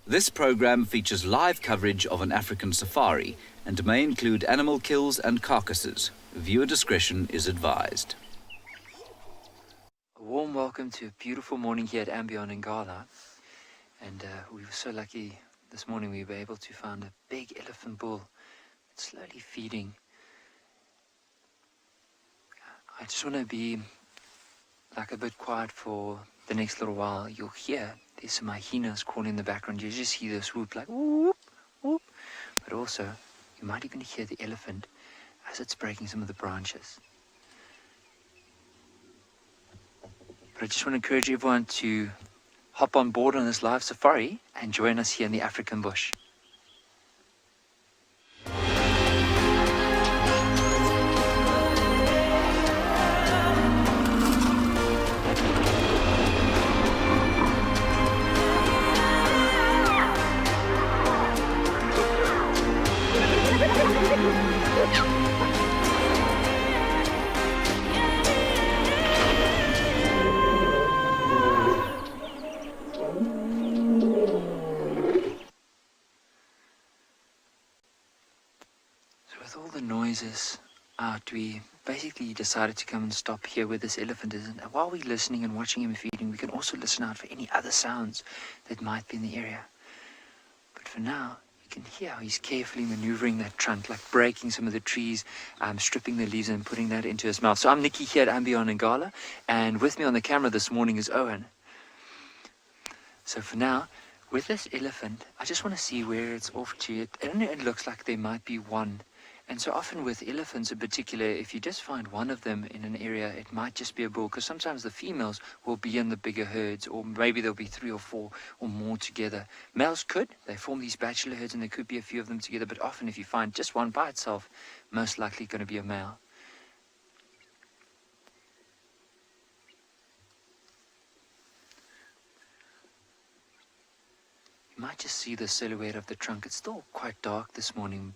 This program features live coverage of an African safari and may include animal kills and carcasses. Viewer discretion is advised. A warm welcome to a beautiful morning here at Ambion in Ngala. And we were so lucky this morning we were able to find a big elephant bull that's slowly feeding. I just want to be like a bit quiet for the next little while. You'll hear there's some hyenas calling in the background. You just hear the swoop like whoop, whoop. But also, you might even hear the elephant as it's breaking some of the branches. But I just want to encourage everyone to hop on board on this live safari and join us here in the African bush. With all the noises out, we basically decided to come and stop here where this elephant is. And while we're listening and watching him feeding, we can also listen out for any other sounds that might be in the area. But for now, you can hear how he's carefully maneuvering that trunk, like breaking some of the trees, stripping the leaves and putting that into his mouth. So I'm Nikki here at Ambion in Ngala, and with me on the camera this morning is Owen. So for now, with this elephant, I just want to see where it's off to. It looks like there might be one. And so often with elephants in particular, if you just find one of them in an area, it might just be a bull, because sometimes the females will be in the bigger herds, or maybe there'll be 3 or 4 or more together. Males they form these bachelor herds and there could be a few of them together, but often if you find just one by itself, most likely going to be a male. You might just see the silhouette of the trunk. It's still quite dark this morning.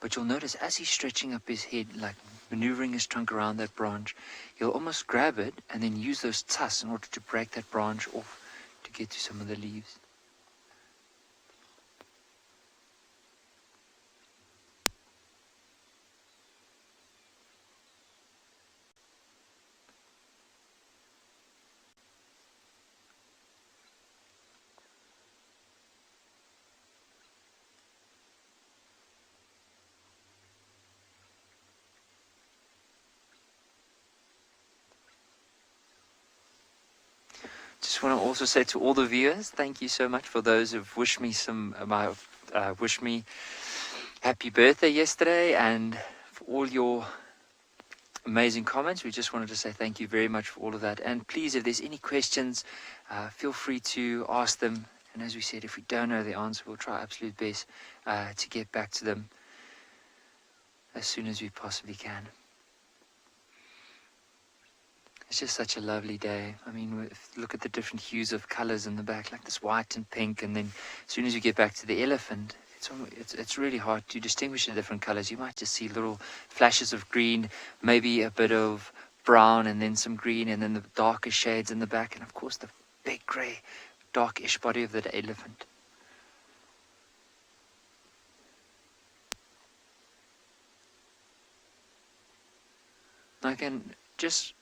But you'll notice as he's stretching up his head, like maneuvering his trunk around that branch, he'll almost grab it and then use those tusks in order to break that branch off to get to some of the leaves. Just want to also say to all the viewers, thank you so much for those who've wished me wished me happy birthday yesterday, and for all your amazing comments. We just wanted to say thank you very much for all of that. And please, if there's any questions, feel free to ask them. And as we said, if we don't know the answer, we'll try our absolute best to get back to them as soon as we possibly can. It's just such a lovely day. I mean, look at the different hues of colors in the back, like this white and pink. And then as soon as you get back to the elephant, it's really hard to distinguish the different colors. You might just see little flashes of green, maybe a bit of brown, and then some green, and then the darker shades in the back, and of course the big gray, darkish body of the elephant. I can just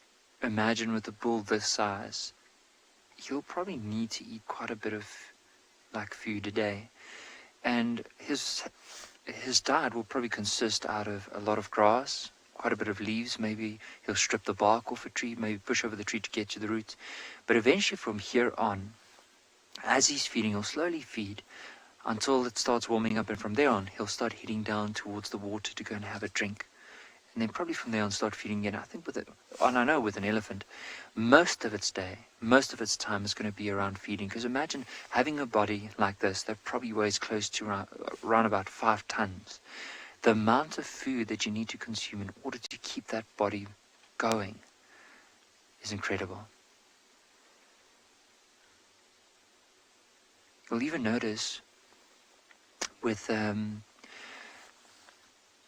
imagine with a bull this size, he'll probably need to eat quite a bit of like food a day, and his diet will probably consist out of a lot of grass, quite a bit of leaves. Maybe he'll strip the bark off a tree, maybe push over the tree to get to the roots. But eventually from here on, as he's feeding, he'll slowly feed until it starts warming up, and from there on he'll start heading down towards the water to go and have a drink. And then probably from there on start feeding again. I think I know with an elephant, most of its time is going to be around feeding. Because imagine having a body like this that probably weighs close to around about 5 tons. The amount of food that you need to consume in order to keep that body going is incredible. You'll even notice with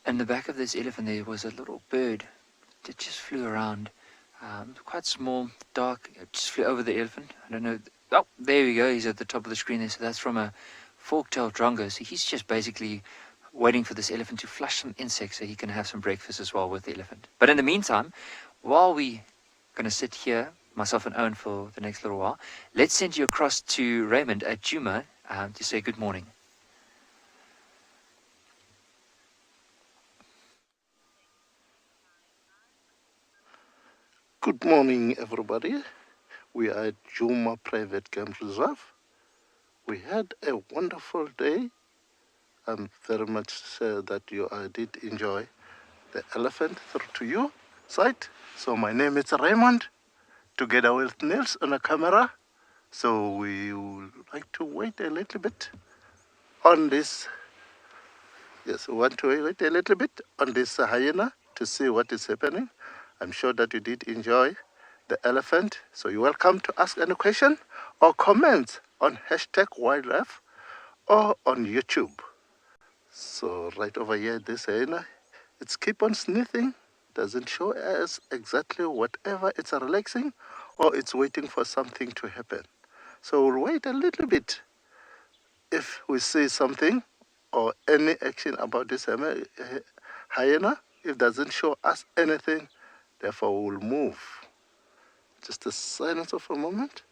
in the back of this elephant there was a little bird that just flew around, quite small, dark. It just flew over the elephant. I don't know. Oh, there we go. He's at the top of the screen there. So that's from a fork-tailed drongo. So he's just basically waiting for this elephant to flush some insects so he can have some breakfast as well with the elephant. But in the meantime, while we're going to sit here, myself and Owen, for the next little while, let's send you across to Raymond at Juma to say good morning. Good morning, everybody. We are at Juma Private Game Reserve. We had a wonderful day. I'm very much sure that you did enjoy the elephant through to you site. So my name is Raymond, together with Nils on the camera. So we would like to wait a little bit on this. Yes, we want to wait a little bit on this hyena to see what is happening. I'm sure that you did enjoy the elephant. So you're welcome to ask any question or comment on #wildlife or on YouTube. So right over here, this hyena, it's keep on sniffing. Doesn't show us exactly whatever it's relaxing or it's waiting for something to happen. So we'll wait a little bit. If we see something or any action about this hyena, if it doesn't show us anything, therefore we'll move. Just a silence of a moment,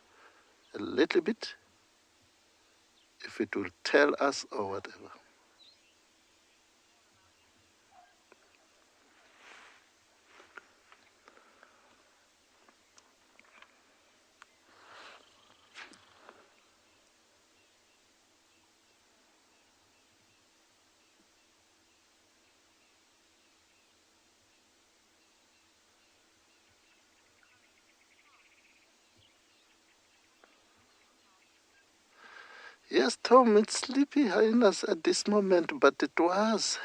a little bit, if it will tell us or whatever. Yes, Tom, it's sleepy hyenas at this moment, but it was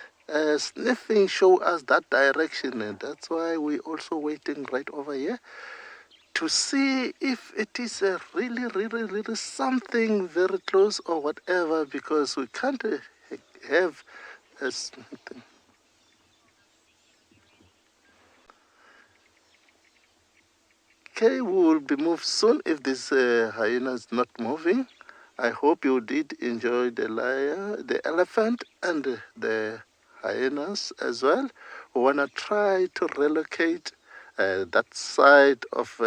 sniffing show us that direction, and that's why we're also waiting right over here to see if it is a really something very close or whatever, because we can't have a something. Okay, we will be moved soon if this hyena is not moving. I hope you did enjoy the elephant and the hyenas as well. We want to try to relocate that side of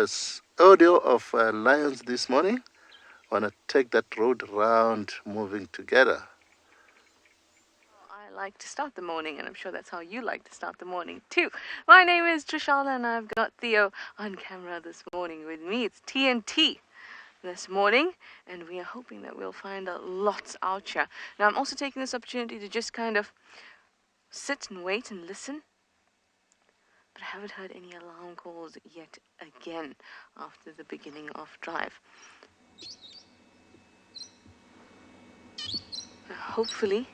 audio of lions this morning. Want to take that road around, moving together. I like to start the morning, and I'm sure that's how you like to start the morning too. My name is Trishala, and I've got Theo on camera this morning with me. It's TNT. this morning, and we are hoping that we'll find lots out here. Now, I'm also taking this opportunity to just kind of sit and wait and listen, but I haven't heard any alarm calls yet again after the beginning of drive. Now, hopefully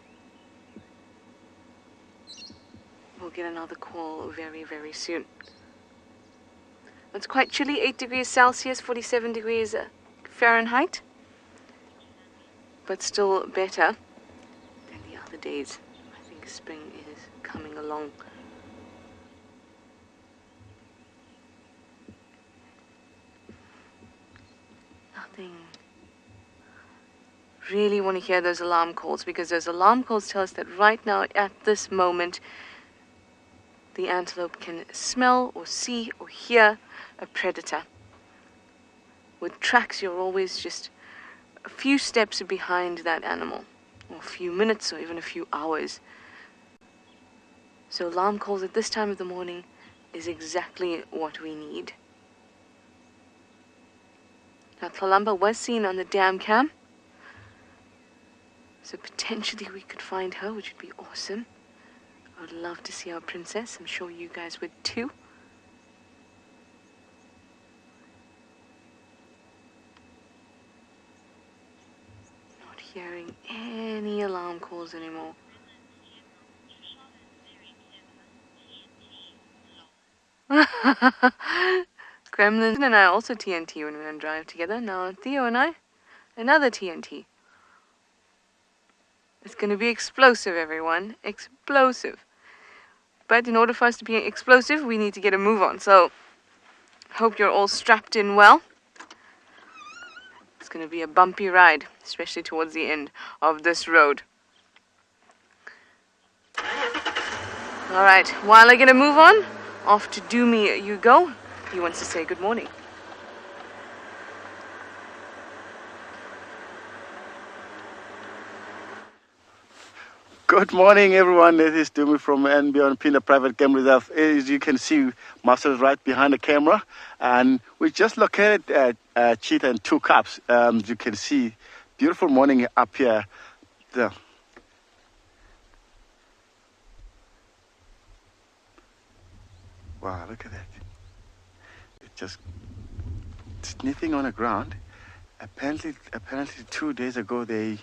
we'll get another call very, very soon. It's quite chilly, 8 degrees Celsius, 47 degrees Fahrenheit, but still better than the other days. I think spring is coming along. Nothing. Really want to hear those alarm calls, because those alarm calls tell us that right now, at this moment, the antelope can smell or see or hear a predator. With tracks, you're always just a few steps behind that animal, or a few minutes, or even a few hours. So alarm calls at this time of the morning is exactly what we need. Now, Tlalamba was seen on the dam cam, so potentially we could find her, which would be awesome. I would love to see our princess. I'm sure you guys would too. Not hearing any alarm calls anymore. Gremlin and I also TNT when we went drive together. Now Theo and I, another TNT. It's going to be explosive, everyone. Explosive. But in order for us to be explosive, we need to get a move on. So, hope you're all strapped in well. It's going to be a bumpy ride, especially towards the end of this road. Alright, while I get a move on, off to Doomy you go. He wants to say good morning. Good morning, everyone. This is Dumi from Beyond Pina Private Game Reserve. As you can see, Marcel's right behind the camera, and we just located cheetah and two cubs. You can see, beautiful morning up here. Wow, look at that! It's just sniffing on the ground. Apparently, 2 days ago they've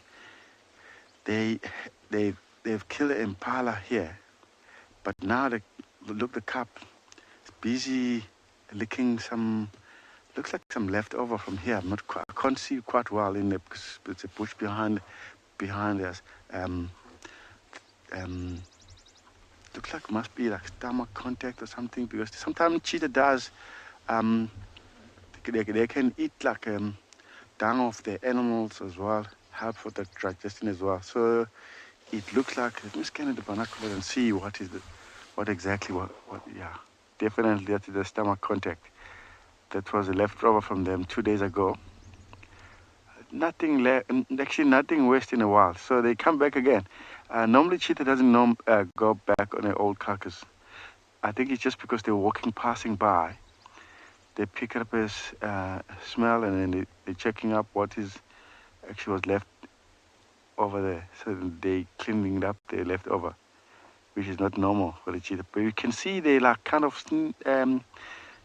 killed an impala here, but now the cub is busy licking some, looks like some leftover from here. I can't see quite well in there because it's a bush behind us. Looks like must be like stomach contact or something, because sometimes cheetah does. They can eat like dung of the animals as well, help for the digestion as well. So it looks like, let me scan the binocular and see yeah, definitely that's the stomach contact. That was a leftover from them 2 days ago. Nothing worse in a while, so they come back again. Normally cheetah doesn't go back on an old carcass. I think it's just because they're passing by. They pick up a smell, and then they're checking up what is actually was left over there. So they cleaning it up, they left over, which is not normal for the cheetah. But you can see they like kind of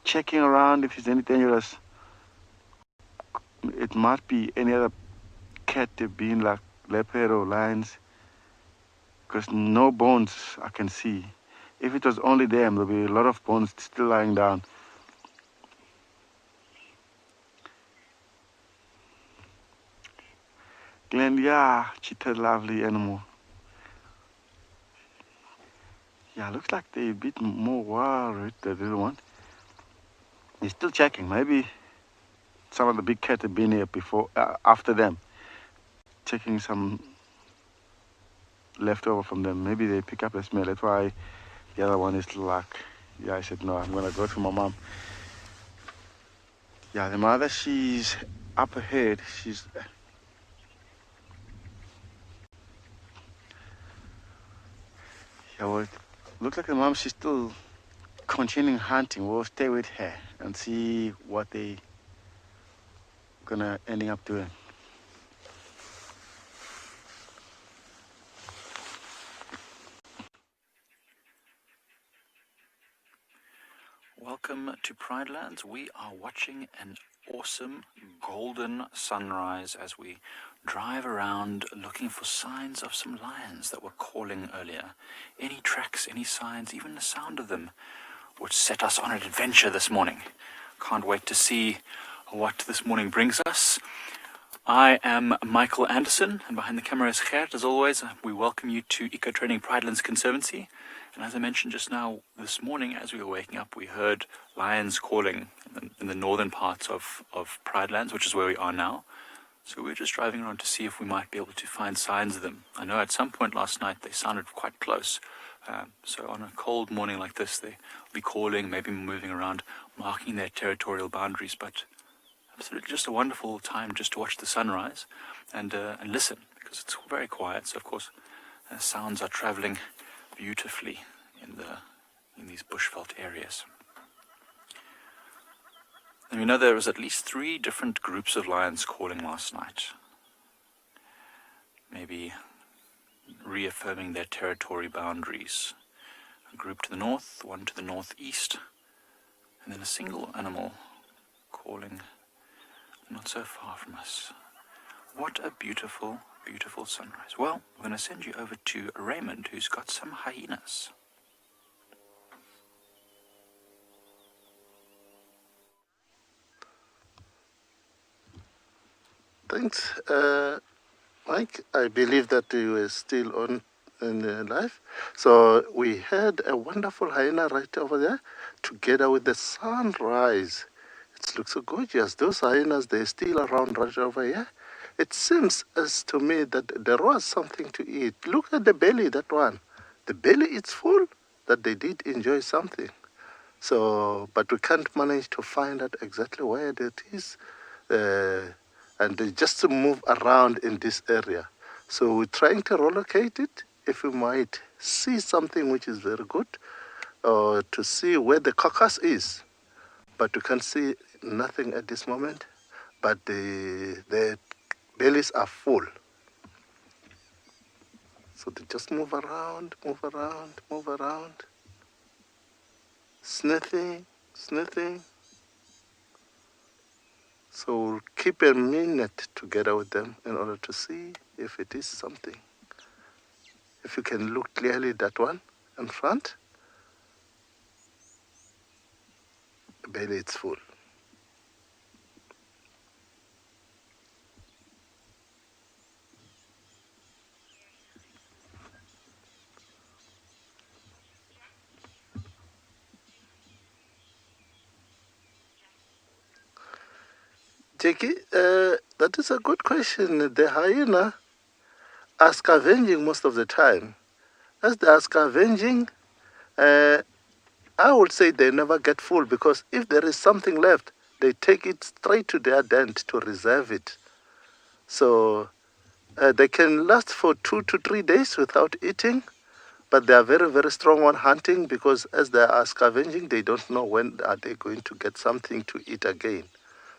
checking around if there's any dangerous. It might be any other cat, being like leopard or lions, because no bones I can see. If it was only them, there'll be a lot of bones still lying down. Glenn, yeah, cheetah, lovely animal. Yeah, looks like they're a bit more worried, the little one. He's still checking. Maybe some of the big cats have been here before, after them, checking some leftover from them. Maybe they pick up a smell. That's why the other one is like, yeah, I said, no, I'm going to go to my mom. Yeah, the mother, she's up ahead. She's... Yeah, well, looks like the mom, she's still continuing hunting. We'll stay with her and see what they gonna ending up doing. Welcome to Pride Lands. We are watching an awesome golden sunrise as we drive around looking for signs of some lions that were calling earlier. Any tracks, any signs, even the sound of them would set us on an adventure this morning. Can't wait to see what this morning brings us. I am Michael Anderson, and behind the camera is Gert. As always, we welcome you to Eco Training Pridelands Conservancy. And as I mentioned just now, this morning, as we were waking up, we heard lions calling in the northern parts of Pridelands, which is where we are now. So we were just driving around to see if we might be able to find signs of them. I know at some point last night they sounded quite close. So on a cold morning like this, they'll be calling, maybe moving around, marking their territorial boundaries. But absolutely just a wonderful time just to watch the sunrise and listen, because it's very quiet. So of course, sounds are traveling beautifully in these bushveld areas. And we know there was at least 3 different groups of lions calling last night. Maybe reaffirming their territory boundaries. A group to the north, one to the northeast, and then a single animal calling not so far from us. What a beautiful, beautiful sunrise. Well, we're going to send you over to Raymond, who's got some hyenas. Thanks, Mike. I believe that you were still on in live. So we had a wonderful hyena right over there, together with the sunrise. It looks so gorgeous. Those hyenas, they're still around right over here. It seems as to me that there was something to eat. Look at the belly, that one. The belly is full, that they did enjoy something. So, but we can't manage to find out exactly where it is. And they just to move around in this area. So we're trying to relocate it if we might see something which is very good, or to see where the carcass is. But we can't see nothing at this moment. But the bellies are full. So they just move around, move around, move around. Sniffing, sniffing. So we'll keep a minute together with them in order to see if it is something. If you can look clearly, that one in front, the belly is full. Jackie, that is a good question. The hyena are scavenging most of the time. As they are scavenging, I would say they never get full, because if there is something left, they take it straight to their den to reserve it. So they can last for 2 to 3 days without eating, but they are very, very strong on hunting, because as they are scavenging, they don't know when are they going to get something to eat again.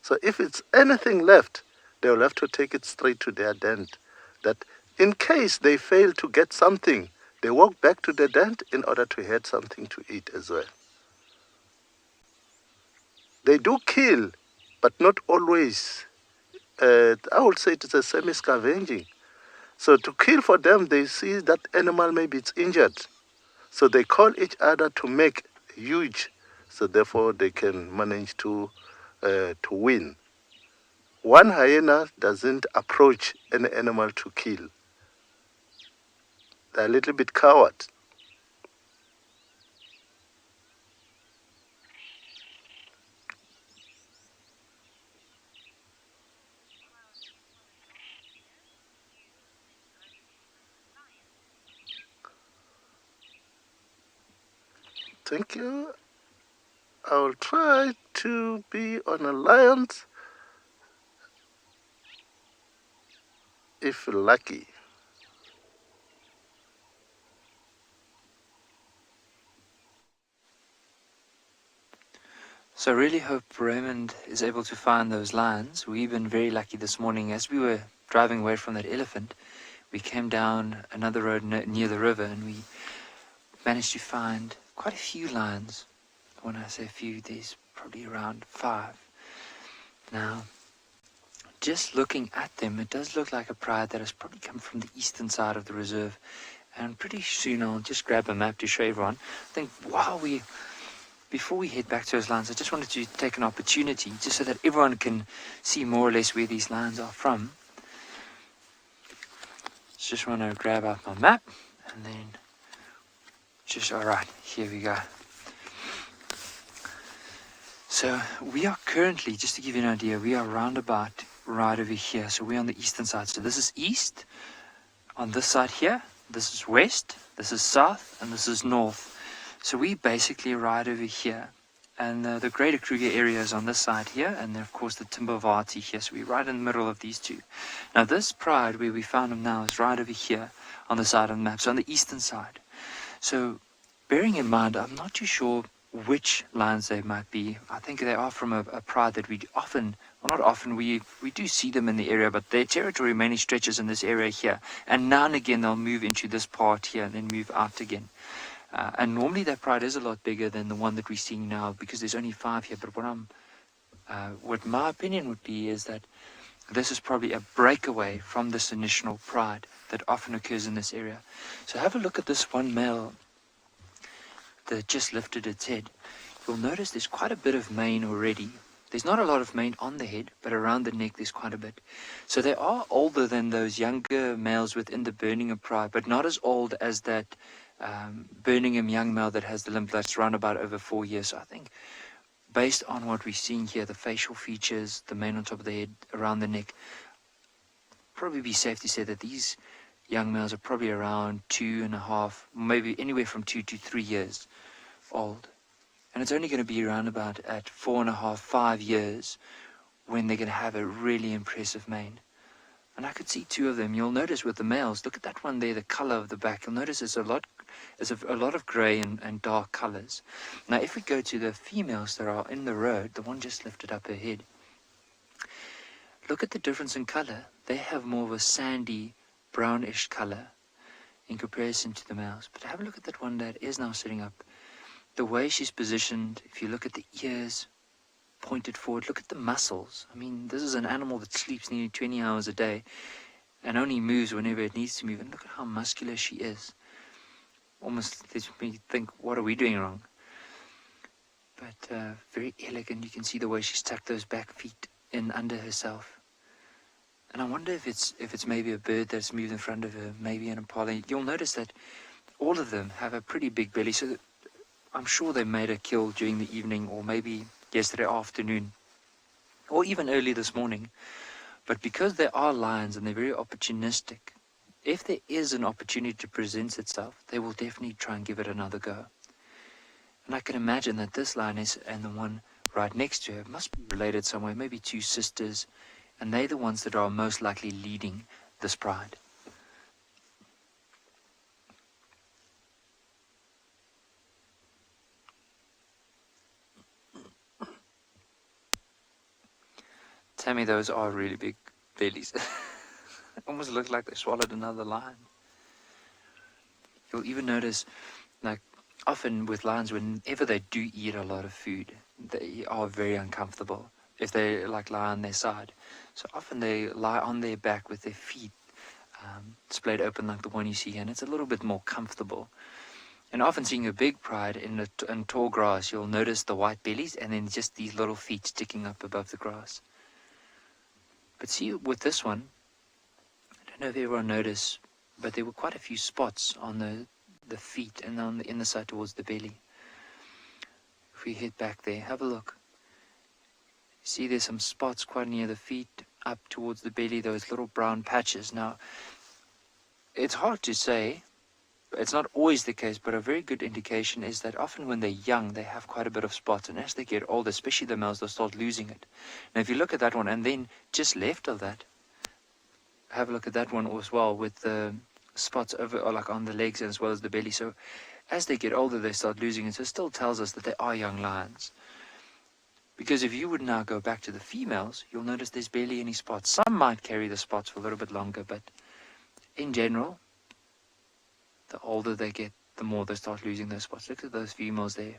So if it's anything left, they will have to take it straight to their den. That in case they fail to get something, they walk back to the den in order to get something to eat as well. They do kill, but not always. I would say it is a semi-scavenging. So to kill for them, they see that animal maybe it's injured. So they call each other to make huge. So therefore they can manage to win. One hyena doesn't approach any animal to kill. They're a little bit coward. Thank you. I will try to be on alliance if lucky. So I really hope Raymond is able to find those lions. We've been very lucky this morning. As we were driving away from that elephant, we came down another road near the river, and we managed to find quite a few lions. When I say a few, there's probably around 5. Now, just looking at them, it does look like a pride that has probably come from the eastern side of the reserve. And pretty soon I'll just grab a map to show everyone. I think before we head back to those lions, I just wanted to take an opportunity just so that everyone can see more or less where these lions are from. Just want to grab out my map and then alright, here we go. So we are currently, just to give you an idea, we are roundabout right over here. So we're on the eastern side. So this is east on this side here. This is west, this is south, and this is north. So we basically right over here. And the Greater Kruger area is on this side here, and then of course the Timbavati here. So we're right in the middle of these two. Now this pride where we found them now is right over here on the side of the map, so on the eastern side. So bearing in mind, I'm not too sure which lions they might be. I think they are from a pride that we often, well not often, we do see them in the area, but their territory mainly stretches in this area here. And now and again they'll move into this part here and then move out again. And normally that pride is a lot bigger than the one that we're seeing now because there's only 5 here. But what my opinion would be is that this is probably a breakaway from this initial pride that often occurs in this area. So have a look at this one male that just lifted its head. You'll notice there's quite a bit of mane already. There's not a lot of mane on the head, but around the neck there's quite a bit. So they are older than those younger males within the Birmingham pride, but not as old as that Birmingham young male that has the limp that's around about over 4 years. So I think based on what we're seeing here, the facial features, the mane on top of the head, around the neck, probably be safe to say that these young males are probably around 2.5, maybe anywhere from 2 to 3 years old. And it's only going to be around about at 4.5, 5 years when they're going to have a really impressive mane. And I could see 2 of them. You'll notice with the males, look at that one there, the color of the back. You'll notice there's a lot of gray and dark colors. Now if we go to the females that are in the road, the one just lifted up her head, look at the difference in color. They have more of a sandy, brownish color in comparison to the males. But have a look at that one that is now sitting up. The way she's positioned, if you look at the ears pointed forward, look at the muscles. I mean, this is an animal that sleeps nearly 20 hours a day and only moves whenever it needs to move. And look at how muscular she is. Almost makes me think, what are we doing wrong? But very elegant. You can see the way she's tucked those back feet in under herself. And I wonder if it's maybe a bird that's moved in front of her, maybe an impala. You'll notice that all of them have a pretty big belly. So I'm sure they made a kill during the evening or maybe yesterday afternoon or even early this morning. But because they are lions and they're very opportunistic, if there is an opportunity to present itself, they will definitely try and give it another go. And I can imagine that this lioness and the one right next to her must be related somewhere, maybe 2 sisters, and they're the ones that are most likely leading this pride. Tammy, those are really big bellies. Almost look like they swallowed another lion. You'll even notice, like, often with lions, whenever they do eat a lot of food, they are very uncomfortable if they lie on their side. So often they lie on their back with their feet splayed open like the one you see here, and it's a little bit more comfortable. And often seeing a big pride in tall grass, you'll notice the white bellies and then just these little feet sticking up above the grass. But see, with this one, I don't know if everyone noticed, but there were quite a few spots on the feet and on the inner side towards the belly. If we head back there, have a look. See, there's some spots quite near the feet, up towards the belly, those little brown patches. Now, it's hard to say, it's not always the case, but a very good indication is that often when they're young, they have quite a bit of spots, and as they get older, especially the males, they'll start losing it. Now, if you look at that one, and then just left of that, have a look at that one as well, with the spots over, or like on the legs as well as the belly. So as they get older, they start losing it. So it still tells us that they are young lions. Because if you would now go back to the females, you'll notice there's barely any spots. Some might carry the spots for a little bit longer, but in general, the older they get, the more they start losing those spots. Look at those females there.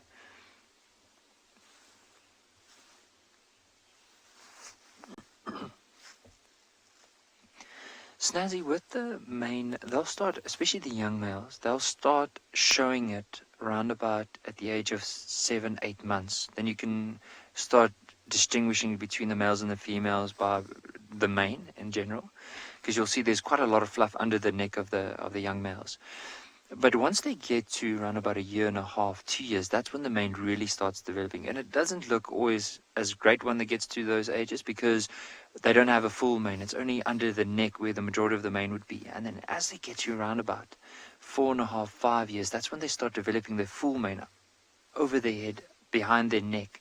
Snazzy, with the mane, they'll start, especially the young males, they'll start showing it around about at the age of 7, 8 months. Then you can start distinguishing between the males and the females by the mane in general, because you'll see there's quite a lot of fluff under the neck of the young males. But once they get to around about 1.5 years, 2 years, that's when the mane really starts developing. And it doesn't look always as great when they get to those ages because they don't have a full mane. It's only under the neck where the majority of the mane would be. And then as they get to around about 4.5, 5 years, that's when they start developing their full mane over their head, behind their neck.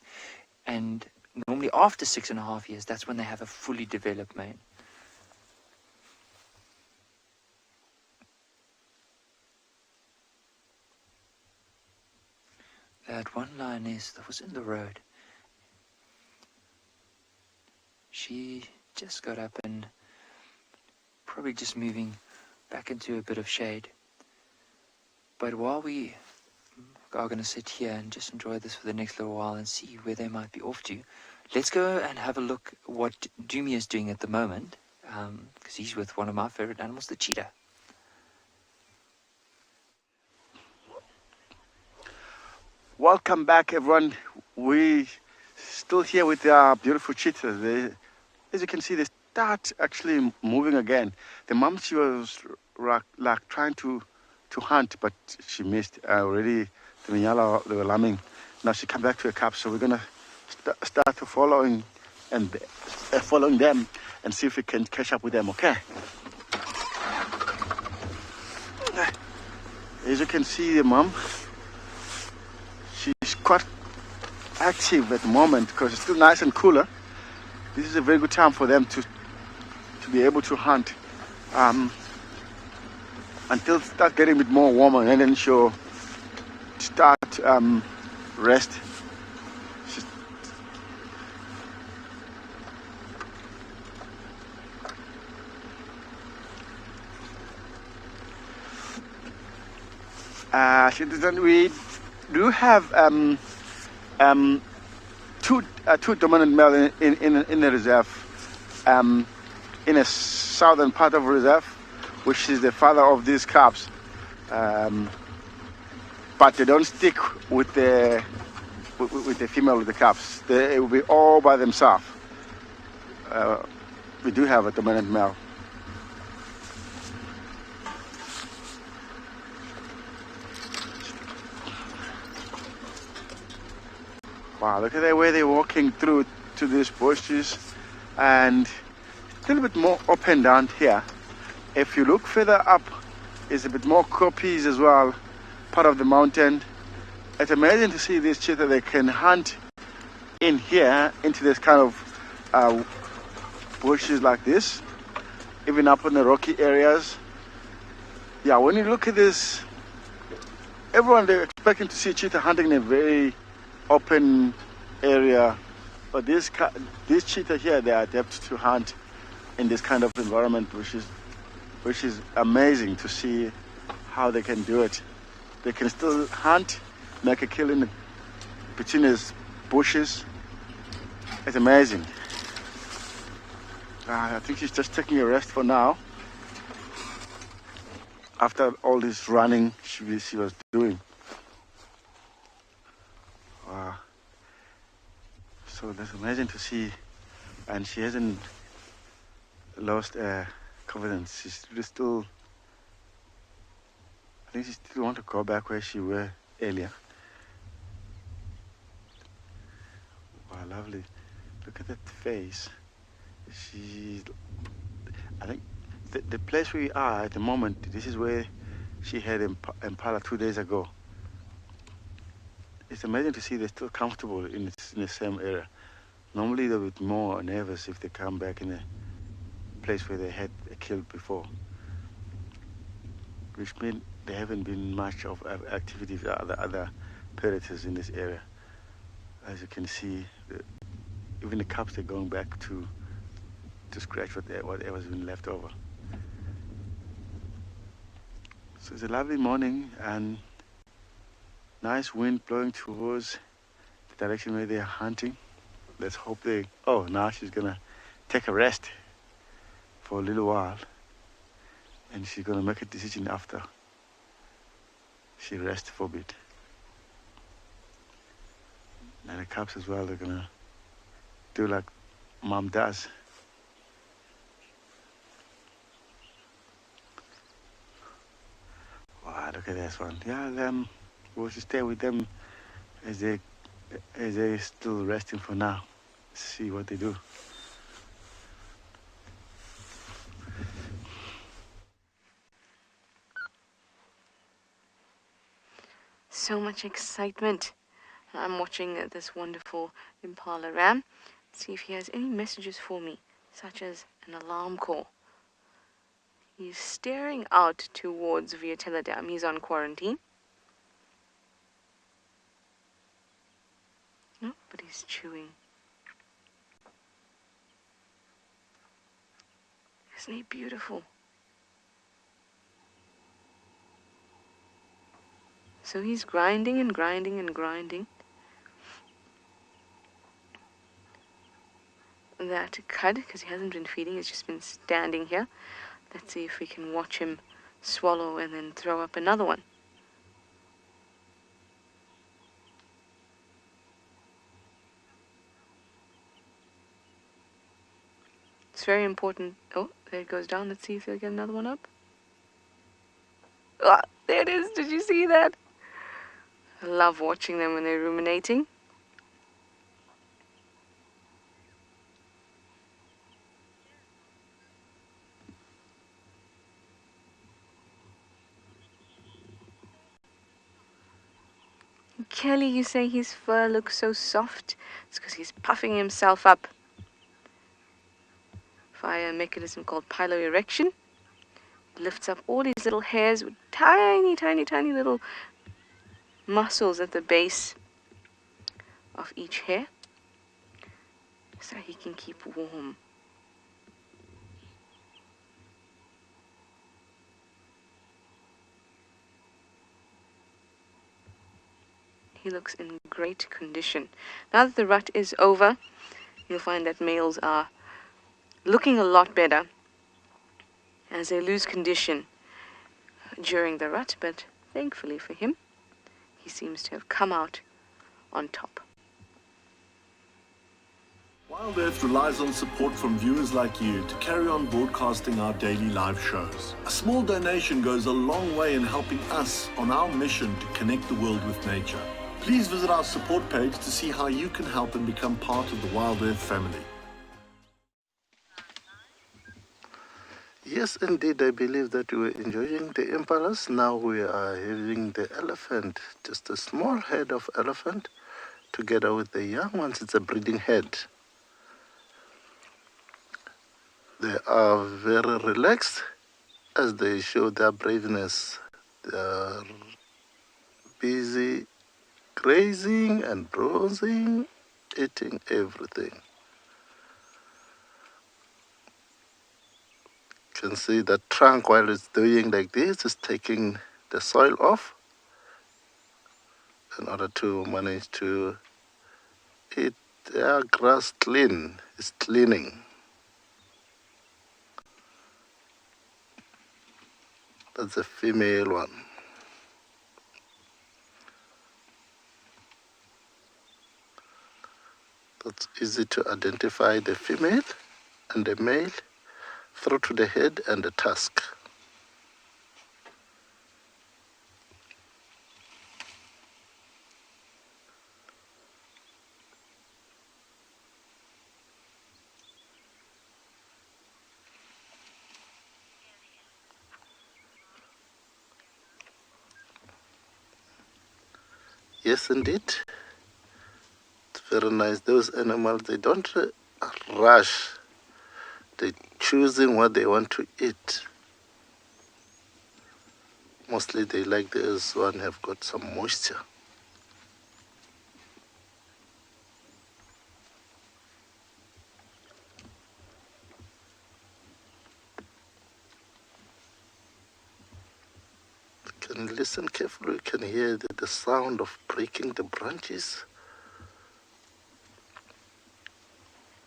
And normally after 6.5 years, that's when they have a fully developed mane. That one lioness that was in the road, she just got up and probably just moving back into a bit of shade. But while we are going to sit here and just enjoy this for the next little while and see where they might be off to, let's go and have a look what Doomy is doing at the moment, because he's with one of my favorite animals, the cheetah. Welcome back, everyone. We still here with our beautiful cheetahs. As you can see, they start actually moving again. The mom, she was like trying to hunt, but she missed already. The minyala, they were lambing. Now she come back to her cubs, so we're gonna start following them and see if we can catch up with them. Okay. As you can see, the mom, she's quite active at the moment because it's still nice and cooler. This is a very good time for them to be able to hunt until it starts getting a bit more warmer, and then she'll start rest. We do have two dominant males in the reserve, in a southern part of the reserve, which is the father of these calves. But they don't stick with the female of the calves. They will be all by themselves. We do have a dominant male. Wow, look at the way they're walking through to these bushes, and a little bit more open down here. If you look further up, it's a bit more koppies as well, part of the mountain. It's amazing to see this cheetah. They can hunt in here into this kind of bushes like this, even up in the rocky areas. Yeah, when you look at this, everyone, they're expecting to see cheetah hunting in a very open area, but these cheetah here, they are adept to hunt in this kind of environment, which is amazing to see how they can do it. They can still hunt, make a kill between these bushes. It's amazing. I think she's just taking a rest for now after all this running she was doing. Wow. So that's amazing to see, and she hasn't lost confidence. She's still, I think she still wants to go back where she were earlier. Wow, lovely. Look at that face. I think the place we are at the moment, this is where she had Impala 2 days ago. It's amazing to see they're still comfortable in the same area. Normally they're a bit more nervous if they come back in a place where they had a kill before, which means there haven't been much of activity with other predators in this area. As you can see, even the cubs, they're going back to scratch whatever's been left over. So it's a lovely morning and nice wind blowing towards the direction where they're hunting. Let's hope they... Oh, now she's gonna take a rest for a little while, and she's gonna make a decision after she rests for a bit. And the cubs as well, they're gonna do like Mom does. Wow, look at this one. Yeah, we'll just stay with them as they're still resting for now. See what they do. So much excitement. I'm watching this wonderful impala ram. See if he has any messages for me, such as an alarm call. He's staring out towards Viatella Dam. He's on quarantine. No, but he's chewing. Isn't he beautiful? So he's grinding and grinding and grinding. That cud, because he hasn't been feeding, he's just been standing here. Let's see if we can watch him swallow and then throw up another one. It's very important. Oh, there it goes down. Let's see if he'll get another one up. Ah, there it is. Did you see that? I love watching them when they're ruminating. Kelly, you say his fur looks so soft. It's because he's puffing himself up via a mechanism called piloerection. Lifts up all these little hairs with tiny, tiny, tiny little muscles at the base of each hair so he can keep warm. He looks in great condition. Now that the rut is over, you'll find that males are looking a lot better as they lose condition during the rut, but thankfully for him, he seems to have come out on top. Wild Earth relies on support from viewers like you to carry on broadcasting our daily live shows. A small donation goes a long way in helping us on our mission to connect the world with nature. Please visit our support page to see how you can help and become part of the Wild Earth family. Yes, indeed, I believe that we were enjoying the impalas. Now we are having the elephant, just a small head of elephant, together with the young ones. It's a breeding head. They are very relaxed as they show their braveness. They are busy grazing and browsing, eating everything. You can see the trunk while it's doing like this is taking the soil off in order to manage to eat their grass clean. It's cleaning. That's a female one. That's easy to identify the female and the male through to the head and the tusk. Yes, indeed. It's very nice. Those animals, they don't rush. They're choosing what they want to eat. Mostly they like this one have got some moisture. When you listen carefully, you can hear the sound of breaking the branches,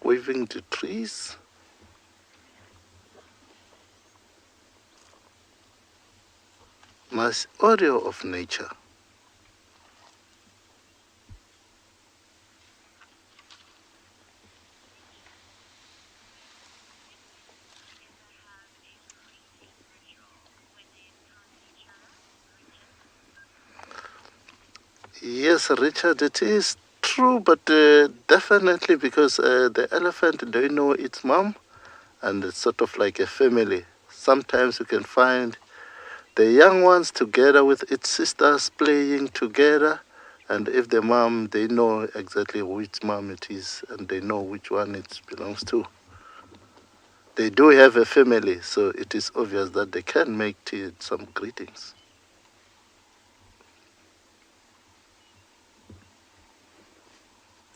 waving the trees. Nice audio of nature. Yes, Richard, it is true, but definitely because the elephant don't know its mom, and it's sort of like a family. Sometimes you can find the young ones together with its sisters playing together, and if the mom, they know exactly which mom it is, and they know which one it belongs to. They do have a family, so it is obvious that they can make some greetings.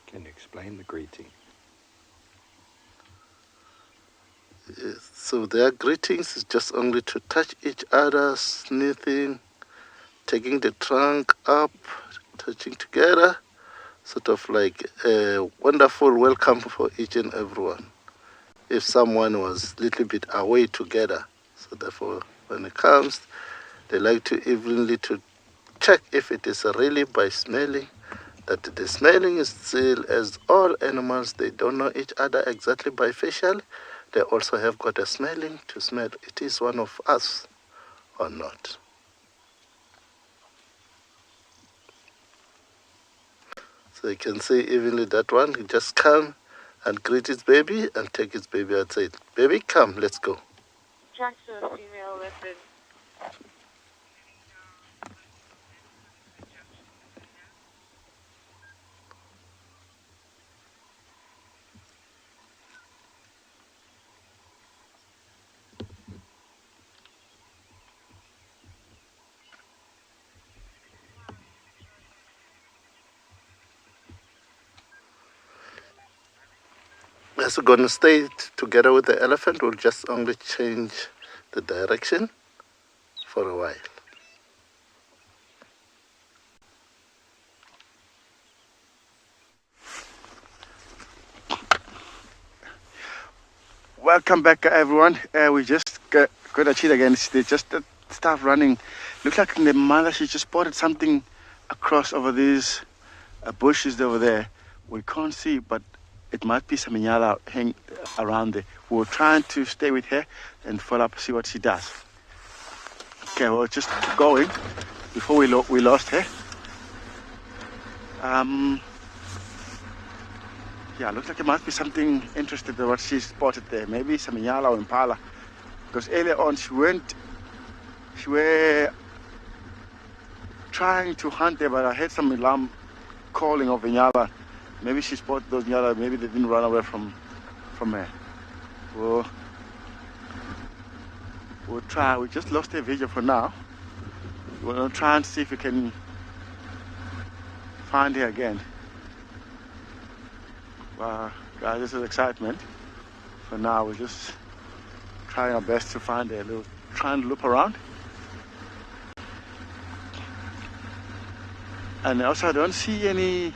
Can you explain the greeting? So their greetings is just only to touch each other, sniffing, taking the trunk up, touching together, sort of like a wonderful welcome for each and everyone. If someone was a little bit away together, so therefore when it comes, they like to evenly to check if it is really by smelling, that the smelling is still, as all animals, they don't know each other exactly by facial. They also have got a smelling to smell it is one of us or not. So you can see evenly that one, he just come and greet his baby and take his baby outside. Baby, come, let's go. Tracks to a female leopard. As we're going to stay together with the elephant, we'll just only change the direction for a while. Welcome back, everyone. We just got a cheetah again. They just start running. Looks like the mother, she just spotted something across over these bushes over there. We can't see, but it might be some inyala hanging around there. We're trying to stay with her and follow up, see what she does. Okay, we're just going before we lost her. Yeah, looks like it must be something interesting to what she spotted there. Maybe some inyala or impala. Because earlier on she were trying to hunt there, but I heard some alarm calling of inyala. Maybe she spotted those inyala, maybe they didn't run away from her. We'll try. We just lost her video for now. We'll try and see if we can find her again. Wow, guys, this is excitement. For now, we're just trying our best to find her. We'll try and loop around. And also, I don't see any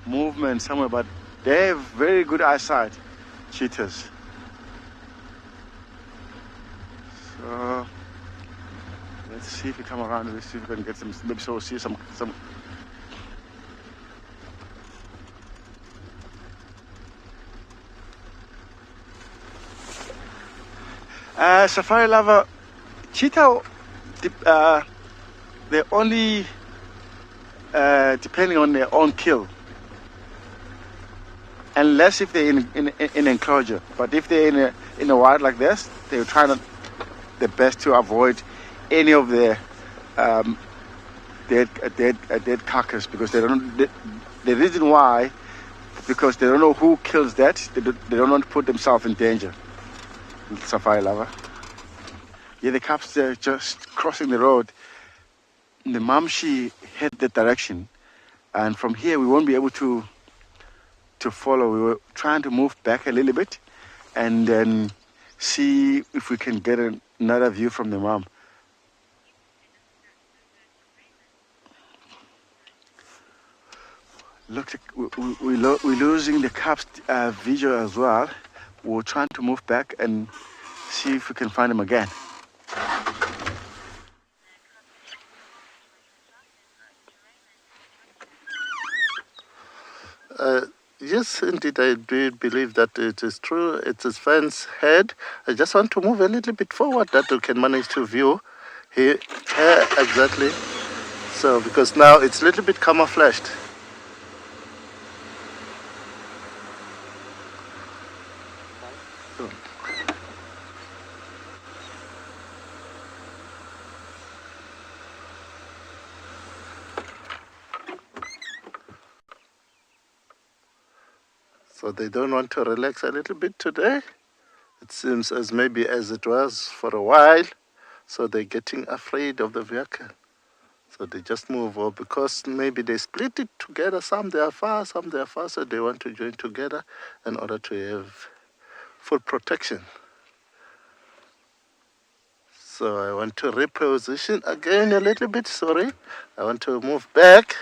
movement somewhere, but they have very good eyesight, cheetahs. So let's see if we come around. Let's see if we can get some. Maybe so we'll see some. Safari lover, cheetah. They're only depending on their own kill, unless if they're in enclosure. But if they're in a wild like this, they're trying their best to avoid any of their dead carcass, because they don't. The reason why, because they don't know who kills that. They don't want to put themselves in danger. Safari lover. Yeah, the cops are just crossing the road. The mom, she head that direction, and from here we won't be able to follow. We were trying to move back a little bit and then see if we can get another view from the mom. Looks like we're losing the cubs visual as well. We're trying to move back and see if we can find them again. Yes, indeed, I do believe that it is true. It is Fan's head. I just want to move a little bit forward that we can manage to view here exactly. So, because now it's a little bit camouflaged. So they don't want to relax a little bit today. It seems as maybe as it was for a while. So they're getting afraid of the vehicle. So they just move over because maybe they split it together. Some they are far, some they are far. So they want to join together in order to have full protection. So I want to reposition again a little bit. Sorry. I want to move back.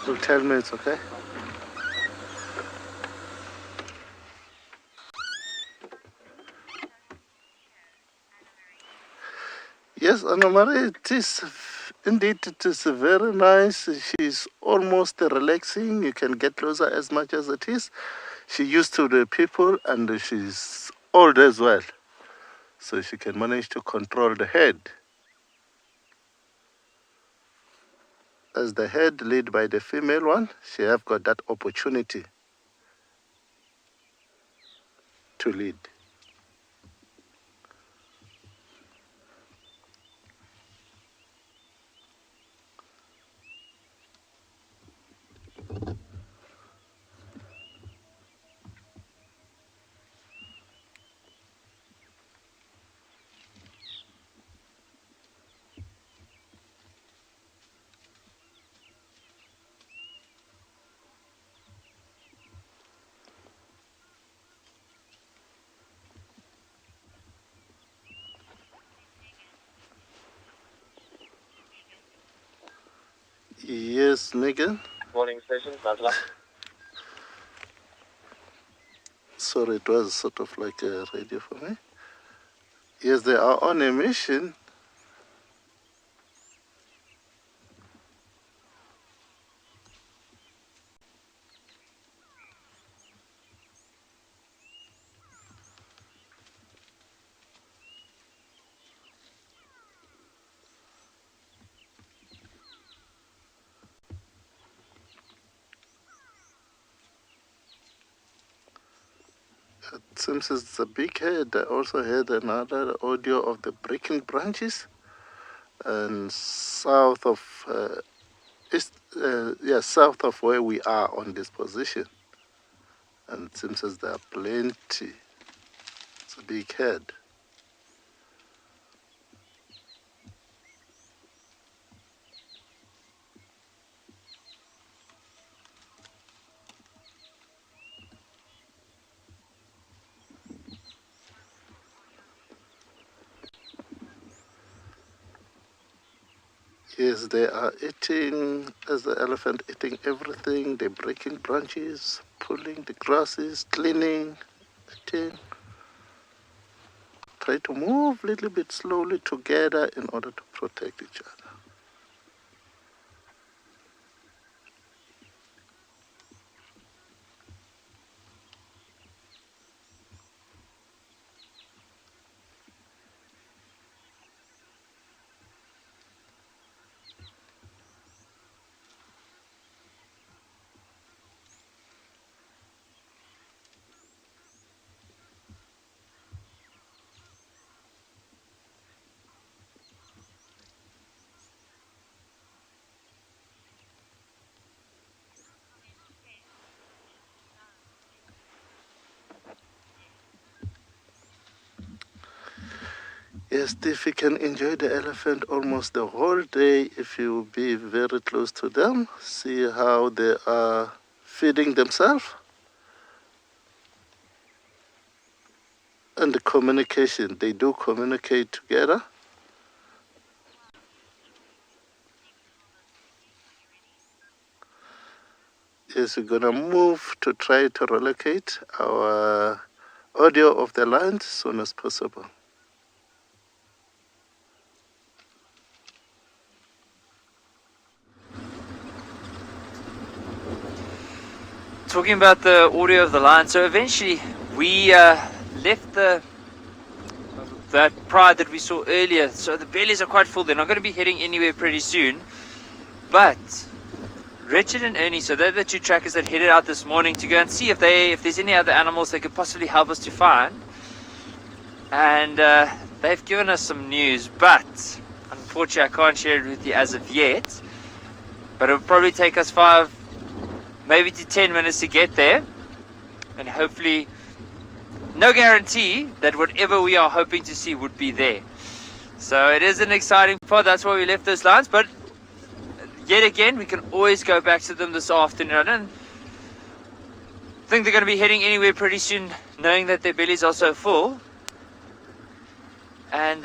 You tell me it's okay. Yes, Anna Marie, it is indeed, it is very nice. She's almost relaxing. You can get closer as much as it is. She's used to the people and she's old as well. So she can manage to control the head. As the head led by the female one, she have got that opportunity to lead. Yes, Megan. Morning station, Basla. Sorry, it was sort of like a radio for me. Yes, they are on a mission. It seems it's a big head. I also heard another audio of the breaking branches and south of south of where we are on this position. And it seems as there are plenty. It's a big head. Yes, they are eating, as the elephant eating everything. They're breaking branches, pulling the grasses, cleaning, eating. Try to move a little bit slowly together in order to protect each other. Yes, if you can enjoy the elephant almost the whole day if you be very close to them, see how they are feeding themselves. And the communication, they do communicate together. Yes, we're gonna move to try to relocate our audio of the line as soon as possible. Talking about the audio of the line, so eventually we left that pride that we saw earlier. So the bellies are quite full. They're not going to be heading anywhere pretty soon. But Richard and Ernie, so they're the two trackers that headed out this morning to go and see if there's any other animals they could possibly help us to find. And they've given us some news, but unfortunately I can't share it with you as of yet. But it'll probably take us 5, maybe to 10 minutes to get there. And hopefully, no guarantee that whatever we are hoping to see would be there. So it is an exciting part. That's why we left those lines. But yet again, we can always go back to them this afternoon. I don't think they're going to be heading anywhere pretty soon, knowing that their bellies are so full. And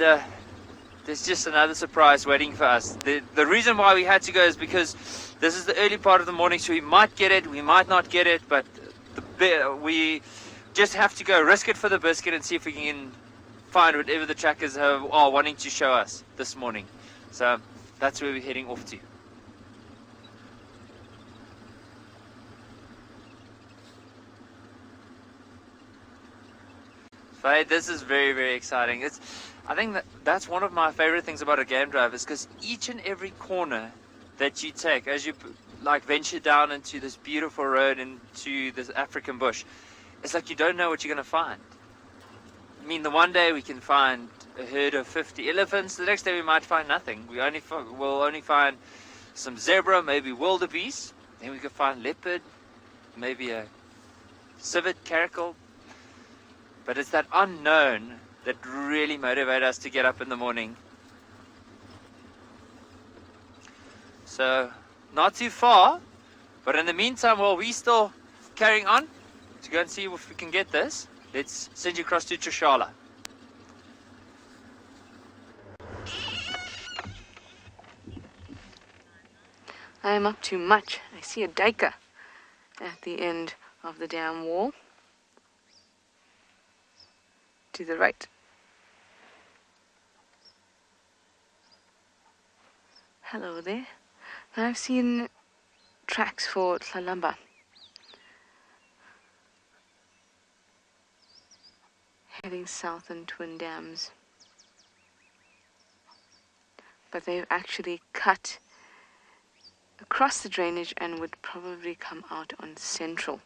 there's just another surprise waiting for us. The reason why we had to go is because this is the early part of the morning, so we might get it, we might not get it, but we just have to go risk it for the biscuit and see if we can find whatever the trackers are wanting to show us this morning. So that's where we're heading off to. This is very, very exciting. I think that's one of my favorite things about a game drive, is because each and every corner that you take as you venture down into this beautiful road into this African bush, it's like you don't know what you're going to find. I mean, the one day we can find a herd of 50 elephants, the next day we might find nothing. We'll only find some zebra, maybe wildebeest, then we could find leopard, maybe a civet, caracal. But it's that unknown that really motivates us to get up in the morning. So, not too far, but in the meantime, while we're still carrying on to go and see if we can get this, let's send you across to Tswalu. I am up to much. I see a duiker at the end of the dam wall. To the right. Hello there. I've seen tracks for Tlalamba. Heading south in Twin Dams. But they've actually cut across the drainage and would probably come out on Central.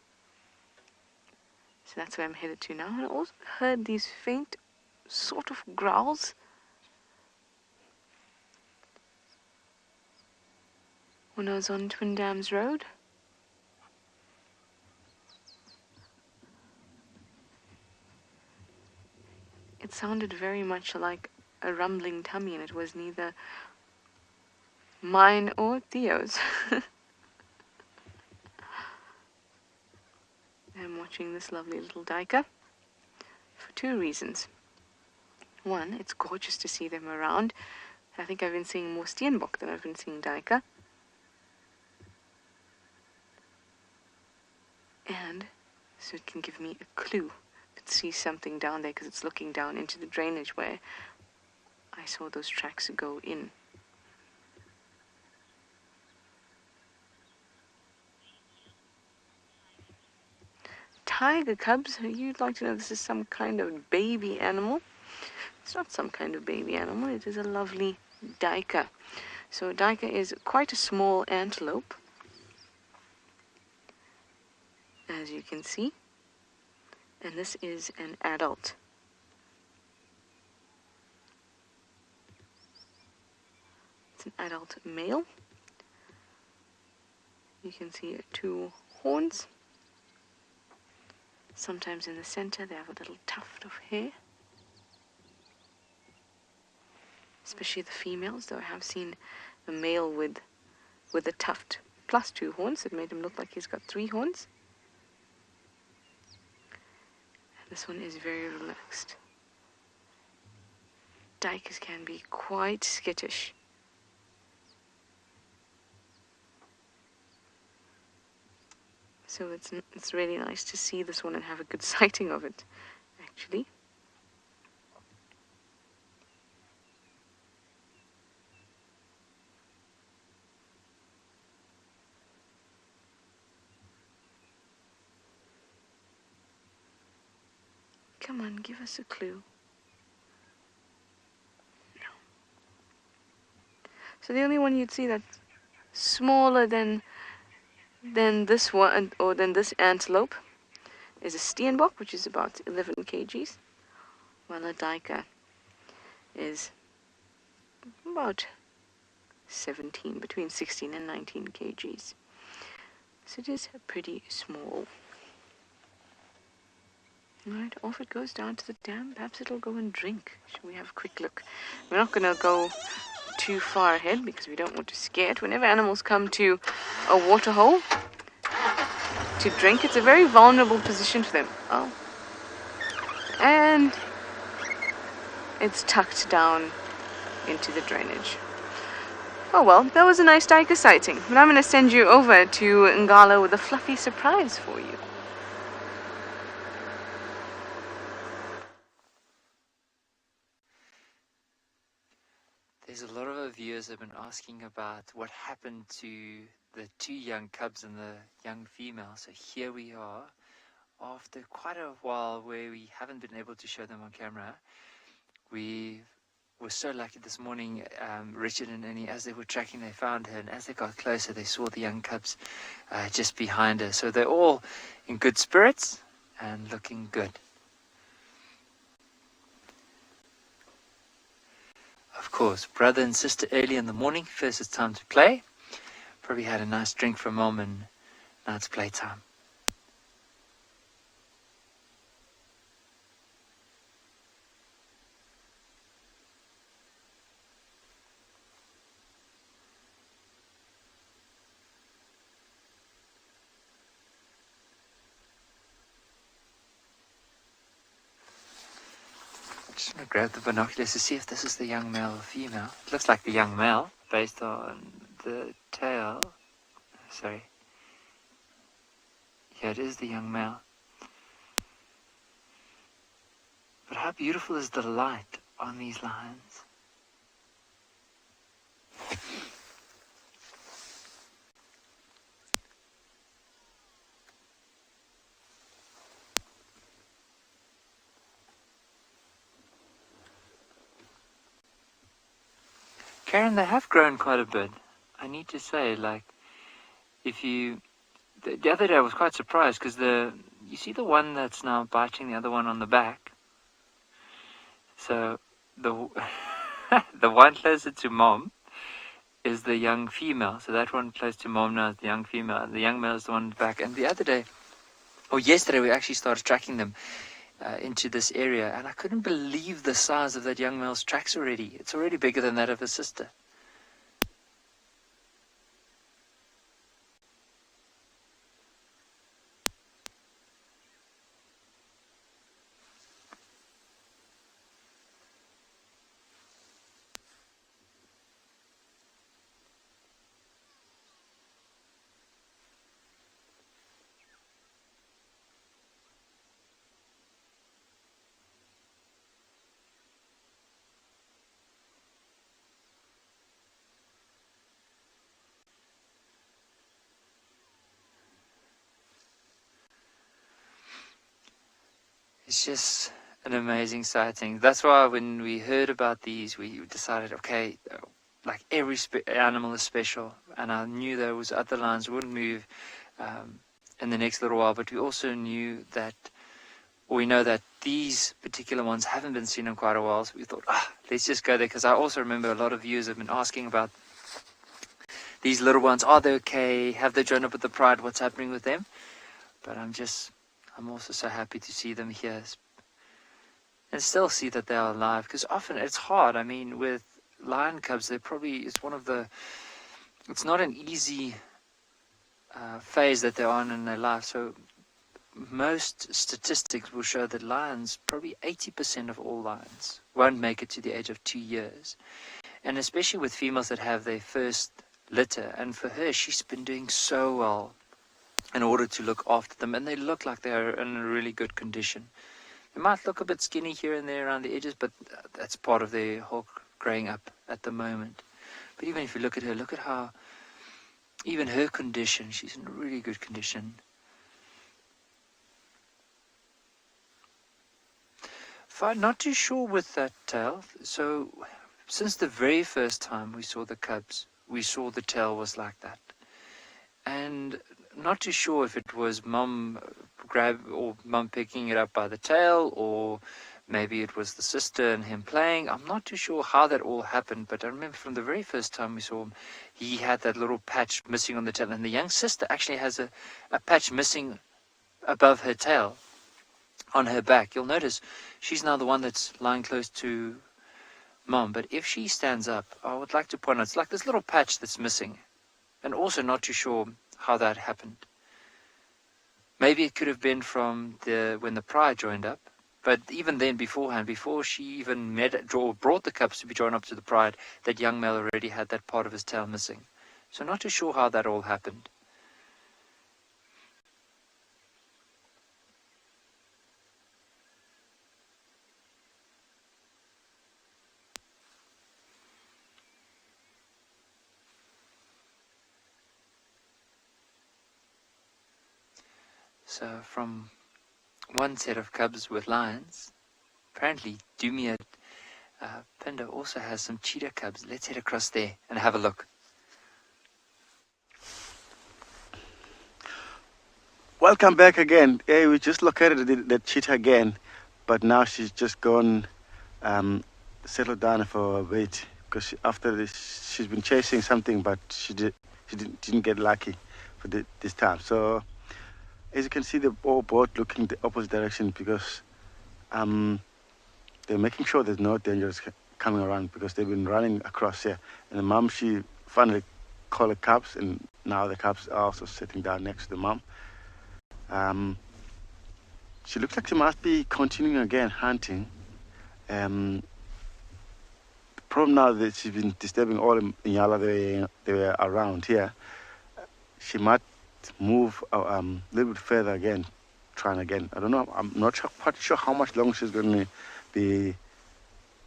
So that's where I'm headed to now. And I also heard these faint sort of growls. When I was on Twin Dams Road. It sounded very much like a rumbling tummy, and it was neither mine or Theo's. I'm watching this lovely little duiker for 2 reasons. One, it's gorgeous to see them around. I think I've been seeing more steenbok than I've been seeing duiker. And so it can give me a clue if it sees something down there, because it's looking down into the drainage where I saw those tracks go in. Tiger cubs, you'd like to know this is some kind of baby animal. It's not some kind of baby animal, it is a lovely duiker. So a duiker is quite a small antelope, as you can see, and this is an adult. It's an adult male. You can see 2 horns. Sometimes in the center they have a little tuft of hair. Especially the females, though I have seen a male with a tuft plus 2 horns. It made him look like he's got 3 horns. This one is very relaxed. Duikers can be quite skittish. So it's really nice to see this one and have a good sighting of it, actually. Come on, give us a clue. No. So the only one you'd see that's smaller than this one, or than this antelope, is a steenbok, which is about 11 kgs, while a duiker is about 17, between 16 and 19 kgs. So it is pretty small. Alright, off it goes down to the dam. Perhaps it'll go and drink. Shall we have a quick look? We're not going to go too far ahead because we don't want to scare it. Whenever animals come to a water hole to drink, it's a very vulnerable position for them. Oh. And it's tucked down into the drainage. Oh well, that was a nice duiker sighting. But I'm going to send you over to Ngala with a fluffy surprise for you. There's a lot of our viewers have been asking about what happened to the 2 young cubs and the young female. So here we are, after quite a while where we haven't been able to show them on camera. We were so lucky this morning, Richard and Annie, as they were tracking, they found her, and as they got closer, they saw the young cubs just behind her. So they're all in good spirits and looking good. Of course, brother and sister early in the morning. First it's time to play. Probably had a nice drink from mom and now it's playtime. Just going to grab the binoculars to see if this is the young male or female. It looks like the young male based on the tail. Sorry. Yeah, it is the young male. But how beautiful is the light on these lines? Karen, they have grown quite a bit. I need to say, like, if you... The other day I was quite surprised because you see the one that's now biting the other one on the back? So the the one closer to mom is the young female. So that one close to mom now is the young female. And the young male is the one back. And the other day, or yesterday, we actually started tracking them into this area. And I couldn't believe the size of that young male's tracks already. It's already bigger than that of his sister. It's just an amazing sighting. That's why when we heard about these, we decided, okay, like every animal is special. And I knew there was other lions wouldn't move in the next little while. But we also knew that, or we know that these particular ones haven't been seen in quite a while. So we thought, let's just go there. Because I also remember a lot of viewers have been asking about these little ones. Are they okay? Have they joined up with the pride? What's happening with them? But I'm also so happy to see them here and still see that they are alive, because often it's hard. I mean, with lion cubs, it's not an easy phase that they're on in their life. So most statistics will show that lions, probably 80% of all lions, won't make it to the age of 2 years. And especially with females that have their first litter. And for her, she's been doing so well in order to look after them. And they look like they're in a really good condition. They might look a bit skinny here and there around the edges, but that's part of their whole growing up at the moment. But even if you look at her, look at how, even her condition, she's in really good condition. I'm not too sure with that tail. So since the very first time we saw the cubs, we saw the tail was like that. And not too sure if it was mum picking it up by the tail, or maybe it was the sister and him playing. I'm not too sure how that all happened, but I remember from the very first time we saw him, he had that little patch missing on the tail, and the young sister actually has a patch missing above her tail on her back. You'll notice she's now the one that's lying close to mom, but if she stands up, I would like to point out, it's like this little patch that's missing, and also not too sure how that happened. Maybe it could have been from when the pride joined up, but even then beforehand, before she even brought the cubs to be joined up to the pride, that young male already had that part of his tail missing. So not too sure how that all happened. So from one set of cubs with lions, apparently Dumia Pindo also has some cheetah cubs. Let's head across there and have a look. Welcome back again. Hey, we just located the cheetah again, but now she's just gone, settled down for a bit, because after this she's been chasing something, but she didn't get lucky for this time. So as you can see, they're all both looking the opposite direction, because they're making sure there's no dangers coming around, because they've been running across here. And the mom, she finally called the cubs, and now the cubs are also sitting down next to the mom. She looks like she must be continuing again hunting. The problem now that she's been disturbing all the Inyala they were around here. She might move a little bit further again, trying again. I don't know. I'm not quite sure how much longer she's going to be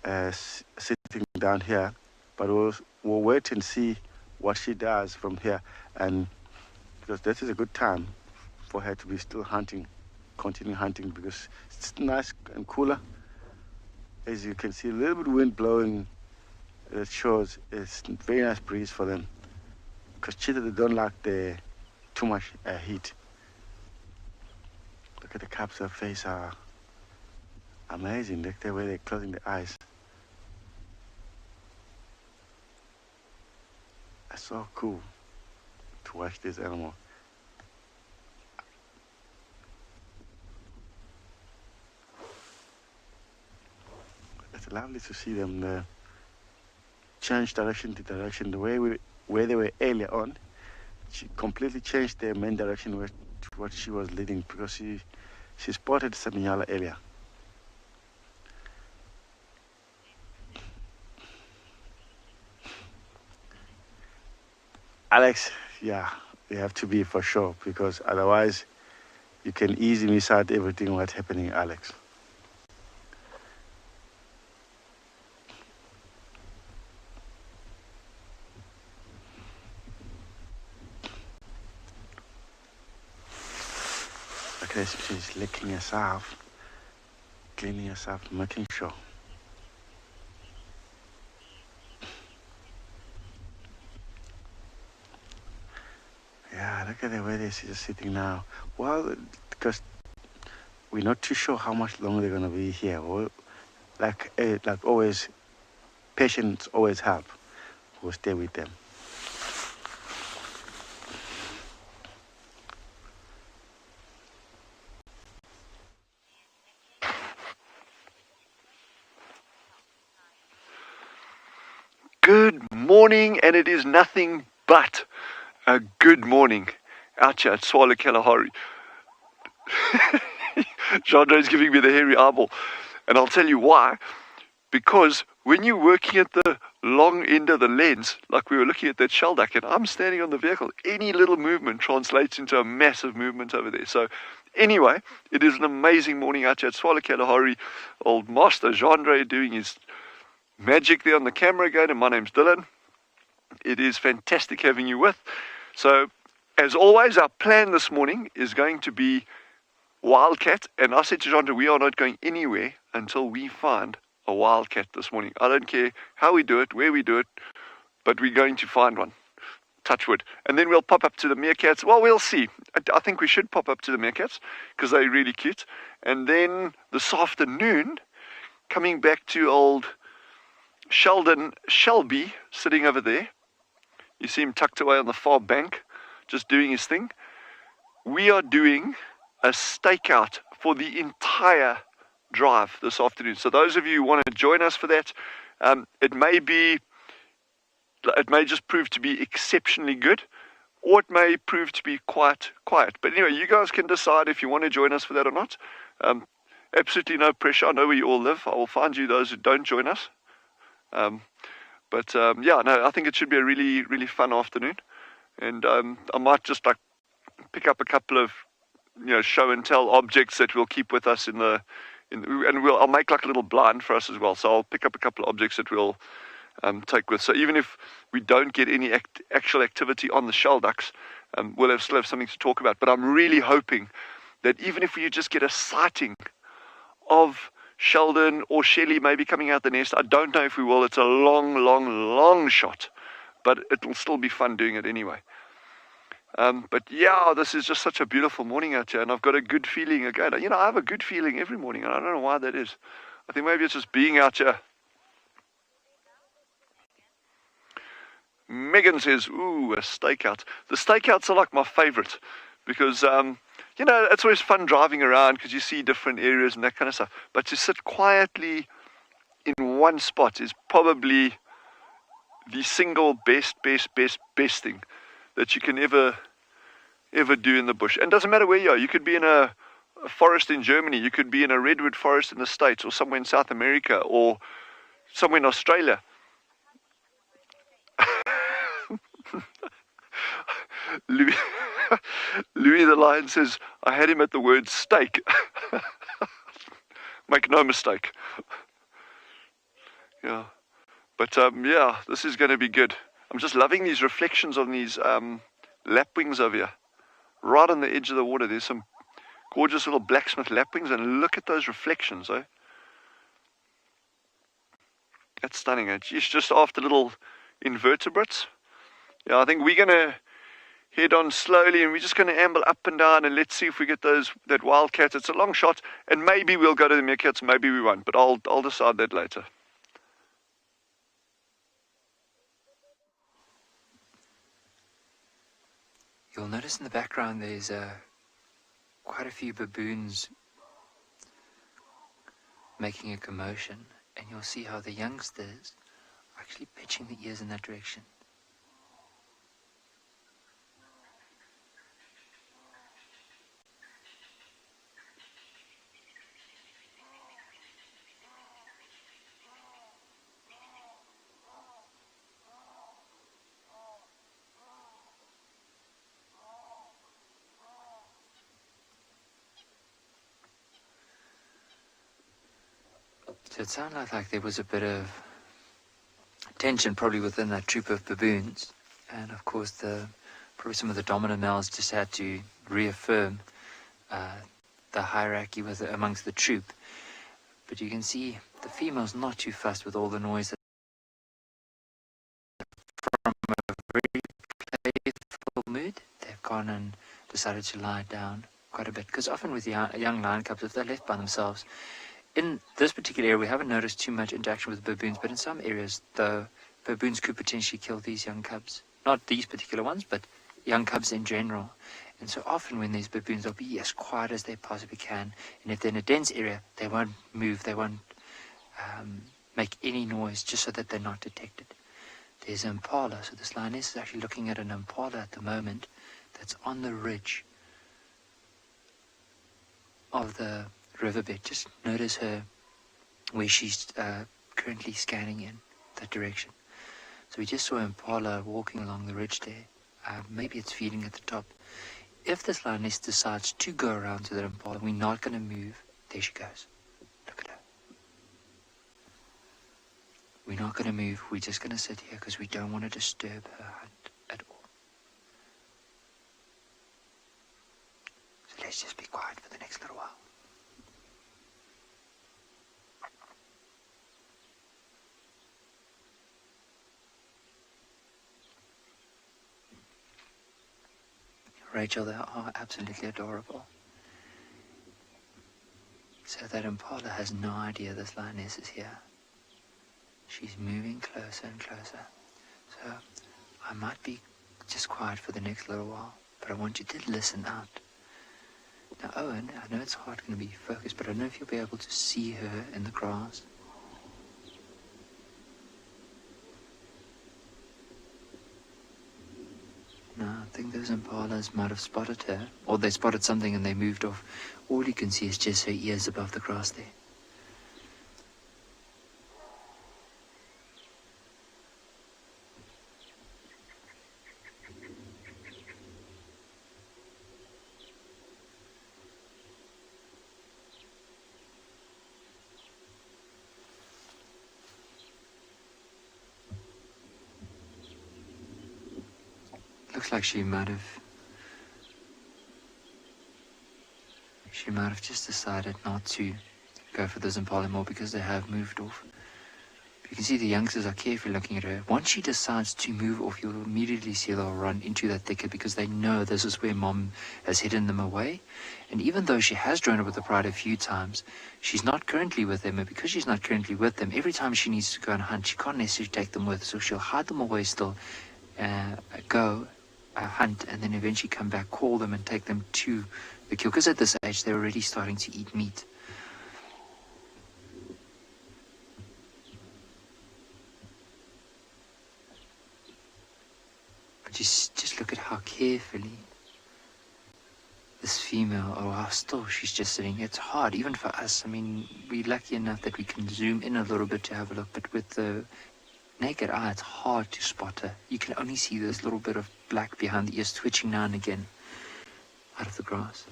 sitting down here, but we'll wait and see what she does from here. And because this is a good time for her to be still hunting, continue hunting, because it's nice and cooler. As you can see, a little bit of wind blowing. It shows it's a very nice breeze for them, because cheetah, they don't like too much heat. Look at the cubs, their face are amazing. Look the way they're closing their eyes. It's so cool to watch this animal. It's lovely to see them change direction to direction. The way where they were earlier on, she completely changed their main direction to what she was leading, because she spotted Saminyala earlier. Alex, yeah, you have to be for sure, because otherwise you can easily miss out everything what's happening, Alex. Okay, she's licking herself, cleaning herself, making sure. Yeah, look at the way they're just sitting now. Well, because we're not too sure how much longer they're gonna be here. Well, like always, patience always help. We'll stay with them. Good morning, and it is nothing but a good morning out here at Tswalu Kalahari. Chandra is giving me the hairy eyeball. And I'll tell you why. Because when you're working at the long end of the lens, like we were looking at that shell duck, and I'm standing on the vehicle, any little movement translates into a massive movement over there. So anyway, it is an amazing morning out here at Tswalu Kalahari. Old Master Chandra doing his magic there on the camera again, and my name's Dylan. It is fantastic having you with. So, as always, our plan this morning is going to be wildcat, and I said to Chandra, we are not going anywhere until we find a wildcat this morning. I don't care how we do it, where we do it, but we're going to find one. Touch wood. And then we'll pop up to the meerkats. Well, we'll see. I think we should pop up to the meerkats because they're really cute. And then this afternoon, coming back to old Sheldon Shelby sitting over there. You see him tucked away on the far bank, just doing his thing. We are doing a stakeout for the entire drive this afternoon. So those of you who want to join us for that, it may just prove to be exceptionally good, or it may prove to be quite quiet. But anyway, you guys can decide if you want to join us for that or not. Absolutely no pressure. I know where you all live. I will find you those who don't join us. Yeah, no, I think it should be a really, really fun afternoon. And I might just like pick up a couple of, show and tell objects that we'll keep with us I'll make like a little blind for us as well. So I'll pick up a couple of objects that we'll take with. So even if we don't get any actual activity on the shell ducks, we'll still have something to talk about. But I'm really hoping that even if we just get a sighting of Sheldon or Shelley maybe coming out the nest, I don't know if we will. It's a long, long, long shot, but it'll still be fun doing it anyway. But yeah, this is just such a beautiful morning out here, and I've got a good feeling again. I have a good feeling every morning, and I don't know why that is. I think maybe it's just being out here. Megan says, ooh, a stakeout. The stakeouts are like my favorite because, it's always fun driving around because you see different areas and that kind of stuff. But to sit quietly in one spot is probably the single best thing that you can ever do in the bush. And it doesn't matter where you are. You could be in a forest in Germany. You could be in a redwood forest in the States, or somewhere in South America, or somewhere in Australia. Louis the Lion says, I had him at the word steak. Make no mistake. Yeah. But yeah, this is going to be good. I'm just loving these reflections on these lapwings over here. Right on the edge of the water, there's some gorgeous little blacksmith lapwings, and look at those reflections, eh? That's stunning, eh? It's just after little invertebrates. Yeah, I think we're going to head on slowly, and we're just going to amble up and down, and let's see if we get that wildcat. It's a long shot, and maybe we'll go to the meerkats, maybe we won't, but I'll decide that later. You'll notice in the background there's quite a few baboons making a commotion, and you'll see how the youngsters are actually pitching the ears in that direction. So it sounded like there was a bit of tension probably within that troop of baboons, and of course probably some of the dominant males just had to reaffirm the hierarchy amongst the troop. But you can see the female's not too fussed with all the noise. From a very playful mood, they've gone and decided to lie down quite a bit, because often with young lion cubs, if they're left by themselves, in this particular area, we haven't noticed too much interaction with baboons, but in some areas, the baboons could potentially kill these young cubs. Not these particular ones, but young cubs in general. And so often when these baboons, they'll be as quiet as they possibly can. And if they're in a dense area, they won't move, they won't make any noise, just so that they're not detected. There's an impala. So this lioness is actually looking at an impala at the moment that's on the ridge of the riverbed. Just notice her where she's currently scanning in that direction. So we just saw impala walking along the ridge there. Maybe it's feeding at the top. If this lioness decides to go around to that impala, we're not going to move. There she goes. Look at her. We're not going to move. We're just going to sit here because we don't want to disturb her hunt at all. So let's just be quiet for the next little while. Rachel, they are absolutely adorable. So that impala has no idea this lioness is here. She's moving closer and closer. So I might be just quiet for the next little while, but I want you to listen out. Now, Owen, I know it's hard going to be focused, but I don't know if you'll be able to see her in the grass. No, I think those impalas might have spotted her, or they spotted something and they moved off. All you can see is just her ears above the grass there. Looks like she might have just decided not to go for those impala more because they have moved off. You can see the youngsters are carefully looking at her. Once she decides to move off, you'll immediately see they'll run into that thicket because they know this is where mom has hidden them away. And even though she has drawn it with the pride a few times, she's not currently with them. And because she's not currently with them, every time she needs to go and hunt, she can't necessarily take them with. So she'll hide them away still, go hunt, and then eventually come back, call them, and take them to the kill. Because at this age, they're already starting to eat meat. But just look at how carefully this female, or how still she's just sitting. It's hard, even for us. I mean, we're lucky enough that we can zoom in a little bit to have a look, but with the naked eye, it's hard to spot her. You can only see this little bit of black behind the ears twitching now and again out of the grass.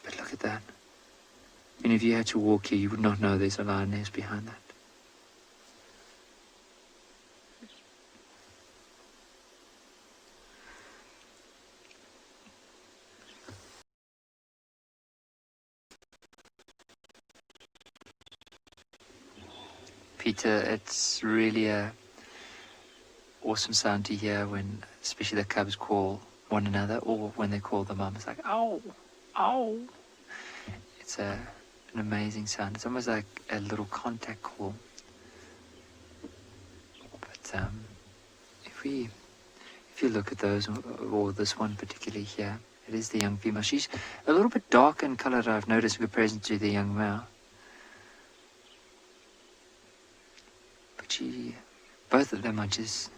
But look at that. I mean, if you had to walk here, you would not know there's a lioness behind that. Peter, it's really a awesome sound to hear when, especially the cubs call one another, or when they call the mom. It's like, ow, ow. It's an amazing sound. It's almost like a little contact call. But if you look at those, or this one particularly here, it is the young female. She's a little bit dark in color, I've noticed, in comparison to the young male. But both of them are just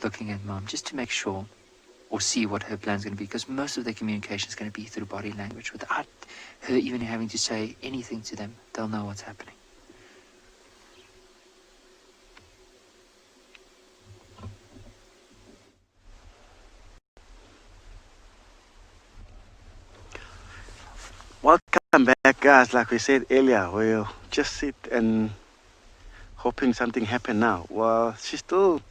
looking at mom, just to make sure or see what her plan's going to be, because most of their communication is going to be through body language. Without her even having to say anything to them, they'll know what's happening. Welcome back, guys. Like we said earlier, we'll just sit and hoping something happen now. Well, she's still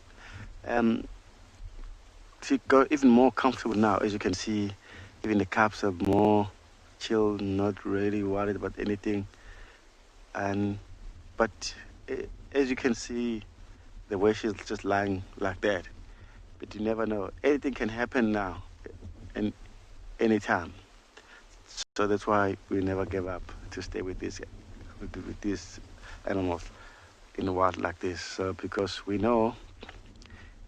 she got even more comfortable now. As you can see, even the cubs are more chill, not really worried about anything. But as you can see, the way she's just lying like that. But you never know. Anything can happen now, and anytime. So that's why we never give up to stay with these animals in the wild like this. So because we know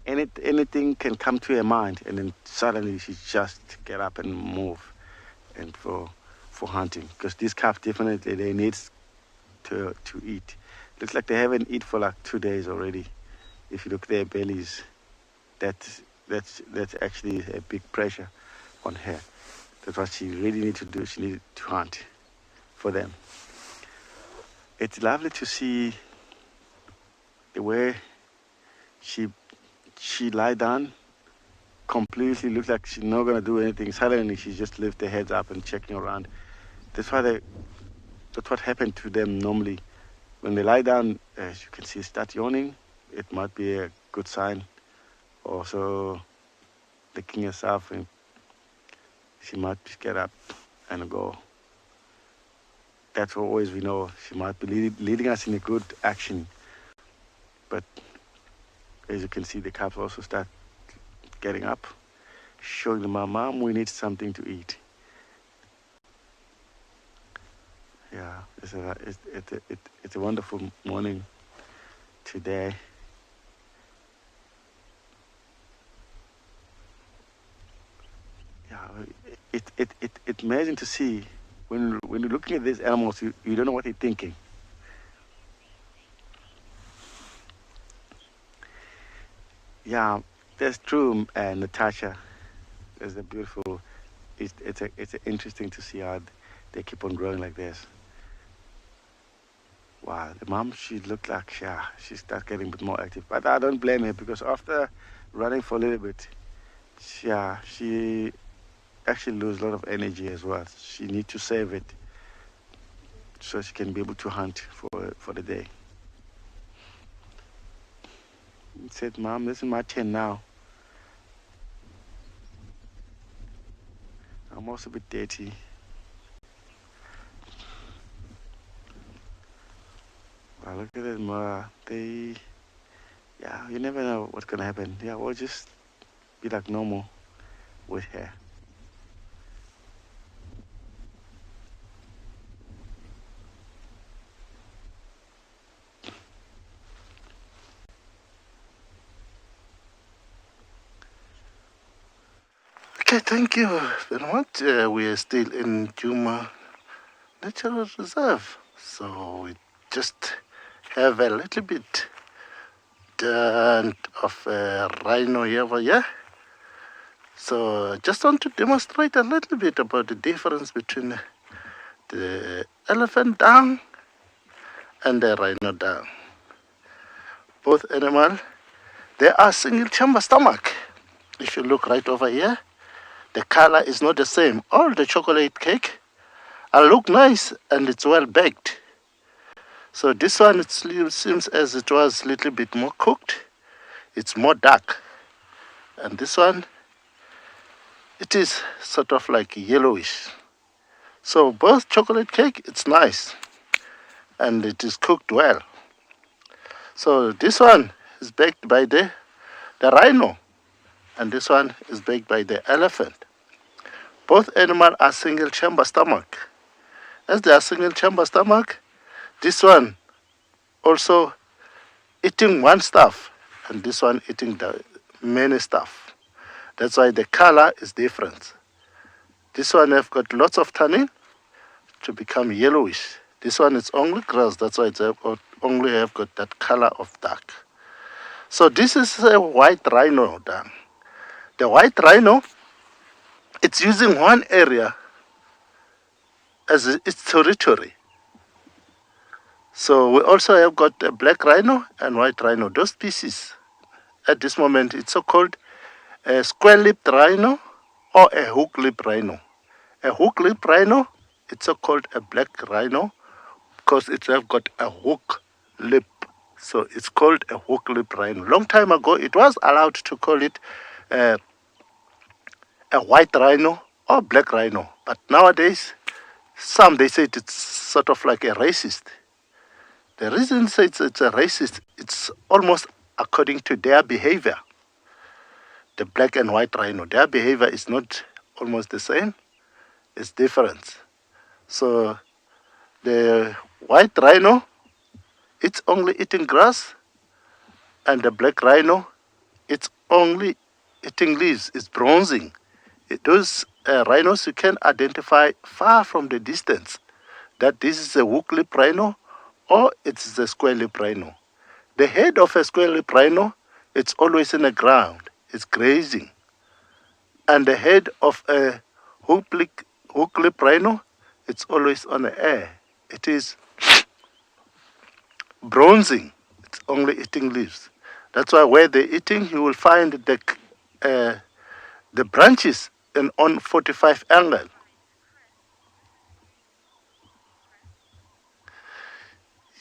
anything can come to her mind, and then suddenly she just get up and move, and for hunting. Because these calves definitely they need to eat. Looks like they haven't eaten for like 2 days already. If you look at their bellies, that that's actually a big pressure on her. That's what she really needs to do. She needs to hunt for them. It's lovely to see the way she lie down completely, looks like she's not gonna do anything. Suddenly she just lifts her heads up and checking around. That's what happened to them normally. When they lie down, as you can see, start yawning. It might be a good sign. Also, licking herself, and she might get up and go. That's always we know. She might be leading us in a good action. But as you can see, the calves also start getting up, showing the mom, we need something to eat. Yeah, it's a wonderful morning today. Yeah, it's amazing to see when you're looking at these animals, you don't know what they're thinking. Yeah, that's true, Natasha. It's a beautiful. It's interesting to see how they keep on growing like this. Wow, the mom, she looked like she started getting a bit more active, but I don't blame her because after running for a little bit, she actually lose a lot of energy as well. She needs to save it so she can be able to hunt for the day. He said, Mom, this is my turn now. I'm also a bit dirty. Wow, look at them. You never know what's going to happen. Yeah, we'll just be like normal with her. Okay, thank you very much. We are still in Djuma Natural Reserve, so we just have a little bit of a rhino here over here. So I just want to demonstrate a little bit about the difference between the elephant dung and the rhino dung. Both animals, they are single chamber stomach. If you look right over here, the color is not the same. All the chocolate cake look nice and it's well baked. So this one, it seems as it was a little bit more cooked. It's more dark. And this one, it is sort of like yellowish. So both chocolate cake, it's nice. And it is cooked well. So this one is baked by the rhino. And this one is baked by the elephant. Both animals are single chamber stomach. As they are single chamber stomach, this one also eating one stuff, and this one eating the many stuff. That's why the color is different. This one have got lots of tannin to become yellowish. This one is only grass, that's why it's only have got that color of dark. So this is a white rhino dung. The white rhino, it's using one area as its territory. So we also have got a black rhino and white rhino. Those species, at this moment, it's so-called a square-lipped rhino or a hook-lipped rhino. A hook-lipped rhino, it's so-called a black rhino because it have got a hook lip. So it's called a hook-lipped rhino. Long time ago, it was allowed to call it a white rhino or black rhino. But nowadays, some, they say it's sort of like a racist. The reason it's a racist, it's almost according to their behavior. The black and white rhino, their behavior is not almost the same, it's different. So the white rhino, it's only eating grass, and the black rhino, it's only eating leaves, it's bronzing. Those rhinos, you can identify far from the distance that this is a hook-lip rhino or it's a square-lip rhino. The head of a square-lip rhino, it's always in the ground. It's grazing. And the head of a hook-lip rhino, it's always on the air. It is bronzing. It's only eating leaves. That's why where they're eating, you will find the branches on 45 angle.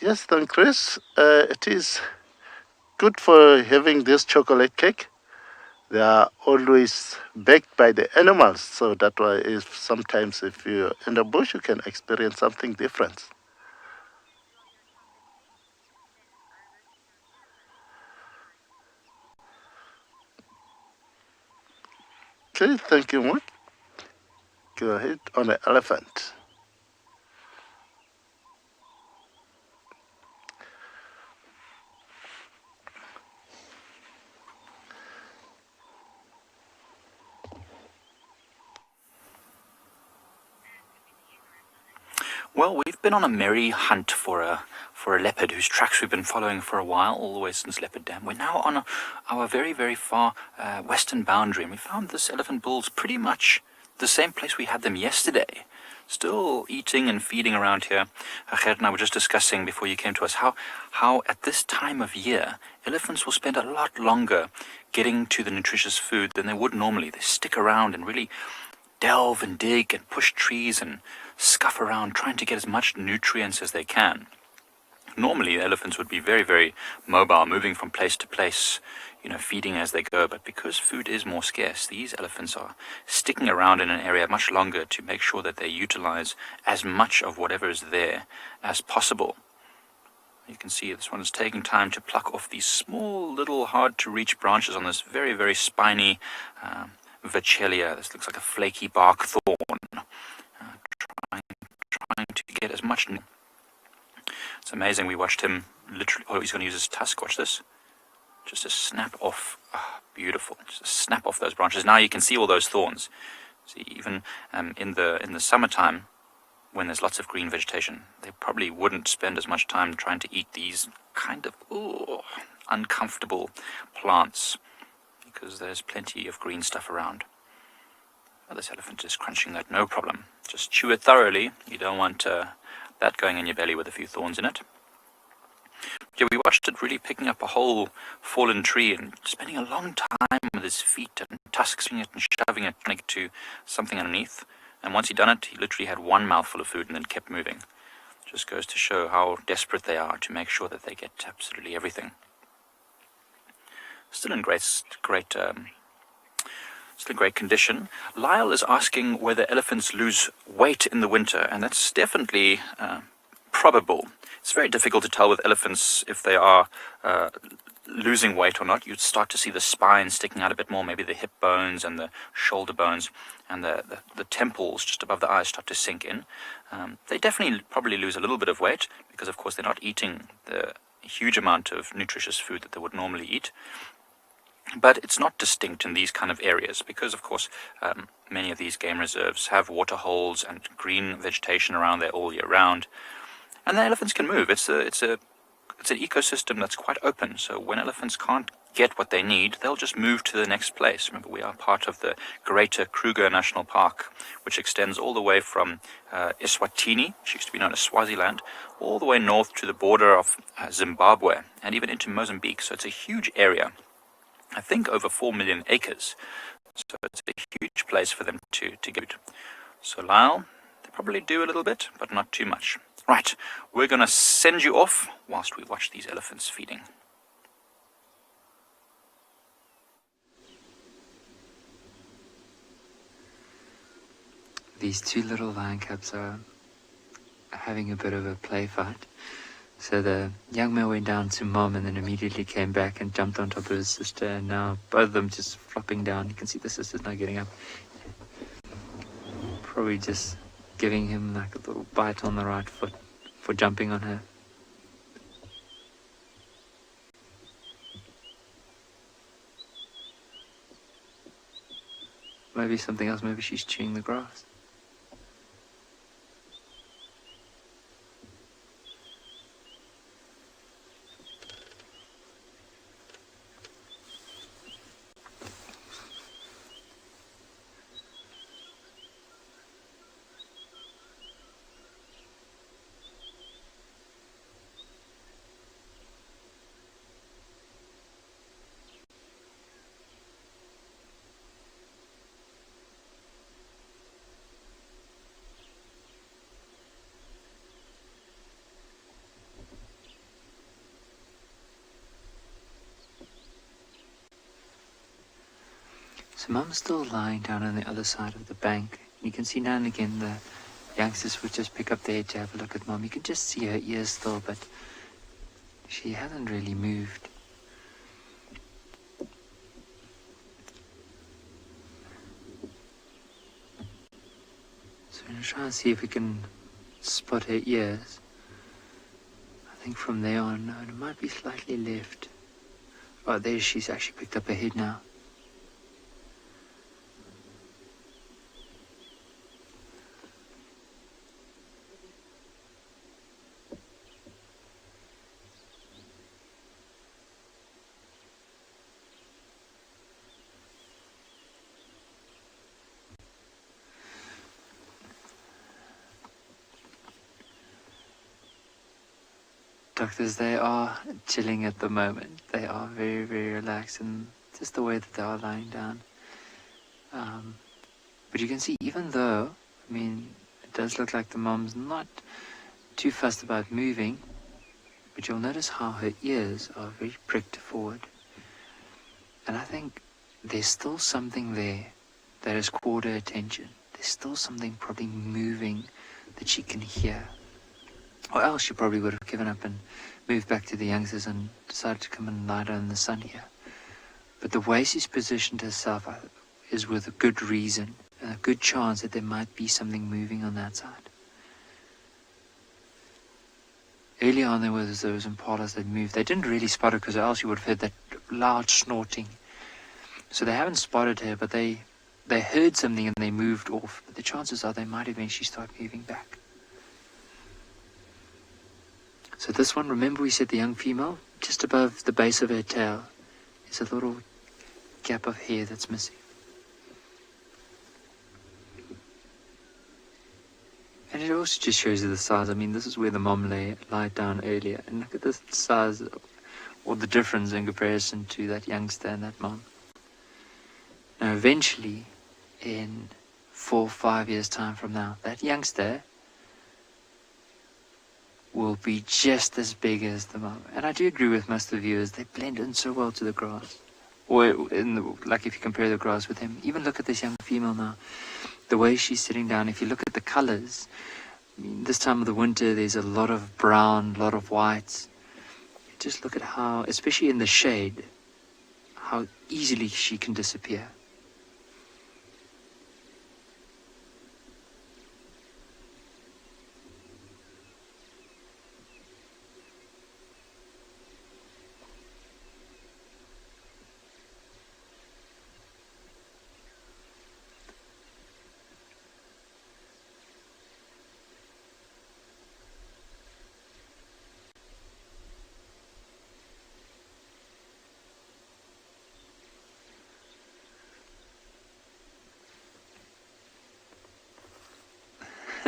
Yes, then Chris, it is good for having this chocolate cake. They are always baked by the animals, so that why if sometimes if you're in the bush, you can experience something different. Okay, thank you, Mark. Go ahead on the elephant. Well, we've been on a merry hunt for a leopard whose tracks we've been following for a while, all the way since Leopard Dam. We're now on our very, very far western boundary, and we found this elephant bull's pretty much the same place we had them yesterday. Still eating and feeding around here. Gert and I were just discussing before you came to us how at this time of year, elephants will spend a lot longer getting to the nutritious food than they would normally. They stick around and really delve and dig and push trees and scuff around trying to get as much nutrients as they can. Normally, elephants would be very, very mobile, moving from place to place, feeding as they go. But because food is more scarce, these elephants are sticking around in an area much longer to make sure that they utilize as much of whatever is there as possible. You can see this one is taking time to pluck off these small, little, hard-to-reach branches on this very, very spiny Vachelia. This looks like a flaky bark thorn. Trying to get as much. It's amazing. We watched him literally. Oh, he's going to use his tusk. Watch this. Just a snap off. Oh, beautiful. Just a snap off those branches. Now you can see all those thorns. See, even in the summertime, when there's lots of green vegetation, they probably wouldn't spend as much time trying to eat these kind of uncomfortable plants, because there's plenty of green stuff around. Well, this elephant is crunching that, no problem. Just chew it thoroughly. You don't want that going in your belly with a few thorns in it. Yeah, we watched it really picking up a whole fallen tree and spending a long time with his feet and tusks it and shoving it, trying to get to something underneath. And once he'd done it, he literally had one mouthful of food and then kept moving. Just goes to show how desperate they are to make sure that they get absolutely everything. Still in great condition. Lyle is asking whether elephants lose weight in the winter, and that's definitely probable. It's very difficult to tell with elephants if they are losing weight or not. You'd start to see the spine sticking out a bit more, maybe the hip bones and the shoulder bones, and the temples just above the eyes start to sink in. They definitely probably lose a little bit of weight because, of course, they're not eating the huge amount of nutritious food that they would normally eat. But it's not distinct in these kind of areas because, of course, many of these game reserves have water holes and green vegetation around there all year round. And the elephants can move. It's an ecosystem that's quite open. So when elephants can't get what they need, they'll just move to the next place. Remember, we are part of the Greater Kruger National Park, which extends all the way from Eswatini, which used to be known as Swaziland, all the way north to the border of Zimbabwe and even into Mozambique. So it's a huge area. I think over 4 million acres. So it's a huge place for them to go. So Lyle, they probably do a little bit, but not too much. Right, we're going to send you off whilst we watch these elephants feeding. These two little lion cubs are having a bit of a play fight. So the young man went down to mom and then immediately came back and jumped on top of his sister, and now both of them just flopping down. You can see the sister's not getting up. Probably just giving him like a little bite on the right foot for jumping on her. Maybe something else, maybe she's chewing the grass. So Mum's still lying down on the other side of the bank. You can see now and again the youngsters would just pick up their head to have a look at Mum. You can just see her ears still, but she hasn't really moved. So we're going to try and see if we can spot her ears. I think from there on, no, it might be slightly left. Oh, there she's actually picked up her head now. Doctors, they are chilling at the moment. They are very, very relaxed, and just the way that they are lying down. But you can see, even though, I mean, it does look like the mom's not too fussed about moving, but you'll notice how her ears are very pricked forward. And I think there's still something there that has caught her attention. There's still something probably moving that she can hear. Or else she probably would have given up and moved back to the youngsters and decided to come and lie down in the sun here. But the way she's positioned herself is with a good reason, and a good chance that there might be something moving on that side. Early on there was those impalas that moved. They didn't really spot her because else you would have heard that loud snorting. So they haven't spotted her, but they heard something and they moved off. But the chances are they might eventually start moving back. So this one, remember we said the young female, just above the base of her tail, is a little gap of hair that's missing. And it also just shows you the size. I mean, this is where the mom lied down earlier. And look at the size, or the difference in comparison to that youngster and that mom. Now eventually, in 4 or 5 years' time from now, that youngster will be just as big as the mom. And I do agree with most of the viewers, they blend in so well to the grass. Or like if you compare the grass with him. Even look at this young female now. The way she's sitting down, if you look at the colors, I mean, this time of the winter there's a lot of brown, a lot of whites. Just look at how, especially in the shade, how easily she can disappear.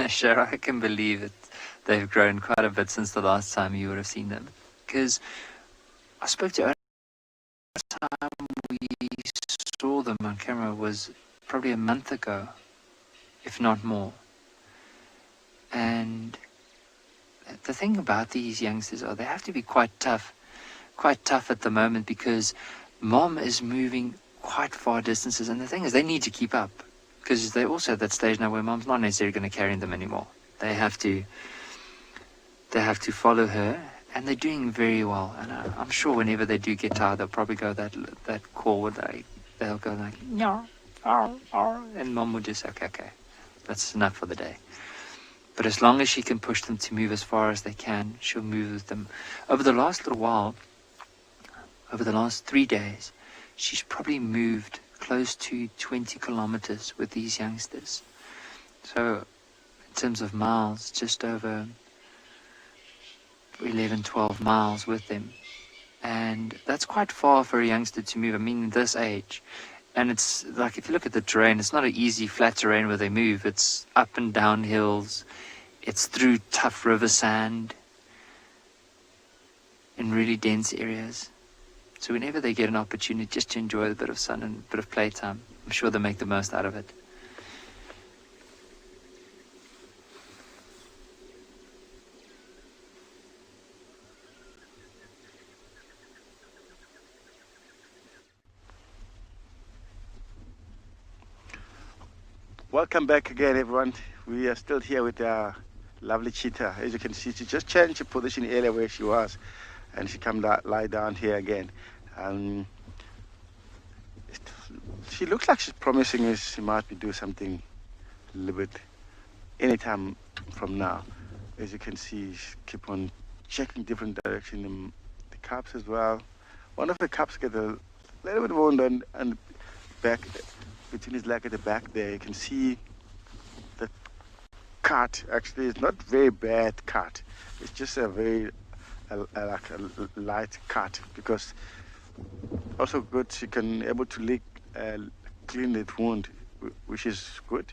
Sure, I can believe it. They've grown quite a bit since the last time you would have seen them. Because I spoke to her last time we saw them on camera was probably a month ago, if not more. And the thing about these youngsters are they have to be quite tough at the moment because mom is moving quite far distances. And the thing is, they need to keep up. Because they're also at that stage now where mom's not necessarily going to carry them anymore. They have to follow her, and they're doing very well. And I'm sure whenever they do get tired, they'll probably go that call where they'll go like, no, and mom will just say, okay, that's enough for the day. But as long as she can push them to move as far as they can, she'll move with them. Over the last little while, over the last 3 days, she's probably moved close to 20 kilometers with these youngsters. So in terms of miles, just over 11, 12 miles with them. And that's quite far for a youngster to move. I mean, this age. And it's like, if you look at the terrain, it's not an easy flat terrain where they move. It's up and down hills. It's through tough river sand in really dense areas. So whenever they get an opportunity just to enjoy a bit of sun and a bit of playtime, I'm sure they'll make the most out of it. Welcome back again, everyone. We are still here with our lovely cheetah. As you can see, she just changed her position earlier where she was, and she come lie down here again. She looks like she's promising us she might be do something a little bit anytime from now. As you can see, she keep on checking different direction. The cubs as well. One of the cubs get a little bit wound and back between his leg at the back there. You can see the cut. Actually, it's not very bad cut. It's just a very like a light cut, because also good she can able to clean that wound, which is good.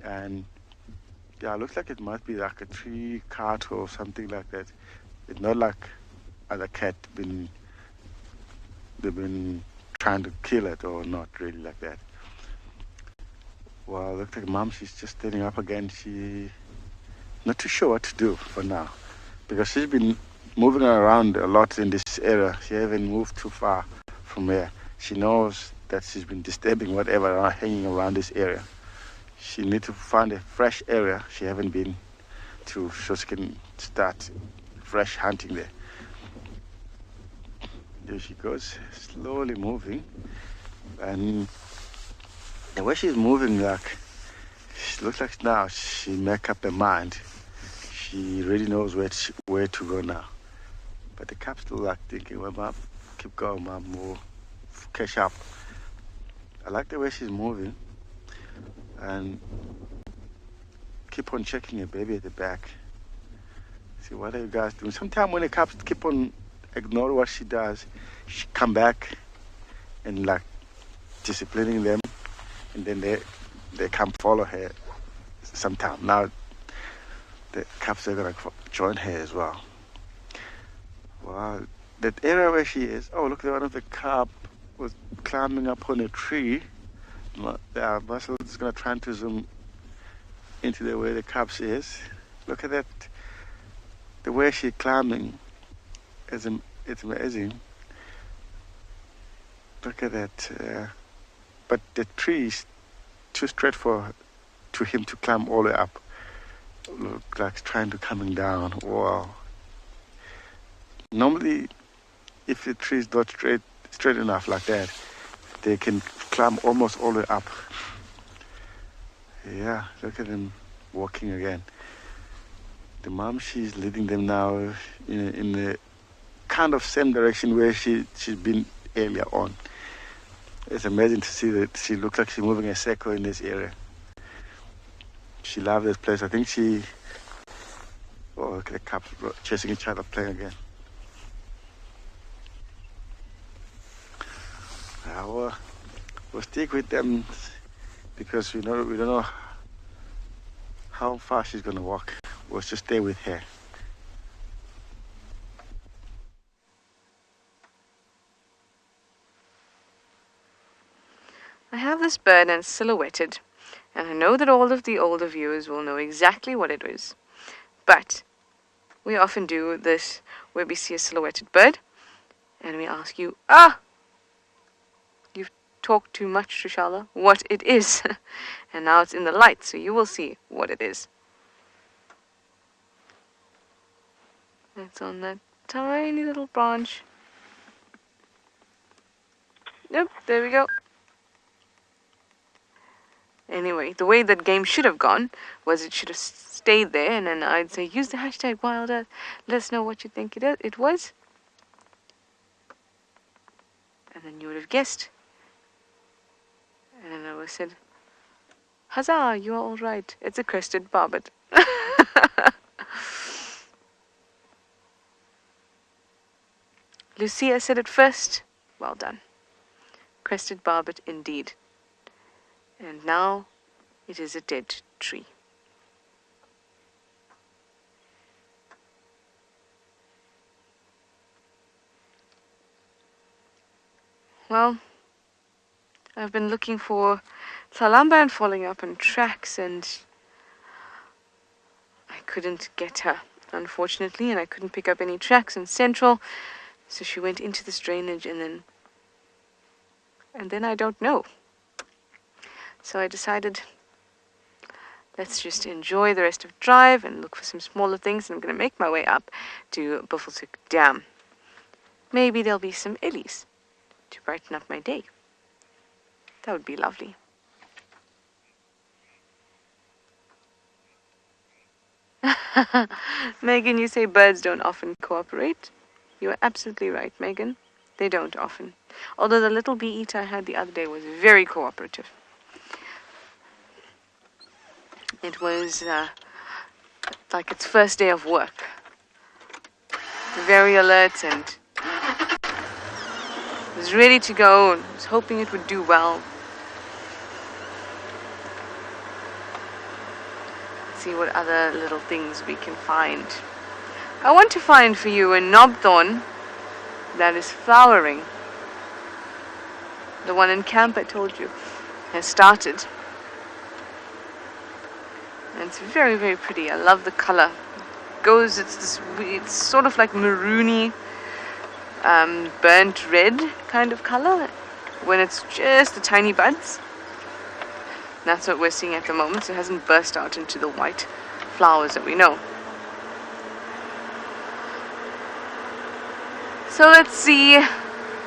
And yeah, it looks like it might be like a tree cut or something like that. It's not like other cat they've been trying to kill it, or not really like that. Well, look like Mom, she's just standing up again. She not too sure what to do for now, because she's been moving around a lot in this area. She haven't moved too far from here. She knows that she's been disturbing whatever hanging around this area. She needs to find a fresh area she haven't been to, so she can start fresh hunting there. There she goes, slowly moving, and the way she's moving, like, she looks like now she make up her mind. She really knows where to go now. But the cub's still like thinking, well, Mom, keep going, Mom, we'll catch up. I like the way she's moving, and keep on checking her baby at the back. See, what are you guys doing? Sometimes when the cubs keep on ignore what she does, she come back and like disciplining them, and then they come follow her sometime. Now the cubs are gonna join her as well. Wow, that area where she is, oh look, one of the cub was climbing up on a tree. The muscle is gonna try to zoom into the way the cubs is. Look at that, the way she's climbing. It's amazing. Look at that. But the tree is too straight to him to climb all the way up. Look like trying to coming down. Wow. Normally, if the tree is not straight enough like that, they can climb almost all the way up. Yeah, look at them walking again. The mom, she's leading them now in the kind of same direction where she's been earlier on. It's amazing to see that she looks like she's moving a circle in this area. She loves this place. I think oh, look at the cubs chasing each other, playing again. We'll stick with them because we don't know how far she's gonna walk. We'll just stay with her. I have this bird and it's silhouetted, and I know that all of the older viewers will know exactly what it is. But we often do this where we see a silhouetted bird and we ask you, you've talked too much, Trishala, what it is. And now it's in the light, so you will see what it is. It's on that tiny little branch. Yep, there we go. Anyway, the way that game should have gone was it should have stayed there, and then I'd say, use the hashtag Wild Earth. Let us know what you think it was. And then you would have guessed. And then I would have said, huzzah, you are all right. It's a crested barbet. Lucia said it first. Well done. Crested barbet indeed. And now it is a dead tree. Well, I've been looking for Tsalamba and following up on tracks, and I couldn't get her, unfortunately, and I couldn't pick up any tracks in Central, so she went into this drainage, and then I don't know. So I decided let's just enjoy the rest of the drive and look for some smaller things. And I'm going to make my way up to Buffelshoek Dam. Maybe there'll be some illies to brighten up my day. That would be lovely. Megan, you say birds don't often cooperate. You are absolutely right, Megan. They don't often. Although the little bee eater I had the other day was very cooperative. It was like its first day of work. Very alert and was ready to go and was hoping it would do well. Let's see what other little things we can find. I want to find for you a knobthorn that is flowering. The one in camp I told you has started. And it's very, very pretty. I love the color. It's sort of like maroony, burnt red kind of color when it's just the tiny buds. That's what we're seeing at the moment. So it hasn't burst out into the white flowers that we know. So let's see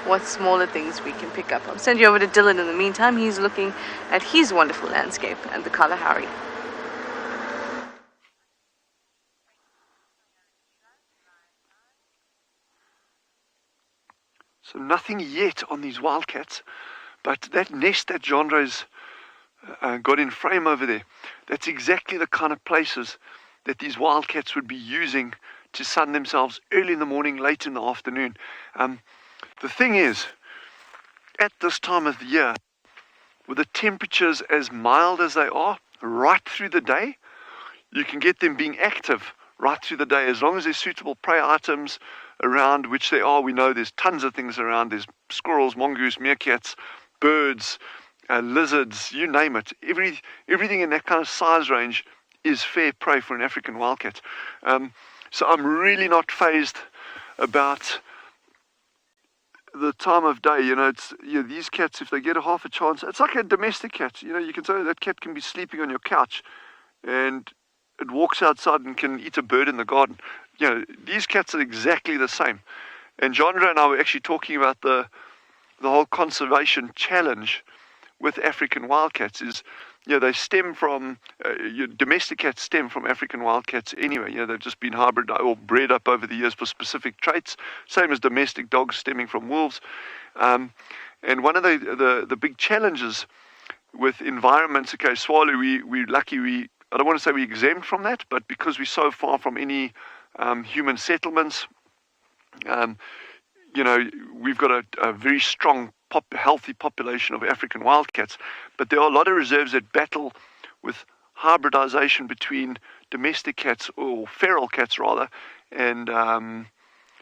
what smaller things we can pick up. I'll send you over to Dylan in the meantime. He's looking at his wonderful landscape and the Kalahari. So nothing yet on these wildcats, but that nest that Jeanre's got in frame over there, that's exactly the kind of places that these wildcats would be using to sun themselves early in the morning, late in the afternoon. The thing is, at this time of the year, with the temperatures as mild as they are, right through the day, you can get them being active right through the day, as long as there's suitable prey items around, which there are. We know there's tons of things around. There's squirrels, mongoose, meerkats, birds, lizards, you name it. Everything in that kind of size range is fair prey for an African wildcat. So I'm really not fazed about the time of day. These cats, if they get a half a chance, it's like a domestic cat. You can say that cat can be sleeping on your couch and it walks outside and can eat a bird in the garden. These cats are exactly the same. And Jeanre and I were actually talking about the whole conservation challenge with African wildcats is, they stem from, domestic cats stem from African wildcats anyway. They've just been hybrid or bred up over the years for specific traits, same as domestic dogs stemming from wolves. And one of the big challenges with environments, okay, Tswalu, we're lucky, I don't want to say we're exempt from that, but because we're so far from any human settlements, we've got a very strong, healthy population of African wildcats. But there are a lot of reserves that battle with hybridization between domestic cats, or feral cats rather, and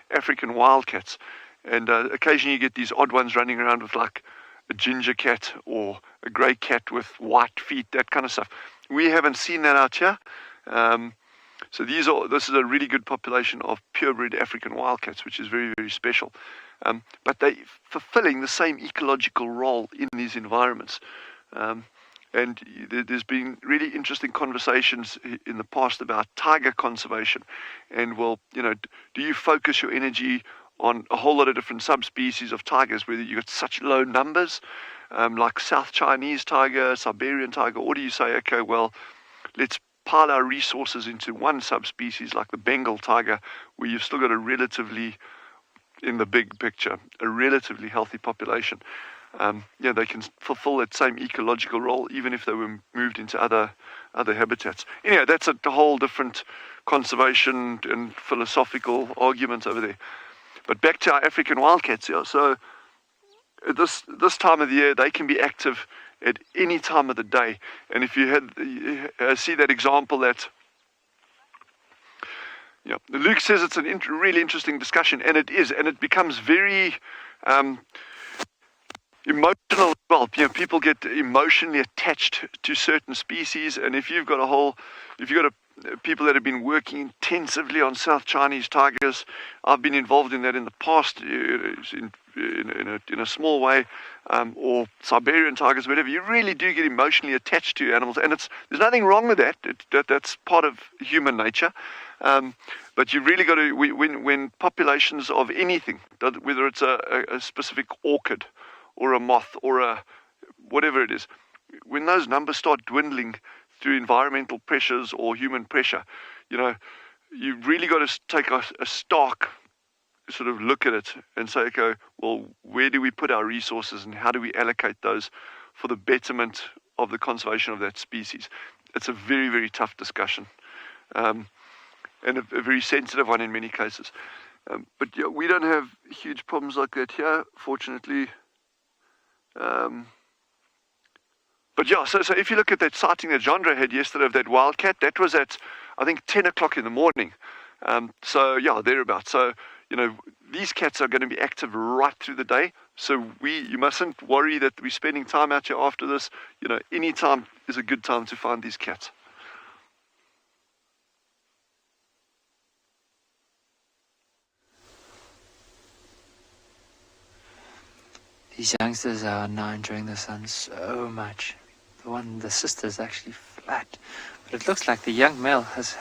African wildcats. And occasionally you get these odd ones running around with like a ginger cat or a grey cat with white feet, that kind of stuff. We haven't seen that out here. So this is a really good population of purebred African wildcats, which is very, very special. But they're fulfilling the same ecological role in these environments. And there's been really interesting conversations in the past about tiger conservation. And do you focus your energy on a whole lot of different subspecies of tigers, whether you've got such low numbers, like South Chinese tiger, Siberian tiger, or do you say, okay, well, let's pile our resources into one subspecies like the Bengal tiger, where you've still got a relatively, in the big picture, a relatively healthy population. They can fulfill that same ecological role even if they were moved into other habitats. Anyway, that's a whole different conservation and philosophical argument over there. But back to our African wildcats here. So at this time of the year, they can be active at any time of the day. And if you see that example that Luke says it's a really interesting discussion, and it is, and it becomes very emotional as well. People get emotionally attached to certain species, and if you've got people that have been working intensively on South Chinese tigers. I've been involved in that in the past, in a small way, or Siberian tigers, whatever. You really do get emotionally attached to animals, and there's nothing wrong with that. That's part of human nature. But you really got to, when populations of anything, whether it's a specific orchid or a moth or a whatever it is, when those numbers start dwindling through environmental pressures or human pressure, you really got to take a stark sort of look at it and say, okay, well, where do we put our resources and how do we allocate those for the betterment of the conservation of that species? It's a very, very tough discussion, and a very sensitive one in many cases. But yeah, we don't have huge problems like that here, fortunately. But yeah, so if you look at that sighting that Jandre had yesterday of that wildcat, that was at, I think, 10 o'clock in the morning. So yeah, thereabouts. So, these cats are going to be active right through the day. So you mustn't worry that we're spending time out here after this. Any time is a good time to find these cats. These youngsters are now enjoying the sun so much. The sister is actually flat, but it looks like the young male has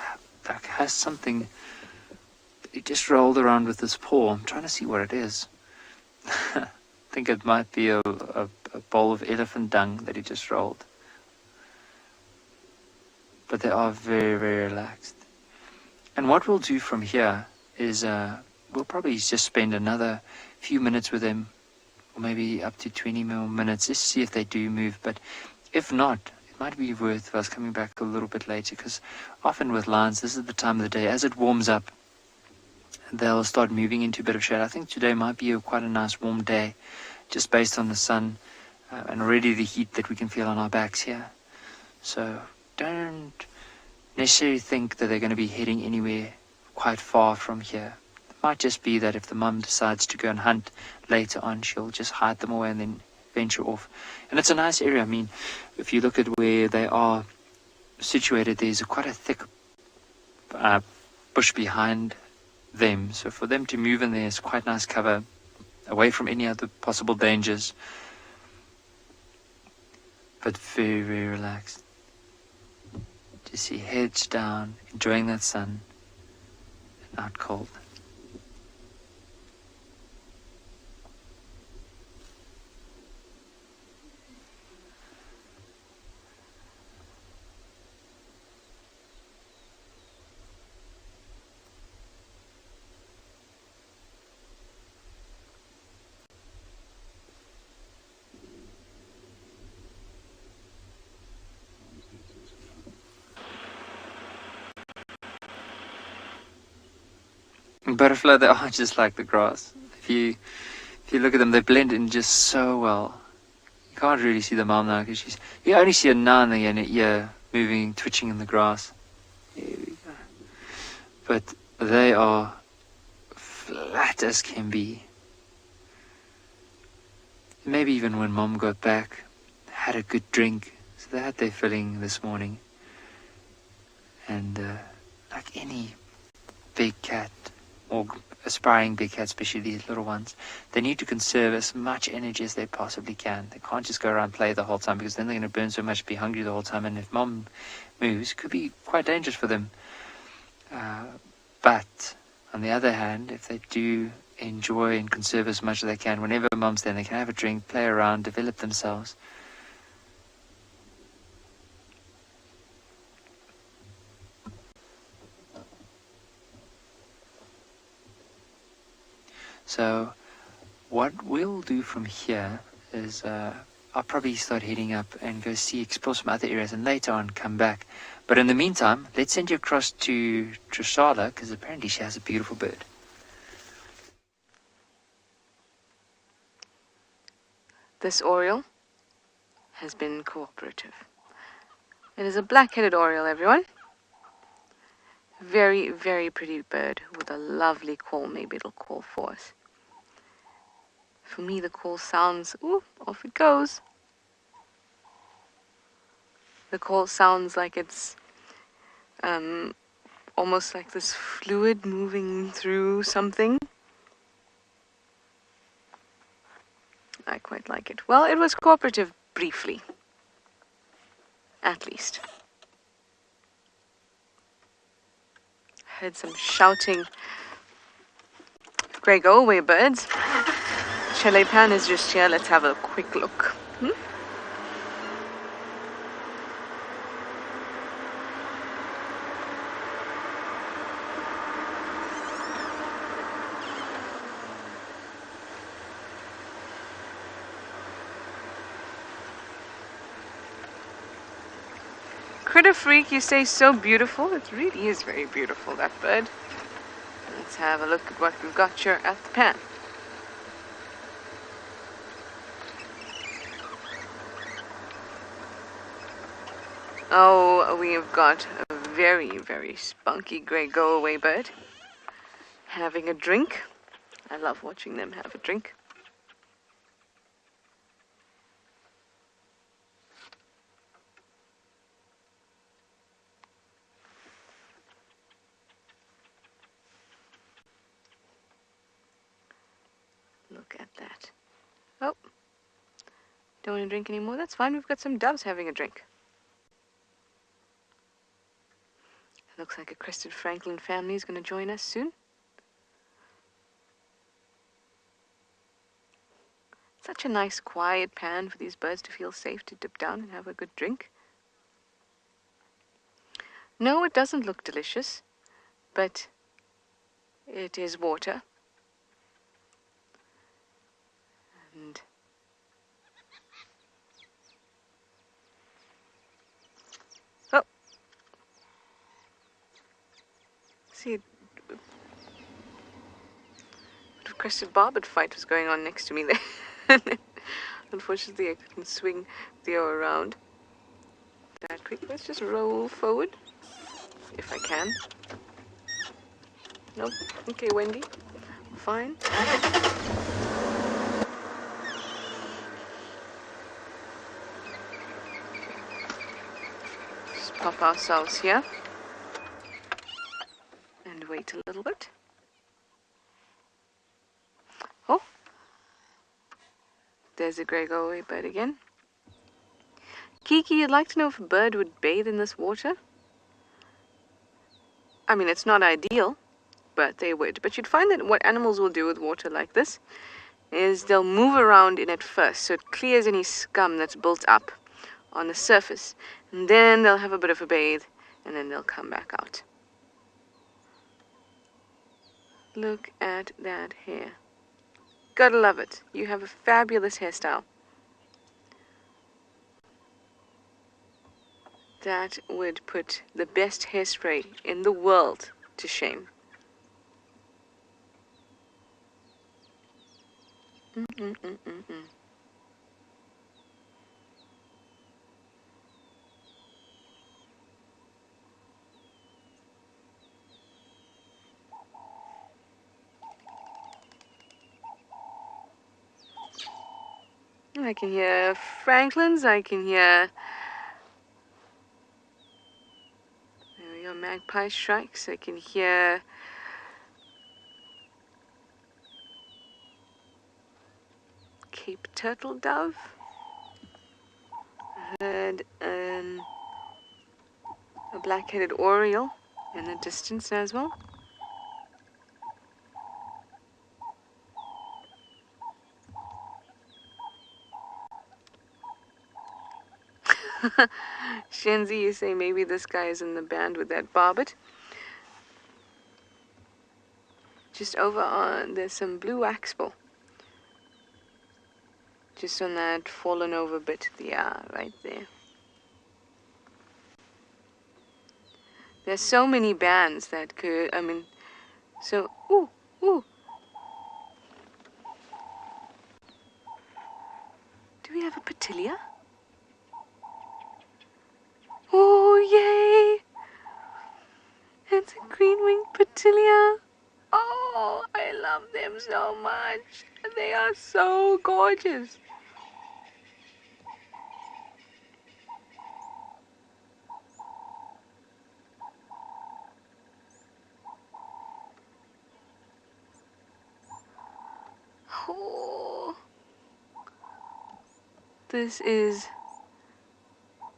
something. He just rolled around with his paw. I'm trying to see what it is. I think it might be a bowl of elephant dung that he just rolled. But they are very, very relaxed. And what we'll do from here is we'll probably just spend another few minutes with them, or maybe up to 20 more minutes, just to see if they do move. But if not, it might be worth us coming back a little bit later, because often with lions, this is the time of the day. As it warms up, they'll start moving into a bit of shade. I think today might be quite a nice warm day, just based on the sun and already the heat that we can feel on our backs here. So don't necessarily think that they're going to be heading anywhere quite far from here. It might just be that if the mum decides to go and hunt later on, she'll just hide them away and then venture off. And it's a nice area. I mean, if you look at where they are situated, there's quite a thick bush behind them. So for them to move in there is quite nice cover, away from any other possible dangers. But very, very relaxed. Just see heads down, enjoying that sun, and out cold. Butterfly, they are just like the grass. If you look at them, they blend in just so well. You can't really see the mom now because you only see a now and again, an ear moving, twitching in the grass. Here we go. But they are flat as can be. Maybe even when mom got back, had a good drink, so they had their filling this morning. And like any big cat, or aspiring big cats, especially these little ones, they need to conserve as much energy as they possibly can. They can't just go around and play the whole time, because then they're going to burn so much, be hungry the whole time, and if mom moves, it could be quite dangerous for them. But on the other hand, if they do enjoy and conserve as much as they can, whenever mom's there, they can have a drink, play around, develop themselves. So what we'll do from here is I'll probably start heading up and go explore some other areas, and later on come back. But in the meantime, let's send you across to Tswalu, because apparently she has a beautiful bird. This oriole has been cooperative. It is a black-headed oriole, everyone. Very, very pretty bird with a lovely call. Maybe it'll call for us. For me, the call sounds, ooh, off it goes. The call sounds like it's almost like this fluid moving through something. I quite like it. Well, it was cooperative briefly, at least. Heard some shouting. Grey, go away, birds. Chalet Pan is just here. Let's have a quick look. Critter Freak, you say so beautiful. It really is very beautiful, that bird. Let's have a look at what we've got here at the pan. Oh, we've got a very, very spunky grey go-away bird having a drink. I love watching them have a drink. Look at that. Oh, don't want to drink anymore? That's fine. We've got some doves having a drink. Looks like a crested Franklin family is going to join us soon. Such a nice quiet pan for these birds to feel safe to dip down and have a good drink. No, it doesn't look delicious, but it is water. And oh, see, a bit of crested barbet fight was going on next to me there. Unfortunately, I couldn't swing Theo around that quick. Let's just roll forward, if I can. Nope. Okay, Wendy. Fine. Just pop ourselves here and wait a little bit. Oh, there's a grey go-away bird again. Kiki, you'd like to know if a bird would bathe in this water? I mean, it's not ideal, but they would. But you'd find that what animals will do with water like this is they'll move around in it first, so it clears any scum that's built up on the surface. And then they'll have a bit of a bathe, and then they'll come back out. Look at that hair. Gotta love it. You have a fabulous hairstyle. That would put the best hairspray in the world to shame. I can hear Franklin's, I can hear... There we go, magpie strikes, I can hear... Cape turtle dove. I heard a black-headed oriole in the distance as well. Shenzi, you say maybe this guy is in the band with that barbet. Just over on, there's some blue waxbill. Just on that fallen over bit, yeah, right there. There's so many bands that could, I mean, so, ooh. Do we have a petilia? Oh, yay! It's a green-winged petilia. Oh, I love them so much. They are so gorgeous.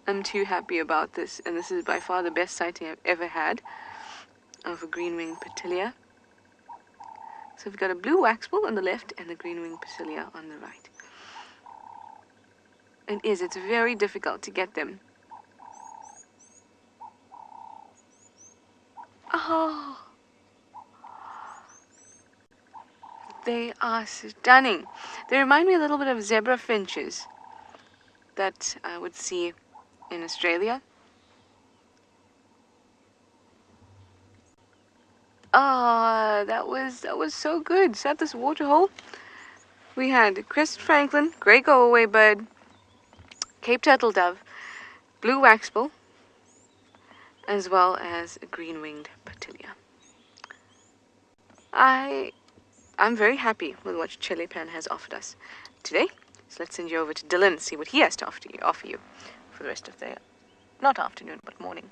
I'm too happy about this, and this is by far the best sighting I've ever had of a green-winged petilia. So we've got a blue waxbill on the left and the green-winged petilia on the right. It's very difficult to get them. Oh, they are stunning. They remind me a little bit of zebra finches that I would see in Australia. Ah, that was so good. So at this waterhole, we had crested franklin, grey go-away bird, Cape turtle dove, blue waxbill, as well as a green-winged petilia. I'm very happy with what Chile Pan has offered us today. So let's send you over to Dylan and see what he has to offer you for the rest of the, not afternoon, but morning.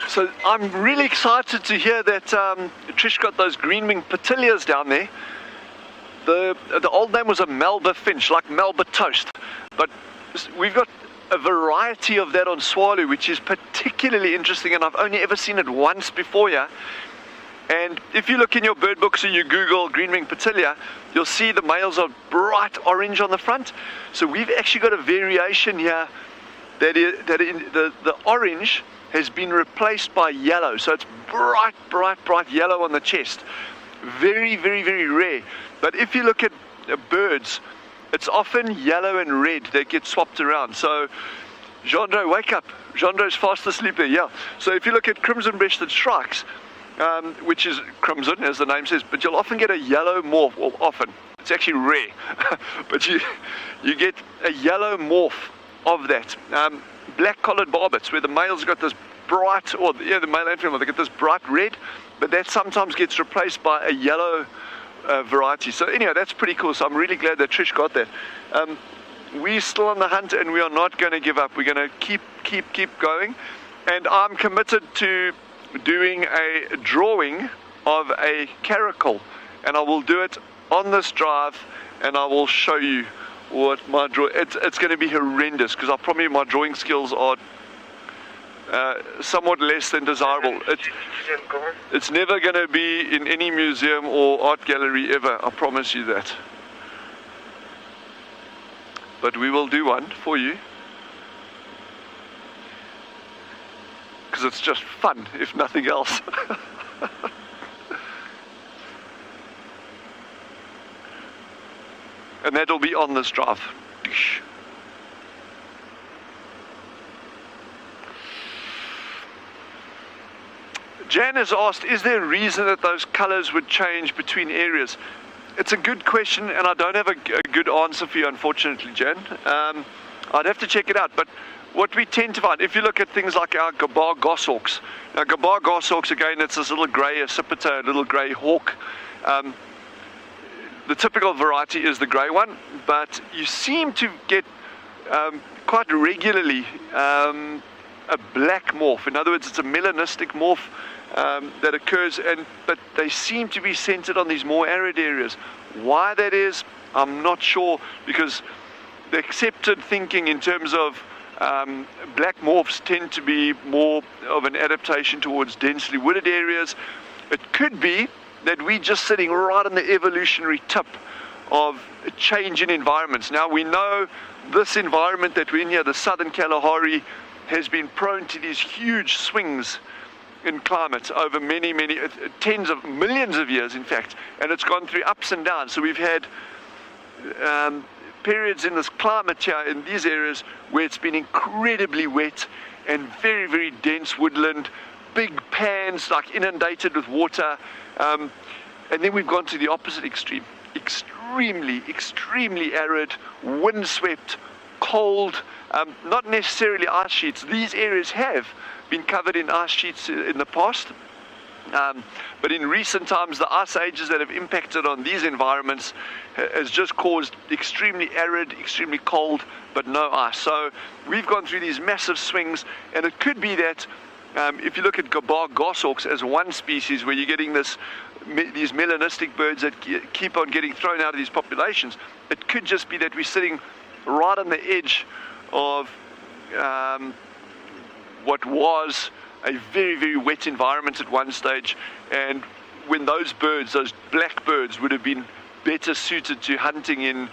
So I'm really excited to hear that Trish got those green-winged petilias down there. The old name was a Melba finch, like Melba toast, but we've got a variety of that on Tswalu, which is particularly interesting, and I've only ever seen it once before here. And if you look in your bird books or you Google green-winged petilia, you'll see the males are bright orange on the front. So we've actually got a variation here that the orange has been replaced by yellow. So it's bright, bright, bright yellow on the chest. Very, very, very rare. But if you look at birds, it's often yellow and red that get swapped around. So, Gendro, wake up. Gendro's fast asleep there, yeah. So if you look at crimson-breasted shrikes, which is crimson, as the name says, but you'll often get a yellow morph, well, often. It's actually rare. But you get a yellow morph of that. Black-collared barbets, where the male's got this bright, or the male and female, they get this bright red, but that sometimes gets replaced by a yellow variety. So anyhow, that's pretty cool. So I'm really glad that Trish got that. We're still on the hunt, and we are not going to give up. We're going to keep going, and I'm committed to doing a drawing of a caracal, and I will do it on this drive, and I will show you what my draw. It's going to be horrendous, because I promise you my drawing skills are somewhat less than desirable. It's never going to be in any museum or art gallery ever, I promise you that. But we will do one for you, because it's just fun, if nothing else. And that'll be on this drive. Jan has asked, is there a reason that those colors would change between areas? It's a good question, and I don't have a good answer for you, unfortunately, Jan. I'd have to check it out, but what we tend to find, if you look at things like our gabar goshawks, now gabar goshawks, again, it's this little grey accipiter, little grey hawk. The typical variety is the grey one, but you seem to get quite regularly a black morph. In other words, it's a melanistic morph that occurs, but they seem to be centered on these more arid areas. Why that is, I'm not sure, because the accepted thinking in terms of black morphs tend to be more of an adaptation towards densely wooded areas. It could be that we're just sitting right on the evolutionary tip of a change in environments. Now we know this environment that we're in here, the southern Kalahari, has been prone to these huge swings in climate over many, tens of millions of years, in fact, and it's gone through ups and downs. So we've had periods in this climate here in these areas where it's been incredibly wet and very, very dense woodland, big pans like inundated with water, and then we've gone to the opposite extreme, extremely arid, windswept, cold, not necessarily ice sheets. These areas have been covered in ice sheets in the past, but in recent times the ice ages that have impacted on these environments has just caused extremely arid, extremely cold, but no ice. So we've gone through these massive swings, and it could be that if you look at gabar goshawks as one species where you're getting these melanistic birds that keep on getting thrown out of these populations, it could just be that we're sitting right on the edge of what was a very, very wet environment at one stage, and when those birds, those black birds, would have been better suited to hunting in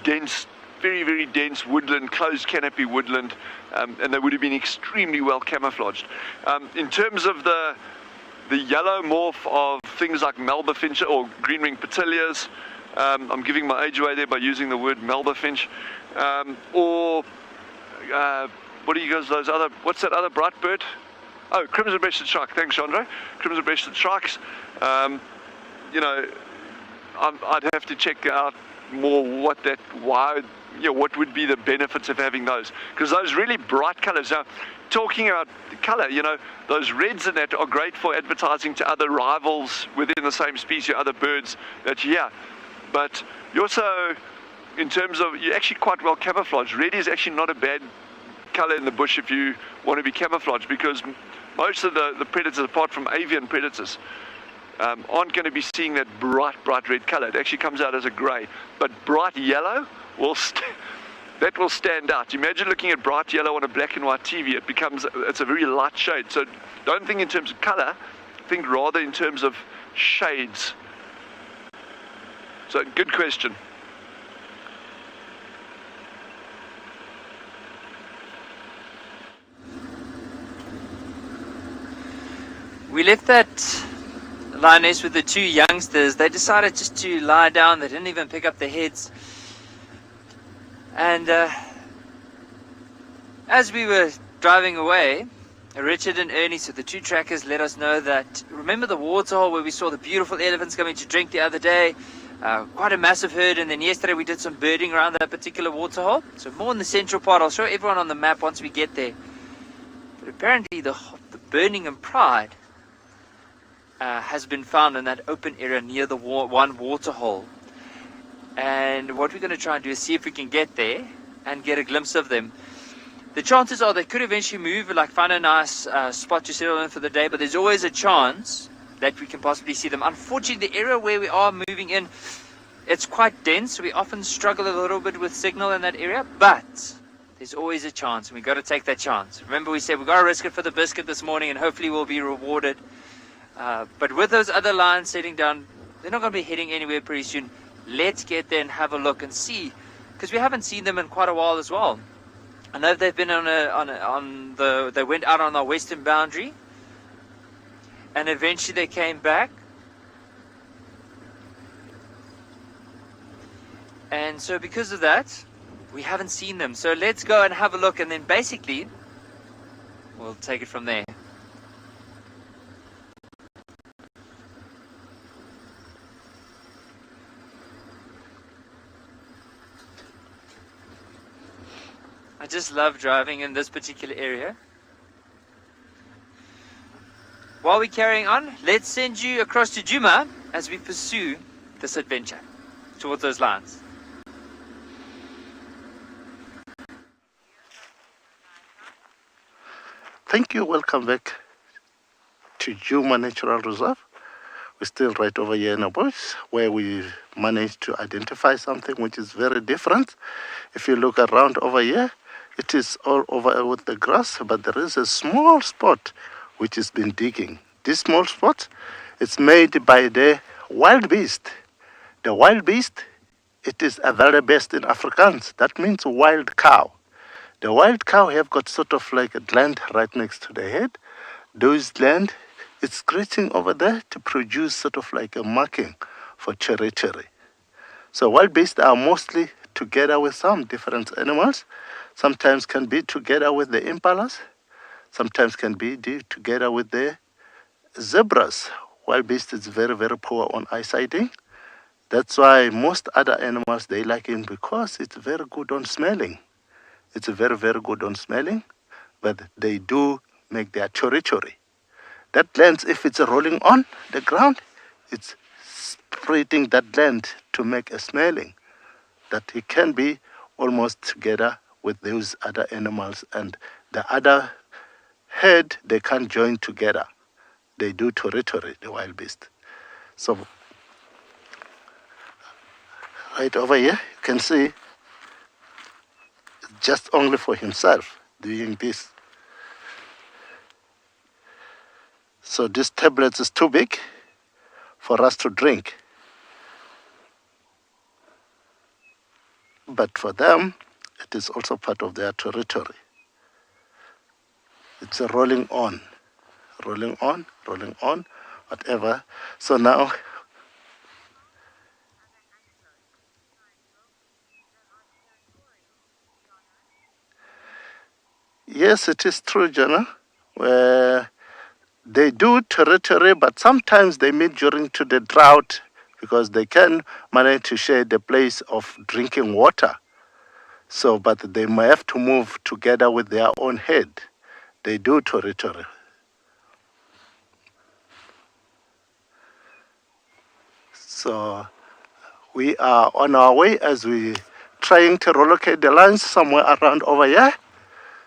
dense, very, very dense woodland, closed canopy woodland, and they would have been extremely well camouflaged. In terms of the yellow morph of things like Melba finch or green-winged petilias, I'm giving my age away there by using the word Melba finch, or what do you guys, what's that other bright bird? Oh, crimson-breasted shrike. Thanks, Chandra. Crimson-breasted shrikes. You know, I'd have to check out more what would be the benefits of having those, because those really bright colors. Now, talking about the color, you know, those reds and that are great for advertising to other rivals within the same species, other birds that but you also, in terms of, you're actually quite well camouflaged. Red is actually not a bad color in the bush if you want to be camouflaged, because most of the predators, apart from avian predators, aren't going to be seeing that bright red color. It actually comes out as a gray, but bright yellow will that will stand out. Imagine looking at bright yellow on a black and white TV. It's a very light shade. So don't think in terms of color, think rather in terms of shades. So good question. We left that lioness with the two youngsters. They decided just to lie down. They didn't even pick up their heads. And as we were driving away, Richard and Ernie, so the two trackers, let us know that, remember the waterhole where we saw the beautiful elephants coming to drink the other day? Quite a massive herd, and then yesterday we did some birding around that particular waterhole. So more in the central part. I'll show everyone on the map once we get there. But apparently the burning and pride has been found in that open area near the one waterhole. And what we're going to try and do is see if we can get there and get a glimpse of them. The chances are they could eventually move, like find a nice spot to settle in for the day, but there's always a chance that we can possibly see them. Unfortunately, the area where we are moving in, it's quite dense, so we often struggle a little bit with signal in that area, but there's always a chance, and we've got to take that chance. Remember, we said we've got to risk it for the biscuit this morning, and hopefully we'll be rewarded. But with those other lions sitting down, they're not going to be heading anywhere pretty soon. Let's get there and have a look and see, because we haven't seen them in quite a while as well. I know they've been they went out on our western boundary, and eventually they came back. And so because of that, we haven't seen them. So let's go and have a look, and then basically we'll take it from there. I just love driving in this particular area. While we're carrying on, let's send you across to Djuma as we pursue this adventure towards those lions. Thank you. Welcome back to Djuma Natural Reserve. We're still right over here in the bush where we managed to identify something which is very different. If you look around over here, it is all over with the grass, but there is a small spot which has been digging. This small spot, it's made by the wild beast. The wild beast, it is a very best in Afrikaans. That means wild cow. The wild cow have got sort of like a gland right next to the head. Those gland, it's scratching over there to produce sort of like a marking for cherry. So wild beasts are mostly together with some different animals. Sometimes can be together with the impalas. Sometimes can be together with the zebras. Wild beast is very, very poor on eyesighting. That's why most other animals, they like him because it's very good on smelling. It's very, very good on smelling, but they do make their chori. That gland, if it's rolling on the ground, it's spreading that gland to make a smelling that it can be almost together with those other animals, and the other herd, they can't join together. They do territory, the wild beast. So right over here, you can see just only for himself doing this. So this tablet is too big for us to drink. But for them, it is also part of their territory. It's a rolling on, whatever. So now, yes, it is true, Jonah, where they do territory, but sometimes they meet during to the drought because they can manage to share the place of drinking water. So, but they may have to move together with their own head. They do territory. So we are on our way as we trying to relocate the lines somewhere around over here.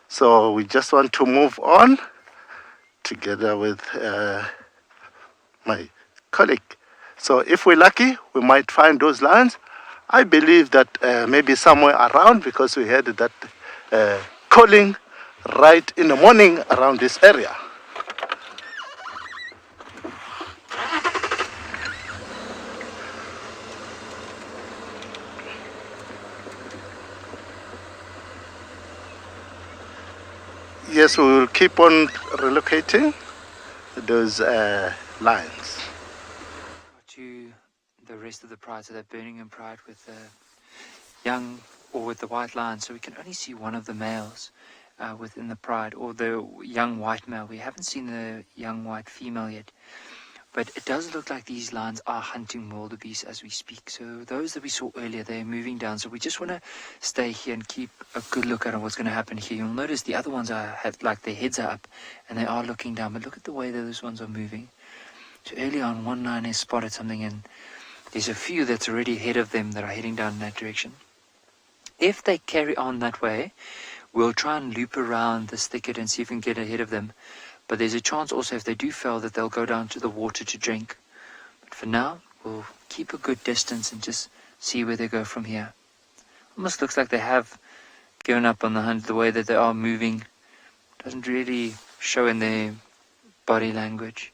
So we just want to move on together with my colleague. So if we're lucky, we might find those lands. I believe that maybe somewhere around, because we heard that calling right in the morning around this area. Yes, we will keep on relocating those lines. To the rest of the pride, so that Birmingham pride with the young or with the white lion, so we can only see one of the males within the pride, or the young white male. We haven't seen the young white female yet, but it does look like these lions are hunting wildebeest as we speak. So those that we saw earlier, they're moving down, so we just want to stay here and keep a good look at what's going to happen here. You'll notice the other ones have like their heads are up and they are looking down, but look at the way that those ones are moving. So early on, one lion has spotted something, and there's a few that's already ahead of them that are heading down in that direction. If they carry on that way, we'll try and loop around this thicket and see if we can get ahead of them. But there's a chance also, if they do fail, that they'll go down to the water to drink. But for now, we'll keep a good distance and just see where they go from here. Almost looks like they have given up on the hunt. The way that they are moving doesn't really show in their body language.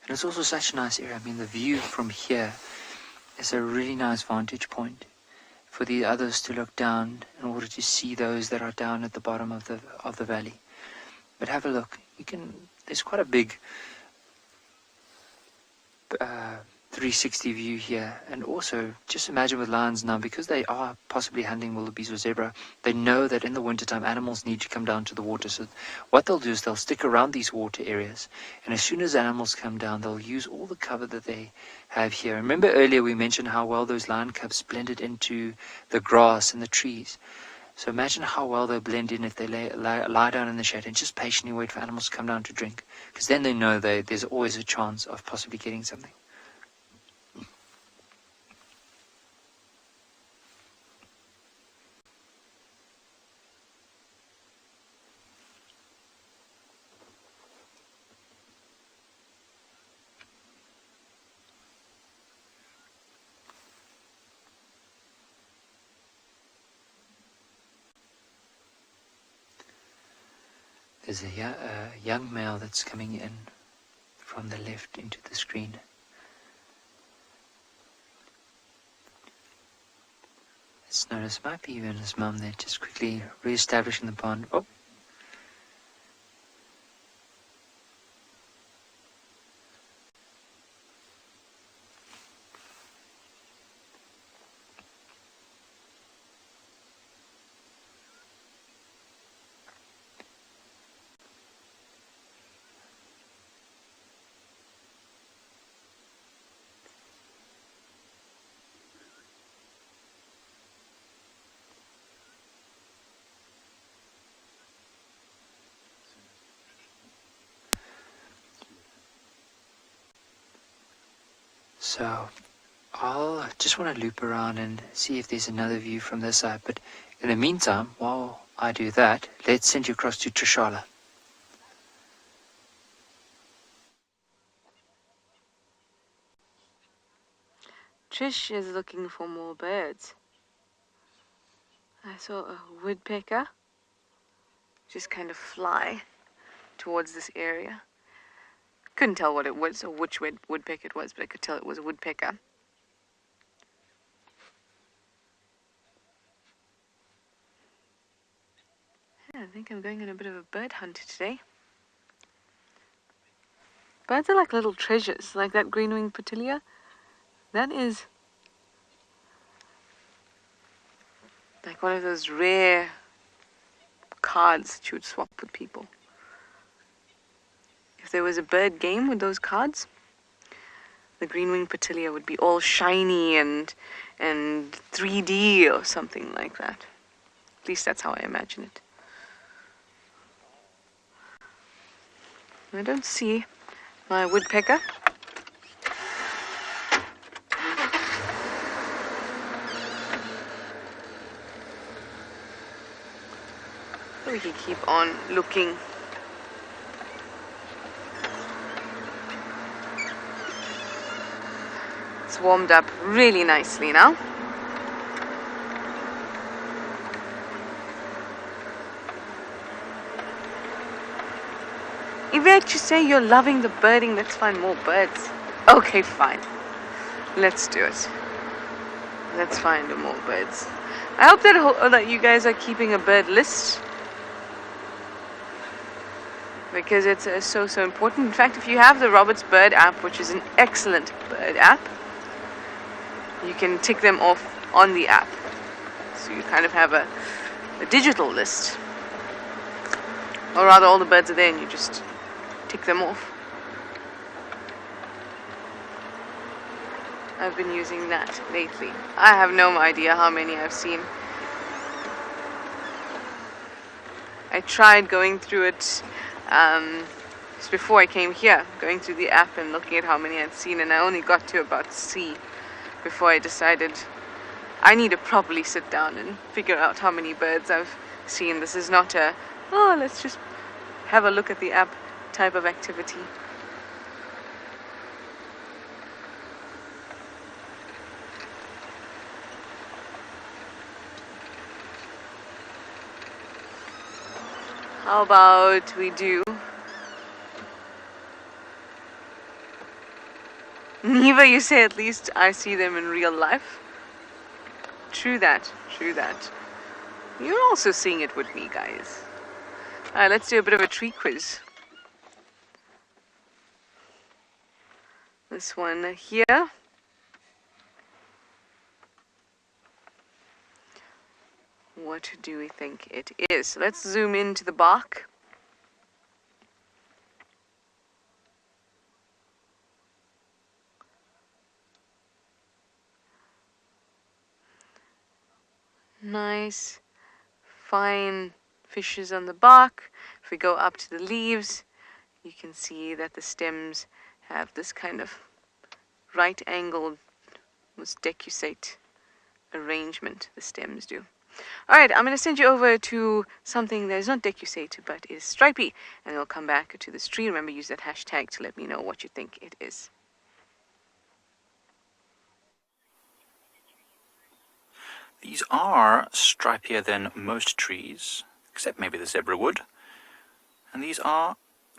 And it's also such a nice area. I mean, the view from here is a really nice vantage point for the others to look down in order to see those that are down at the bottom of the valley. But have a look. There's quite a big 360 view here. And also, just imagine with lions now, because they are possibly hunting wildebeest or zebra, they know that in the wintertime animals need to come down to the water. So what they'll do is they'll stick around these water areas, and as soon as animals come down, they'll use all the cover that they have here. Remember earlier we mentioned how well those lion cubs blended into the grass and the trees. So imagine how well they'll blend in if they lie down in the shade and just patiently wait for animals to come down to drink, because then they know there's always a chance of possibly getting something. There's a young male that's coming in from the left into the screen. Let's notice might be even his mum there, just quickly re-establishing the bond. Oh. So I'll just want to loop around and see if there's another view from this side. But in the meantime, while I do that, let's send you across to Tswalu. Trish is looking for more birds. I saw a woodpecker just kind of fly towards this area. Couldn't tell what it was or which woodpecker it was, but I could tell it was a woodpecker. Yeah, I think I'm going on a bit of a bird hunt today. Birds are like little treasures, like that green-winged petilia. That is like one of those rare cards that you would swap with people. If there was a bird game with those cards, the green-winged petilia would be all shiny and 3D or something like that. At least that's how I imagine it. I don't see my woodpecker. So we can keep on looking. It's warmed up really nicely now. Yvette, you say you're loving the birding. Let's find more birds. Okay, fine. Let's do it. Let's find more birds. I hope that you guys are keeping a bird list, because it's so important. In fact, if you have the Roberts Bird app, which is an excellent bird app, you can tick them off on the app. So you kind of have a digital list. Or rather, all the birds are there and you just tick them off. I've been using that lately. I have no idea how many I've seen. I tried going through it just before I came here, going through the app and looking at how many I'd seen, and I only got to about C before I decided I need to properly sit down and figure out how many birds I've seen. This is not a, oh, let's just have a look at the app type of activity. How about we do? Neva, you say at least I see them in real life. True that, true that. You're also seeing it with me, guys. Alright, let's do a bit of a tree quiz. This one here. What do we think it is? Let's zoom into the bark. Nice, fine fishes on the bark. If we go up to the leaves, you can see that the stems have this kind of right-angled, almost decussate arrangement. The stems do. Alright, I'm going to send you over to something that is not decussate, but is stripy, and we'll come back to this tree. Remember, use that hashtag to let me know what you think it is. These are stripier than most trees, except maybe the zebra wood. And these are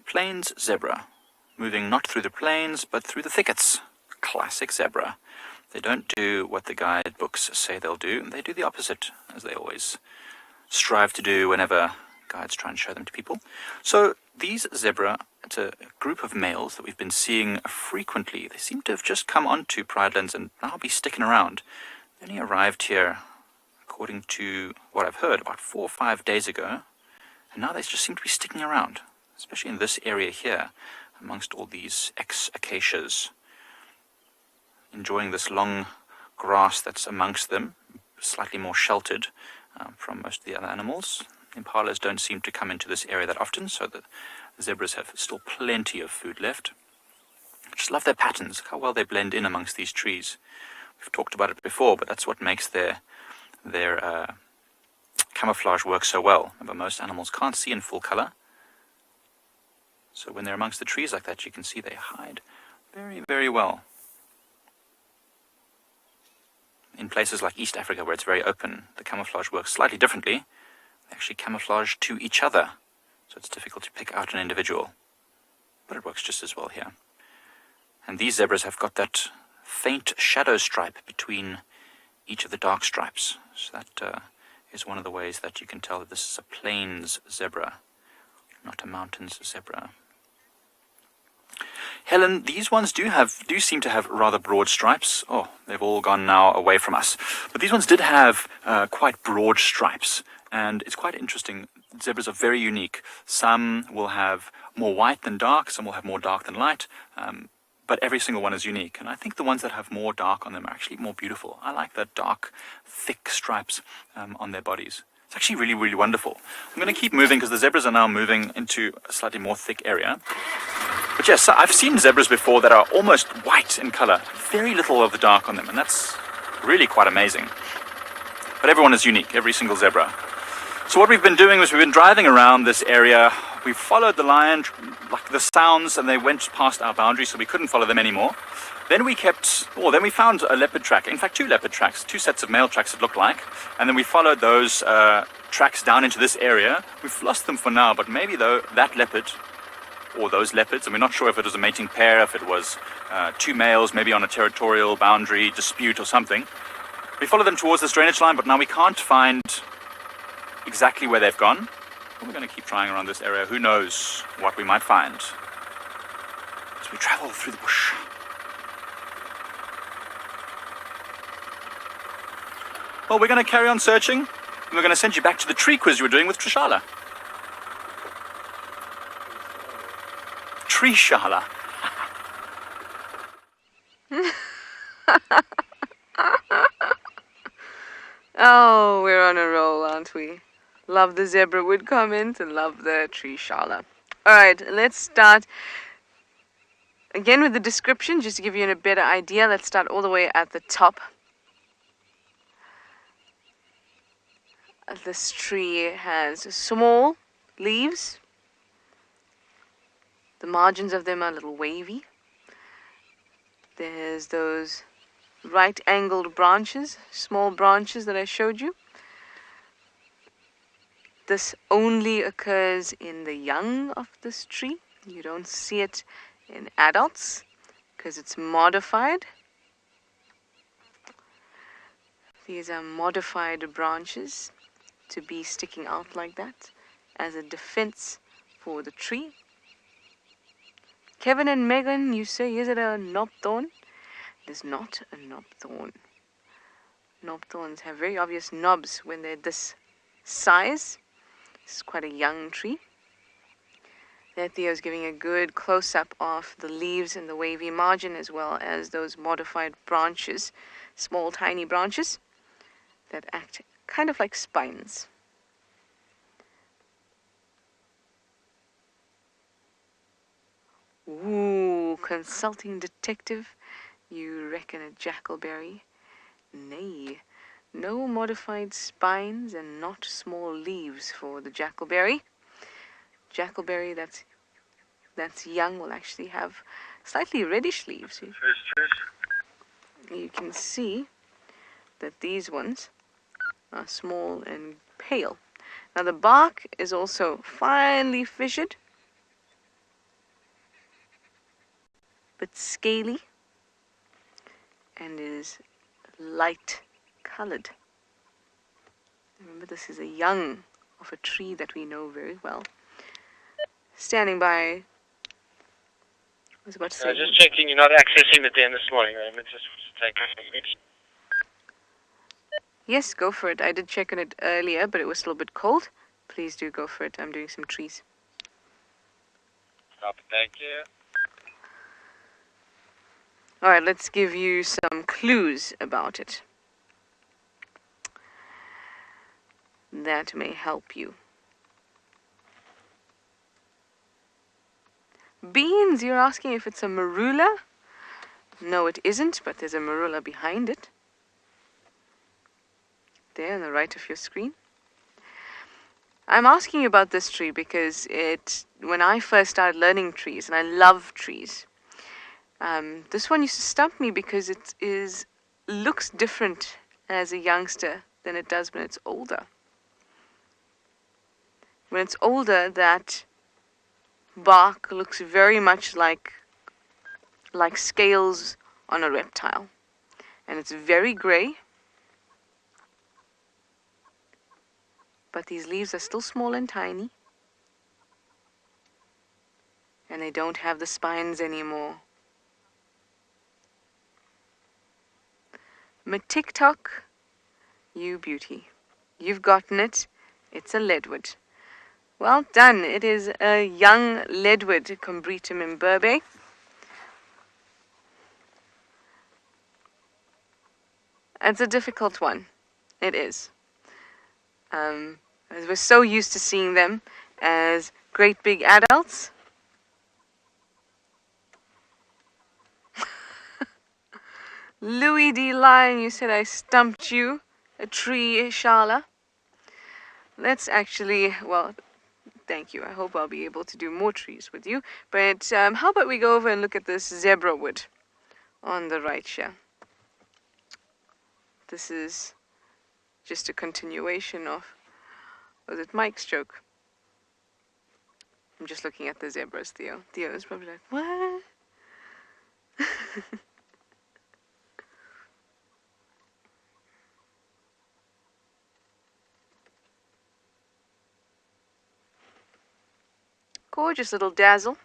plains zebra, moving not through the plains, but through the thickets. Classic zebra. They don't do what the guidebooks say they'll do. They do the opposite, as they always strive to do whenever guides try and show them to people. So these zebra, it's a group of males that we've been seeing frequently. They seem to have just come onto Pridelands and now be sticking around. They only arrived here, according to what I've heard, about 4 or 5 days ago. And now they just seem to be sticking around, especially in this area here, amongst all these ex-acacias, enjoying this long grass that's amongst them, slightly more sheltered from most of the other animals. Impalas don't seem to come into this area that often, so the zebras have still plenty of food left. just love their patterns. Look how well they blend in amongst these trees. We've talked about it before, but that's what makes their camouflage work so well. Remember, most animals can't see in full color. So when they're amongst the trees like that, you can see they hide very, very well. In places like East Africa, where it's very open, the camouflage works slightly differently. They actually camouflage to each other, so it's difficult to pick out an individual. But it works just as well here. And these zebras have got that faint shadow stripe between each of the dark stripes. So that is one of the ways that you can tell that this is a plains zebra, not a mountains zebra. Helen, these ones do seem to have rather broad stripes. Oh, they've all gone now away from us. But these ones did have quite broad stripes, and it's quite interesting. Zebras are very unique. Some will have more white than dark, some will have more dark than light, but every single one is unique. And I think the ones that have more dark on them are actually more beautiful. I like the dark, thick stripes on their bodies. It's actually really, really wonderful. I'm going to keep moving because the zebras are now moving into a slightly more thick area. But yes, I've seen zebras before that are almost white in color, very little of the dark on them, and that's really quite amazing. But everyone is unique, every single zebra. So what we've been doing is we've been driving around this area. We followed the lion, like the sounds, and they went past our boundary, so we couldn't follow them anymore. Then we found a leopard track, in fact 2 leopard tracks, 2 sets of male tracks it looked like, and then we followed those tracks down into this area. We've lost them for now, but maybe though that leopard, or those leopards, and we're not sure if it was a mating pair, if it was 2 males, maybe on a territorial boundary dispute or something. We followed them towards this drainage line, but now we can't find exactly where they've gone. But we're going to keep trying around this area. Who knows what we might find as we travel through the bush. Well, we're going to carry on searching, and we're going to send you back to the tree quiz you were doing with Trishala. Trishala. Oh, we're on a roll, aren't we? Love the zebra wood comment and love the Trishala. Alright, let's start again with the description, just to give you a better idea. Let's start all the way at the top. This tree has small leaves. The margins of them are a little wavy. There's those right-angled branches, small branches that I showed you. This only occurs in the young of this tree. You don't see it in adults because it's modified. These are modified branches to be sticking out like that as a defense for the tree. Kevin and Megan, you say, is it a knobthorn? It is not a knobthorn. Knobthorns have very obvious knobs when they're this size. This is quite a young tree. There Theo's giving a good close-up of the leaves and the wavy margin, as well as those modified branches, small tiny branches that act kind of like spines. Ooh, consulting detective, you reckon a jackalberry? Nay, no modified spines and not small leaves for the jackalberry. Jackalberry that's young will actually have slightly reddish leaves. You can see that these ones are small and pale. Now the bark is also finely fissured, but scaly, and is light colored. Remember, this is a young of a tree that we know very well. Standing by, I was about to say. Just checking you're not accessing the den this morning, Raymond. Just to take a minute. Yes, go for it. I did check on it earlier, but it was still a bit cold. Please do go for it. I'm doing some trees. Copy, thank you. Alright, let's give you some clues about it. That may help you. Beans, you're asking if it's a marula? No, it isn't, but there's a marula behind it. There on the right of your screen. I'm asking you about this tree because when I first started learning trees, and I love trees, this one used to stump me because it looks different as a youngster than it does when it's older. When it's older, that bark looks very much like scales on a reptile, and it's very gray. But these leaves are still small and tiny, and they don't have the spines anymore. TikTok, you beauty. You've gotten it. It's a leadwood. Well done. It is a young leadwood, Combretum imberbe. It's a difficult one. It is. As we're so used to seeing them as great big adults. Louis D. Lyon, you said I stumped you. A tree, Shala. Let's actually, well, thank you. I hope I'll be able to do more trees with you. But how about we go over and look at this zebra wood on the right here. This is just a continuation of, was it Mike's joke? I'm just looking at the zebras, Theo. Theo is probably like, what? Gorgeous little dazzle.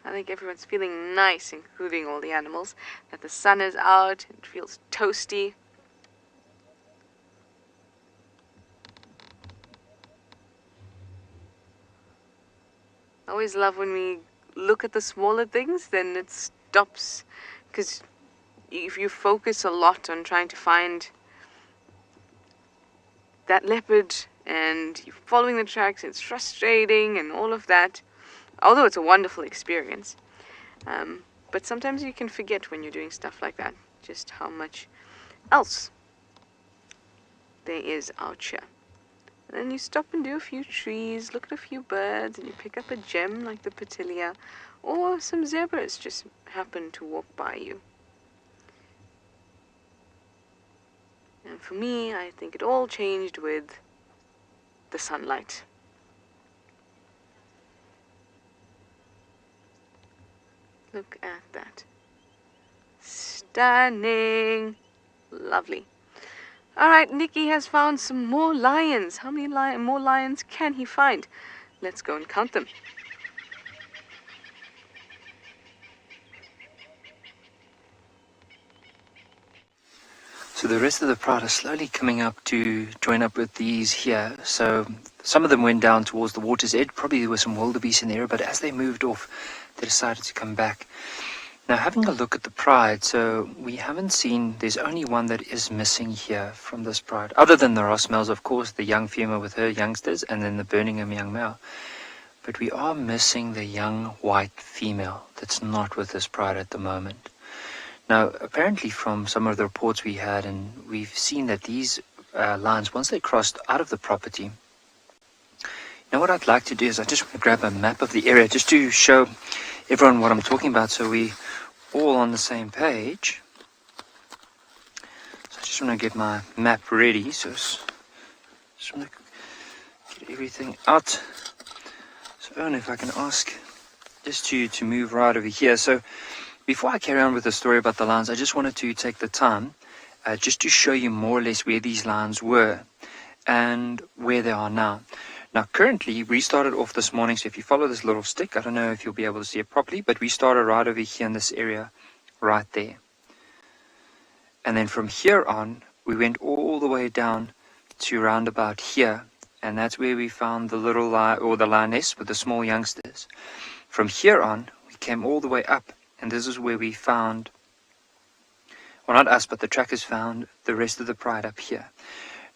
I think everyone's feeling nice, including all the animals, that the sun is out, it feels toasty. I always love when we look at the smaller things, then it stops, because if you focus a lot on trying to find that leopard and you're following the tracks, it's frustrating and all of that. Although it's a wonderful experience. But sometimes you can forget when you're doing stuff like that, just how much else there is out here. And then you stop and do a few trees, look at a few birds, and you pick up a gem like the petilia, or some zebras just happen to walk by you. And for me, I think it all changed with the sunlight. Look at that. Stunning. Lovely. All right, Nikki has found some more lions. How many more lions can he find? Let's go and count them. So the rest of the pride are slowly coming up to join up with these here. So some of them went down towards the water's edge. Probably there were some wildebeest in the area, but as they moved off, they decided to come back. Now having a look at the pride, so we haven't seen, there's only one that is missing here from this pride. Other than the Ross males, of course, the young female with her youngsters, and then the Birmingham young male. But we are missing the young white female that's not with this pride at the moment. Now, apparently from some of the reports we had, and we've seen that these lions, once they crossed out of the property, now what I'd like to do is I just want to grab a map of the area just to show everyone what I'm talking about so we all on the same page. So I just want to get my map ready. So just want to get everything out. So Owen, if I can ask just to move right over here. So before I carry on with the story about the lions, I just wanted to take the time just to show you more or less where these lions were and where they are now. Now currently we started off this morning, so if you follow this little stick, I don't know if you'll be able to see it properly, but we started right over here in this area right there. And then from here on we went all the way down to round about here, and that's where we found the little the lioness with the small youngsters. From here on we came all the way up, and this is where we found, well not us, but the trackers found the rest of the pride up here.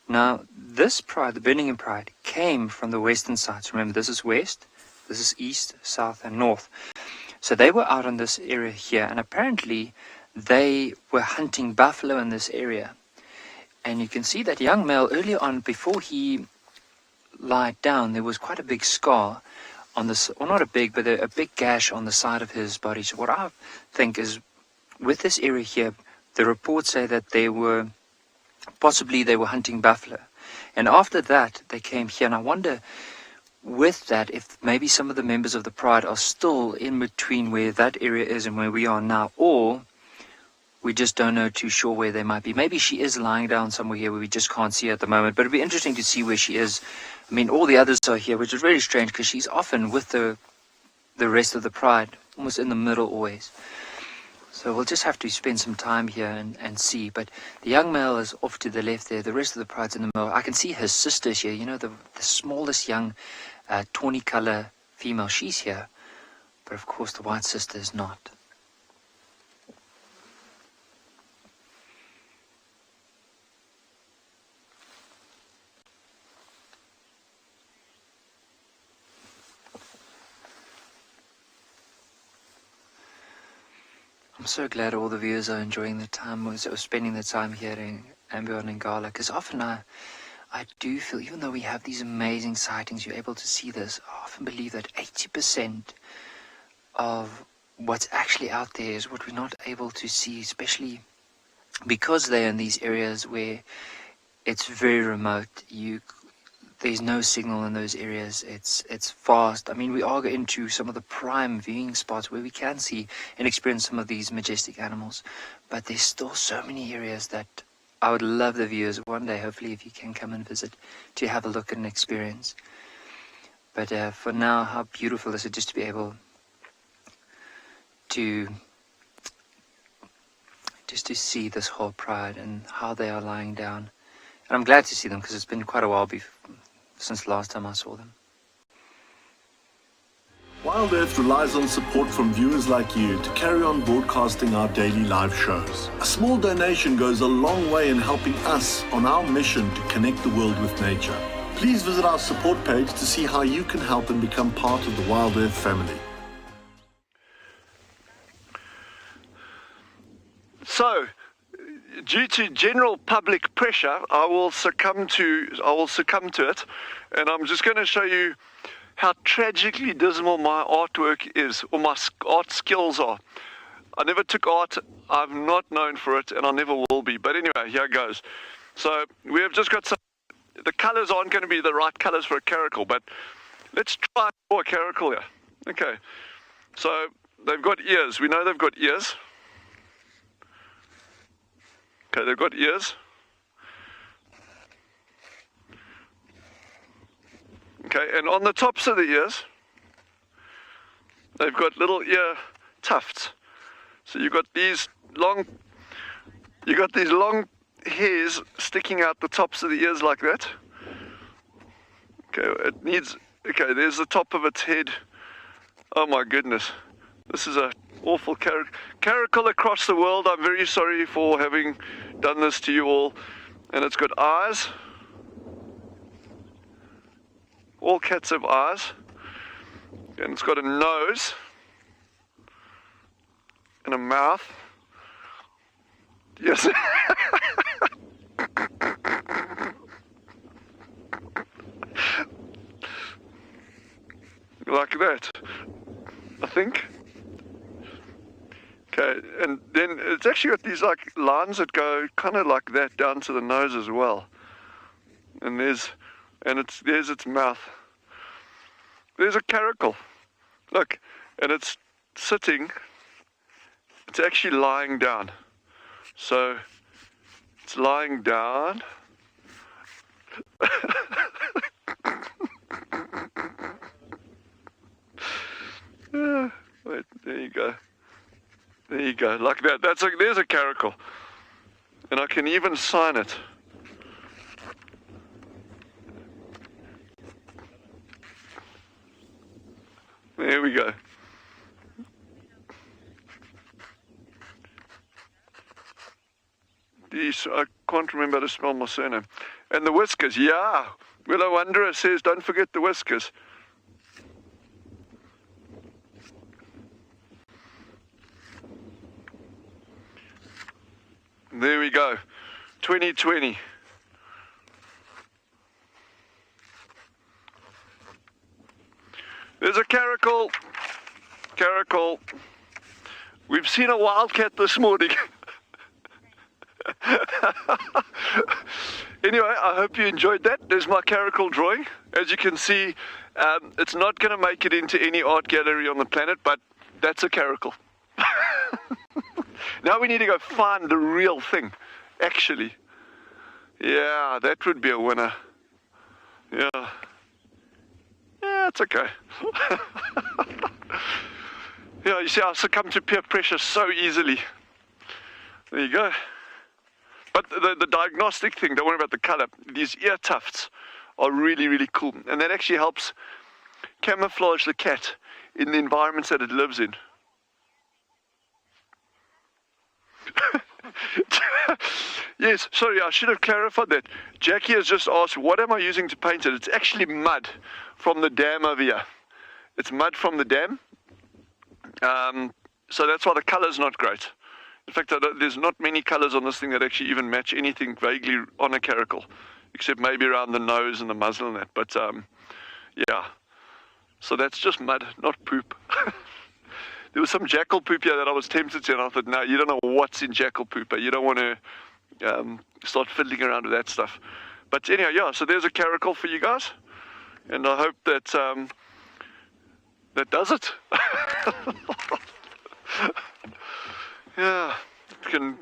Now, this pride, the Birmingham Pride, came from the western side. So remember, this is west, this is east, south, and north. So they were out on this area here, and apparently they were hunting buffalo in this area. And you can see that young male earlier on, before he lied down, there was quite a big scar on this, or not a big, but a big gash on the side of his body. So what I think is, with this area here, the reports say that they were hunting buffalo. And after that, they came here. And I wonder, with that, if maybe some of the members of the Pride are still in between where that area is and where we are now, or we just don't know too sure where they might be. Maybe she is lying down somewhere here where we just can't see her at the moment, but it'd be interesting to see where she is. I mean, all the others are here, which is really strange because she's often with the rest of the Pride, almost in the middle always. So we'll just have to spend some time here and see. But the young male is off to the left there. The rest of the Pride's in the middle. I can see his sisters here. You know, the smallest young tawny color female, she's here. But of course the white sister is not. I'm so glad all the viewers are enjoying the time, or spending the time here in Ambio and Ngala, because often I do feel, even though we have these amazing sightings, you're able to see this, I often believe that 80% of what's actually out there is what we're not able to see, especially because they're in these areas where it's very remote. There's no signal in those areas. It's fast. I mean, we are into some of the prime viewing spots where we can see and experience some of these majestic animals, but there's still so many areas that I would love the viewers one day, hopefully, if you can come and visit, to have a look and experience. But for now, how beautiful is it just to be able to see this whole Pride and how they are lying down. And I'm glad to see them because it's been quite a while since the last time I saw them. Wild Earth relies on support from viewers like you to carry on broadcasting our daily live shows. A small donation goes a long way in helping us on our mission to connect the world with nature. Please visit our support page to see how you can help and become part of the Wild Earth family. So, due to general public pressure, I will succumb to it, and I'm just going to show you how tragically dismal my artwork is, or my art skills are. I never took art, I'm not known for it, and I never will be. But anyway, here goes. So we have just got some, the colors aren't going to be the right colors for a caracal, but let's try for a caracal here. Okay, so they've got ears, we know they've got ears. Okay, they've got ears. Okay, and on the tops of the ears, they've got little ear tufts. So you've got these long hairs sticking out the tops of the ears like that. Okay, there's the top of its head. Oh my goodness. This is a awful caracal across the world. I'm very sorry for having done this to you all. And it's got eyes. All cats have eyes. And it's got a nose and a mouth. Yes. Like that, I think. Okay, and then it's actually got these like lines that go kind of like that down to the nose as well. And there's its mouth. There's a caracal. Look, and it's sitting. It's actually lying down. So it's lying down. Wait, there you go. There you go, like that. There's a caracal. And I can even sign it. There we go. I can't remember how to spell my surname. And the whiskers, yeah. Willow Wanderer says, don't forget the whiskers. There we go. 2020. There's a caracal. Caracal. We've seen a wildcat this morning. Anyway, I hope you enjoyed that. There's my caracal drawing. As you can see, it's not going to make it into any art gallery on the planet, but that's a caracal. Now we need to go find the real thing, actually. Yeah, that would be a winner. Yeah. Yeah, it's okay. Yeah, you see, I succumb to peer pressure so easily. There you go. But the diagnostic thing, don't worry about the color. These ear tufts are really, really cool. And that actually helps camouflage the cat in the environments that it lives in. Yes, sorry, I should have clarified that. Jackie has just asked, what am I using to paint it? It's actually mud from the dam over here. It's mud from the dam. So that's why the color's not great. In fact, there's not many colors on this thing that actually even match anything vaguely on a caracal, except maybe around the nose and the muzzle and that. But yeah, so that's just mud, not poop. There was some jackal poop here that I was tempted to, and I thought, no, you don't know what's in jackal poop. You don't want to start fiddling around with that stuff. But anyhow, yeah, so there's a caracal for you guys, and I hope that that does it. Yeah, I can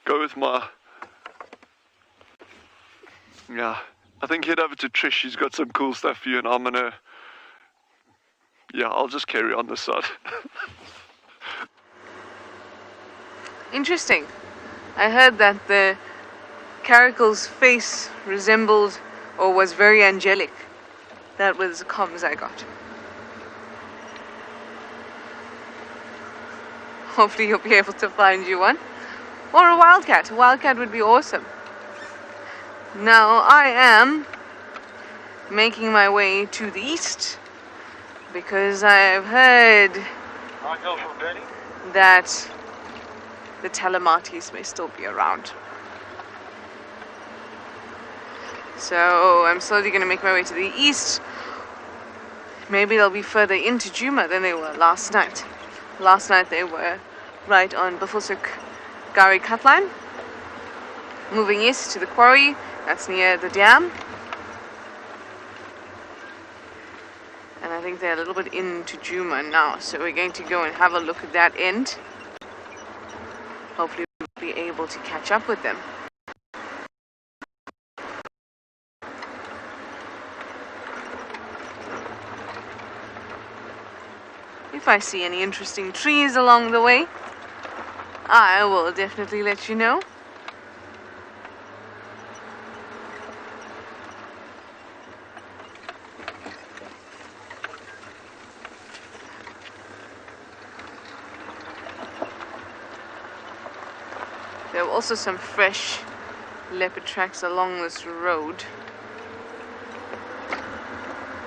go with my, yeah, I think head over to Trish, she's got some cool stuff for you, and I'm gonna, yeah, I'll just carry on this side. Interesting. I heard that the caracal's face resembled or was very angelic. That was the comms I got. Hopefully you'll be able to find you one. Or a wildcat. A wildcat would be awesome. Now I am making my way to the east because I've heard that the Telematis may still be around. So I'm slowly going to make my way to the east. Maybe they'll be further into Djuma than they were last night. Last night they were right on Buffelshoek Gari cut line. Moving east to the quarry, that's near the dam. And I think they're a little bit into Djuma now, so we're going to go and have a look at that end. Hopefully we'll be able to catch up with them. If I see any interesting trees along the way, I will definitely let you know. There were also some fresh leopard tracks along this road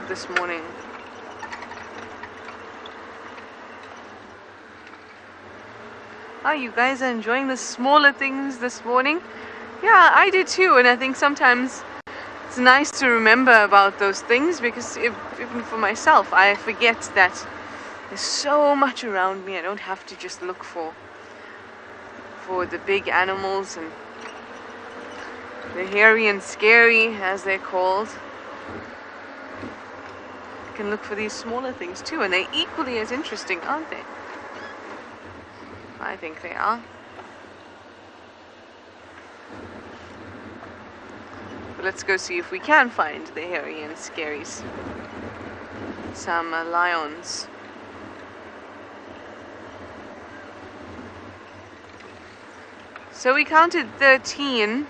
this morning. Oh, you guys are enjoying the smaller things this morning? Yeah, I did too, and I think sometimes it's nice to remember about those things because even for myself, I forget that there's so much around me. I don't have to just look for the big animals and the hairy and scary, as they're called. I can look for these smaller things too, and they're equally as interesting, aren't they? I think they are. But let's go see if we can find the hairy and scaries. Some lions. So we counted 13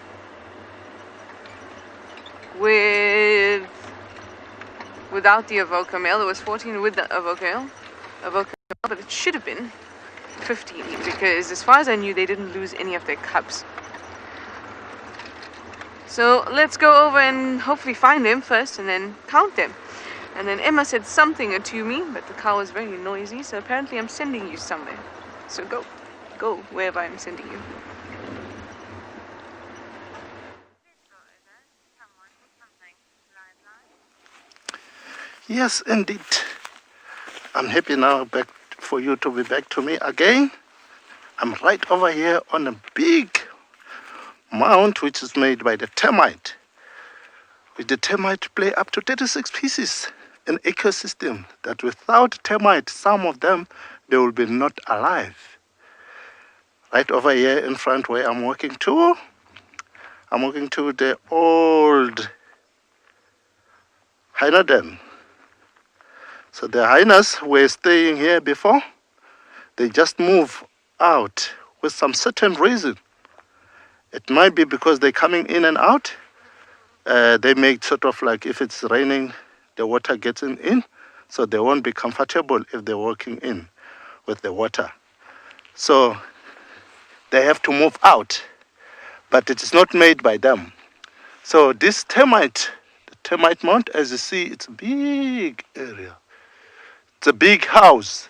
without the avoca male. There was 14 with the avoca male, but it should have been 15 because as far as I knew they didn't lose any of their cubs. So let's go over and hopefully find them first and then count them. And then Emma said something to me, but the car was very noisy, so apparently I'm sending you somewhere. So go wherever I'm sending you. Yes, indeed. I'm happy now back for you to be back to me again. I'm right over here on a big mound which is made by the termite. With the termite play up to 36 species in ecosystem that without termite, some of them, they will be not alive. Right over here in front where I'm walking to the old hyena den. So the hyenas were staying here before. They just move out with some certain reason. It might be because they're coming in and out. They make sort of like if it's raining, the water gets in, so they won't be comfortable if they're walking in with the water. So they have to move out, but it is not made by them. So this termite, the termite mound, as you see, it's a big area. It's a big house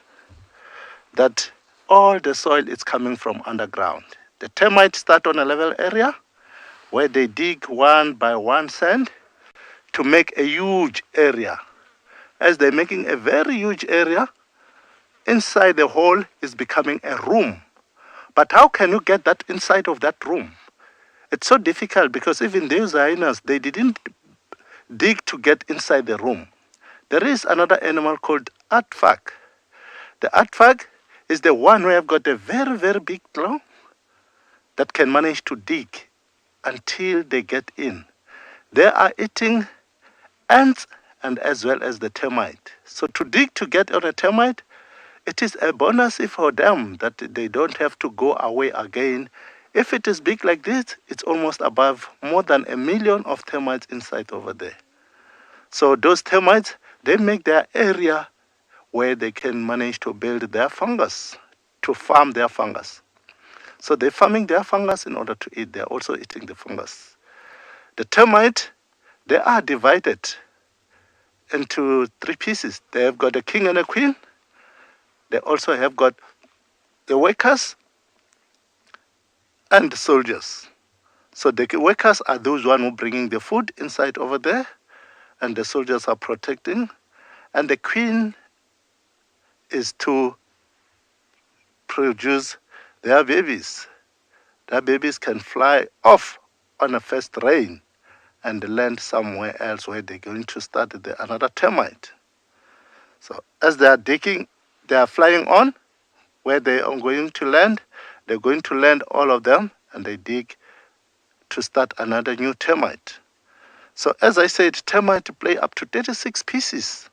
that all the soil is coming from underground. The termites start on a level area where they dig one by one sand to make a huge area. As they're making a very huge area, inside the hole is becoming a room. But how can you get that inside of that room? It's so difficult because even those hyenas, they didn't dig to get inside the room. There is another animal called artfag. The artfag is the one who have got a very, very big claw that can manage to dig until they get in. They are eating ants and as well as the termite. So to dig to get on a termite, it is a bonus for them that they don't have to go away again. If it is big like this, it's almost above more than 1 million of termites inside over there. So those termites, they make their area where they can manage to build their fungus, to farm their fungus. So they're farming their fungus in order to eat. They're also eating the fungus. The termite, they are divided into 3 pieces. They have got a king and a queen. They also have got the workers and the soldiers. So the workers are those one who are bringing the food inside over there, and the soldiers are protecting. And the queen is to produce their babies. Their babies can fly off on a first rain and land somewhere else where they're going to start another termite. So as they are digging, they are flying on where they are going to land. They're going to land all of them, and they dig to start another new termite. So as I said, termite play up to 36 species,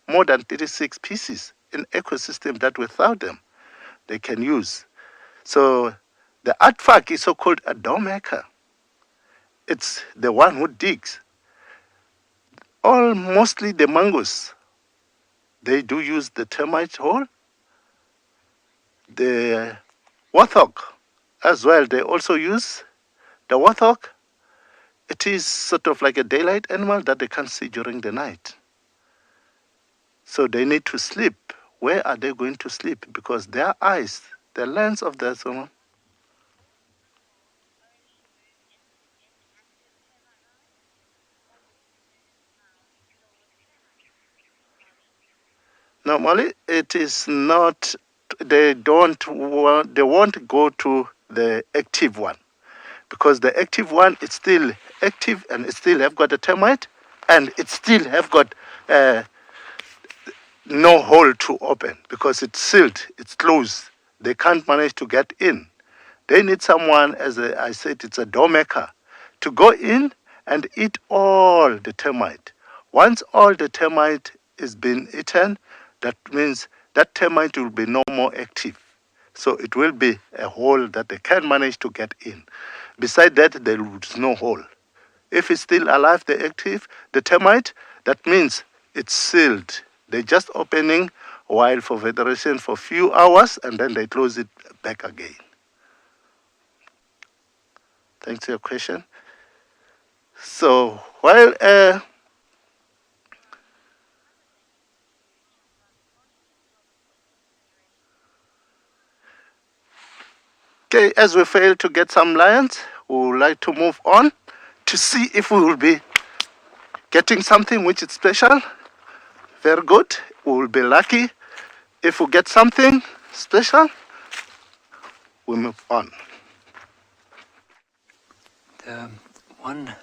more than 36 species in ecosystem that without them they can use. So the artfag is so-called a door maker. It's the one who digs. Mostly the mongoose, they do use the termite hole. The warthog as well, they also use the warthog. It is sort of like a daylight animal that they can't see during the night. So they need to sleep. Where are they going to sleep? Because their eyes, the lens of their sonar. Normally, it is not. They won't go to the active one, because the active one is still active and it still have got a termite, and it still have got no hole to open because it's sealed, it's closed. They can't manage to get in. They need someone, as I said, it's a door maker, to go in and eat all the termite. Once all the termite is being eaten, that means that termite will be no more active. So it will be a hole that they can manage to get in. Beside that, there is no hole. If it's still alive, the active, the termite, that means it's sealed. They're just opening while for ventilation for a few hours, and then they close it back again. Thanks for your question. So while okay, as we fail to get some lions, we would like to move on to see if we will be getting something which is special. Very good. We will be lucky if we get something special. We move on. The one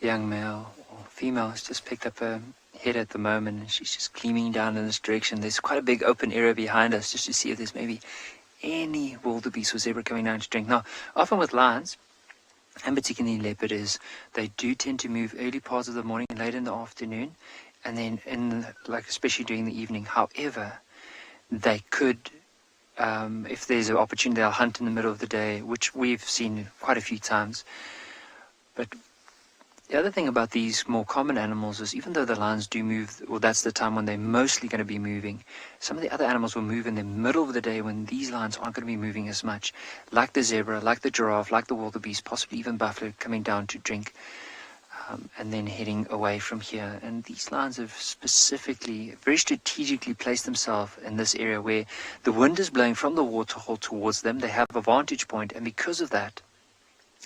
young male or female has just picked up a head at the moment, and she's just gleaming down in this direction. There's quite a big open area behind us just to see if there's maybe any wildebeest or zebra coming down to drink. Now, often with lions, and particularly leopard, is they do tend to move early parts of the morning and late in the afternoon, and then especially during the evening. However, they could, if there's an opportunity, they'll hunt in the middle of the day, which we've seen quite a few times. But the other thing about these more common animals is, even though the lions do move, well, that's the time when they're mostly going to be moving, some of the other animals will move in the middle of the day when these lions aren't going to be moving as much, like the zebra, like the giraffe, like the wildebeest, possibly even buffalo coming down to drink, and then heading away from here. And these lions have specifically, very strategically placed themselves in this area where the wind is blowing from the waterhole towards them. They have a vantage point, and because of that,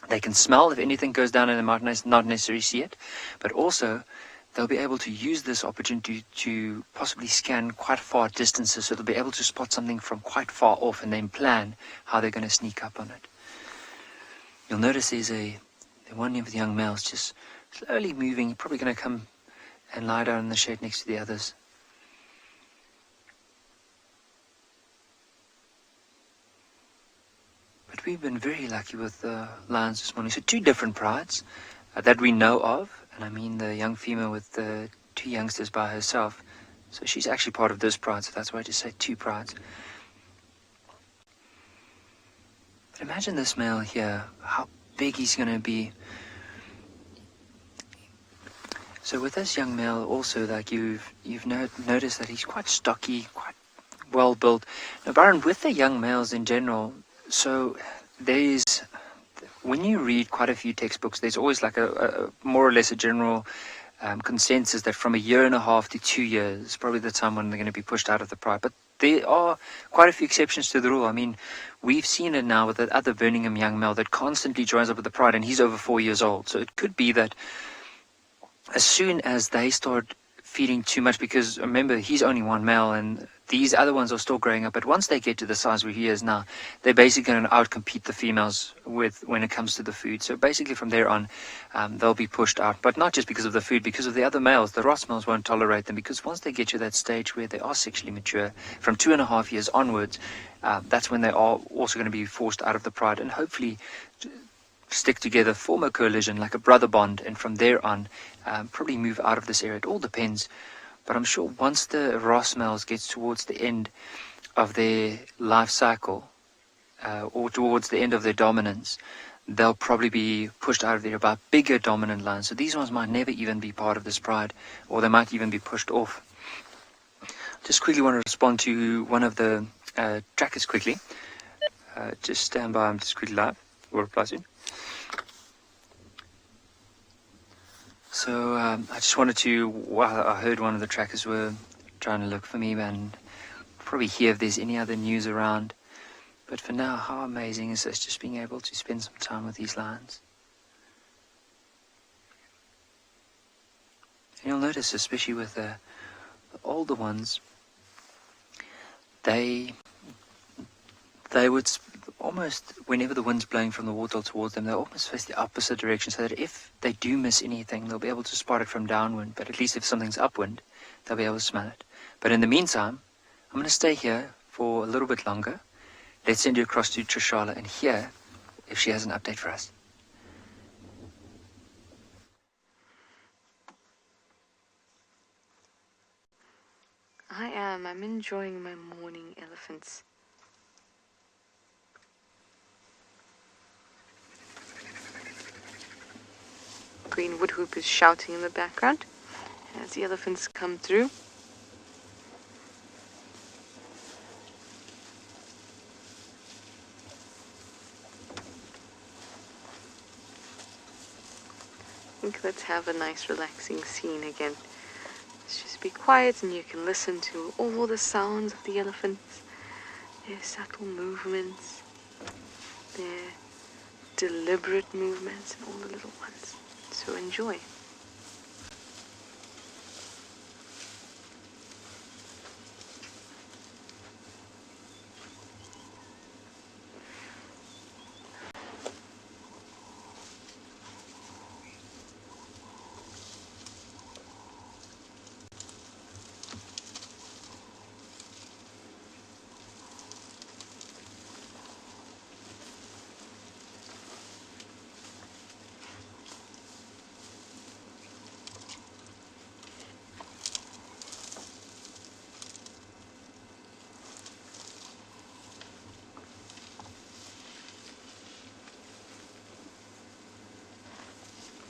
they can smell if anything goes down, and they might not necessarily see it, but also they'll be able to use this opportunity to possibly scan quite far distances, so they'll be able to spot something from quite far off and then plan how they're going to sneak up on it. You'll notice there's one of the young males just slowly moving, probably going to come and lie down in the shade next to the others. But we've been very lucky with the lions this morning. So 2 different prides that we know of. And I mean the young female with the 2 youngsters by herself. So she's actually part of this pride. So that's why I just say 2 prides. But imagine this male here, how big he's going to be. So with this young male also, like you've noticed that he's quite stocky, quite well built. Now, Byron, with the young males in general, so when you read quite a few textbooks, there's always like a more or less a general consensus that from 1.5 to 2 years is probably the time when they're going to be pushed out of the pride. But there are quite a few exceptions to the rule. I mean, we've seen it now with the other Birmingham young male that constantly joins up with the pride, and he's over 4 years old. So it could be that as soon as they start feeding too much, because remember, he's only one male and these other ones are still growing up, but once they get to the size where he is now, they're basically going to outcompete the females when it comes to the food. So basically from there on, they'll be pushed out, but not just because of the food, because of the other males. The Ross males won't tolerate them, because once they get to that stage where they are sexually mature, from 2.5 years onwards, that's when they are also going to be forced out of the pride, and hopefully stick together, form a coalition like a brother bond, and from there on probably move out of this area. It all depends, but I'm sure once the Ross males gets towards the end of their life cycle, or towards the end of their dominance, they'll probably be pushed out of there by bigger dominant lions. So these ones might never even be part of this pride, or they might even be pushed off. Just quickly want to respond to one of the trackers quickly. Just stand by, I'm just quickly live. We'll reply soon. So I just wanted to, I heard one of the trackers were trying to look for me and probably hear if there's any other news around. But for now, how amazing is this, just being able to spend some time with these lions. And you'll notice, especially with the older ones, they would almost, whenever the wind's blowing from the water towards them, they'll almost face the opposite direction, so that if they do miss anything, they'll be able to spot it from downwind. But at least if something's upwind, they'll be able to smell it. But in the meantime, I'm going to stay here for a little bit longer. Let's send you across to Trishala and hear if she has an update for us. I'm enjoying my morning elephants. Green woodhoop is shouting in the background as the elephants come through. think let's have a nice relaxing scene again. Let's just be quiet and you can listen to all the sounds of the elephants, their subtle movements, their deliberate movements, and all the little ones. So enjoy.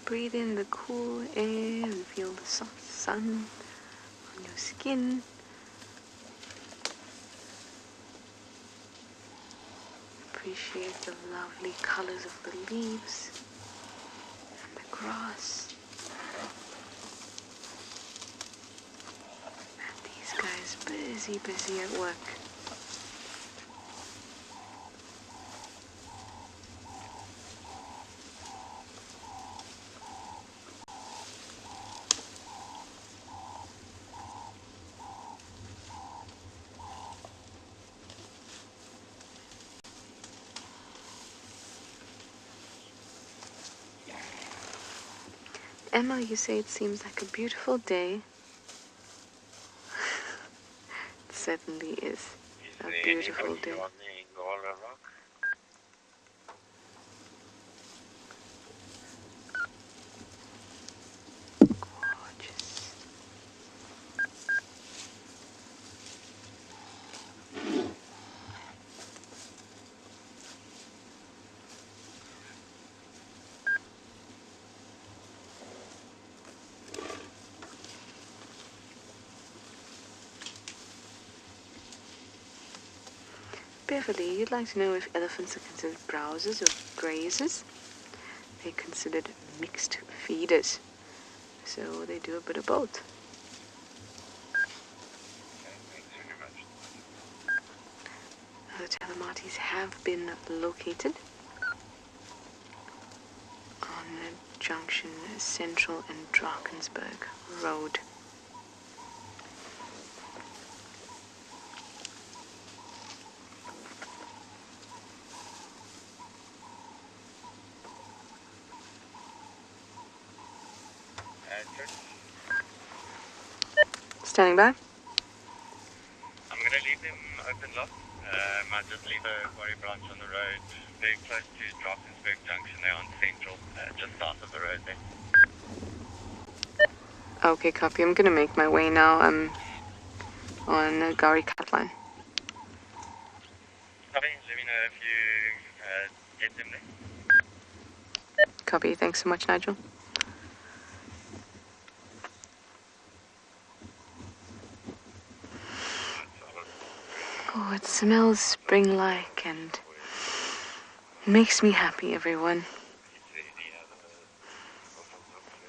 Breathe in the cool air and feel the soft sun on your skin. Appreciate the lovely colors of the leaves and the grass. And these guys busy at work. Emma, you say it seems like a beautiful day. It certainly is a beautiful day. Gorgeous. Beverly, you'd like to know if elephants are considered browsers or grazers? They're considered mixed feeders, so they do a bit of both. The Talamatis have been located on the junction Central and Drakensberg Road. Standing by. I'm going to leave them open lock. Might just leave a quarry branch on the road very close to Drakensberg Junction there on Central, just south of the road there. Okay, copy. I'm gonna make my way now. I'm on the Gari cut line. Copy. Let me know if you get them there. Copy. Thanks so much, Nigel. Oh, it smells spring-like and makes me happy, everyone.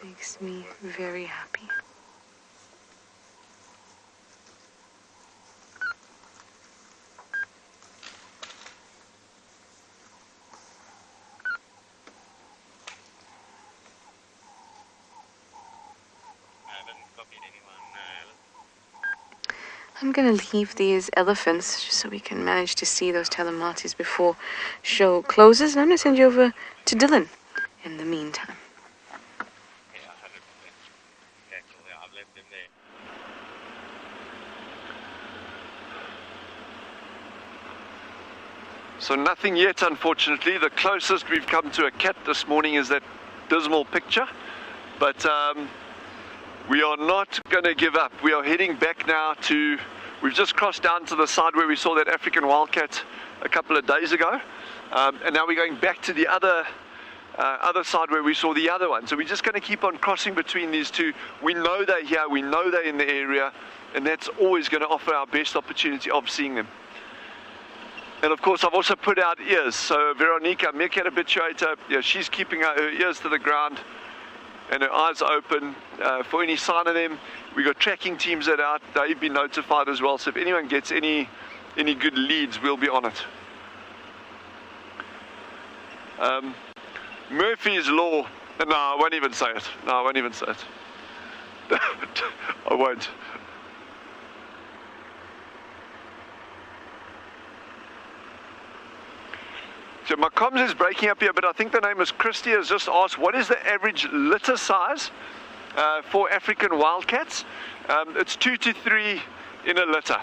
Makes me very happy. I'm gonna leave these elephants just so we can manage to see those Talamatis before show closes, and I'm gonna send you over to Dylan in the meantime. Yeah, 100%. Yeah, cool. Yeah, I've left them there. So nothing yet, unfortunately. The closest we've come to a cat this morning is that dismal picture. But we are not going to give up. We are heading back now to, we've just crossed down to the side where we saw that African wildcat a couple of days ago. And now we're going back to the other side where we saw the other one. So we're just going to keep on crossing between these two. We know they're here, we know they're in the area, and that's always going to offer our best opportunity of seeing them. And of course, I've also put out ears. So Veronica, meerkat habituator, yeah, she's keeping her ears to the ground. and her eyes open for any sign of them. We got tracking teams that are out. They've been notified as well. So if anyone gets any good leads, we'll be on it. Murphy's Law. No, I won't even say it. No, I won't even say it. I won't. So my comms is breaking up here, but I think the name is Christy has just asked, what is the average litter size for African wildcats? It's 2 to 3 in a litter.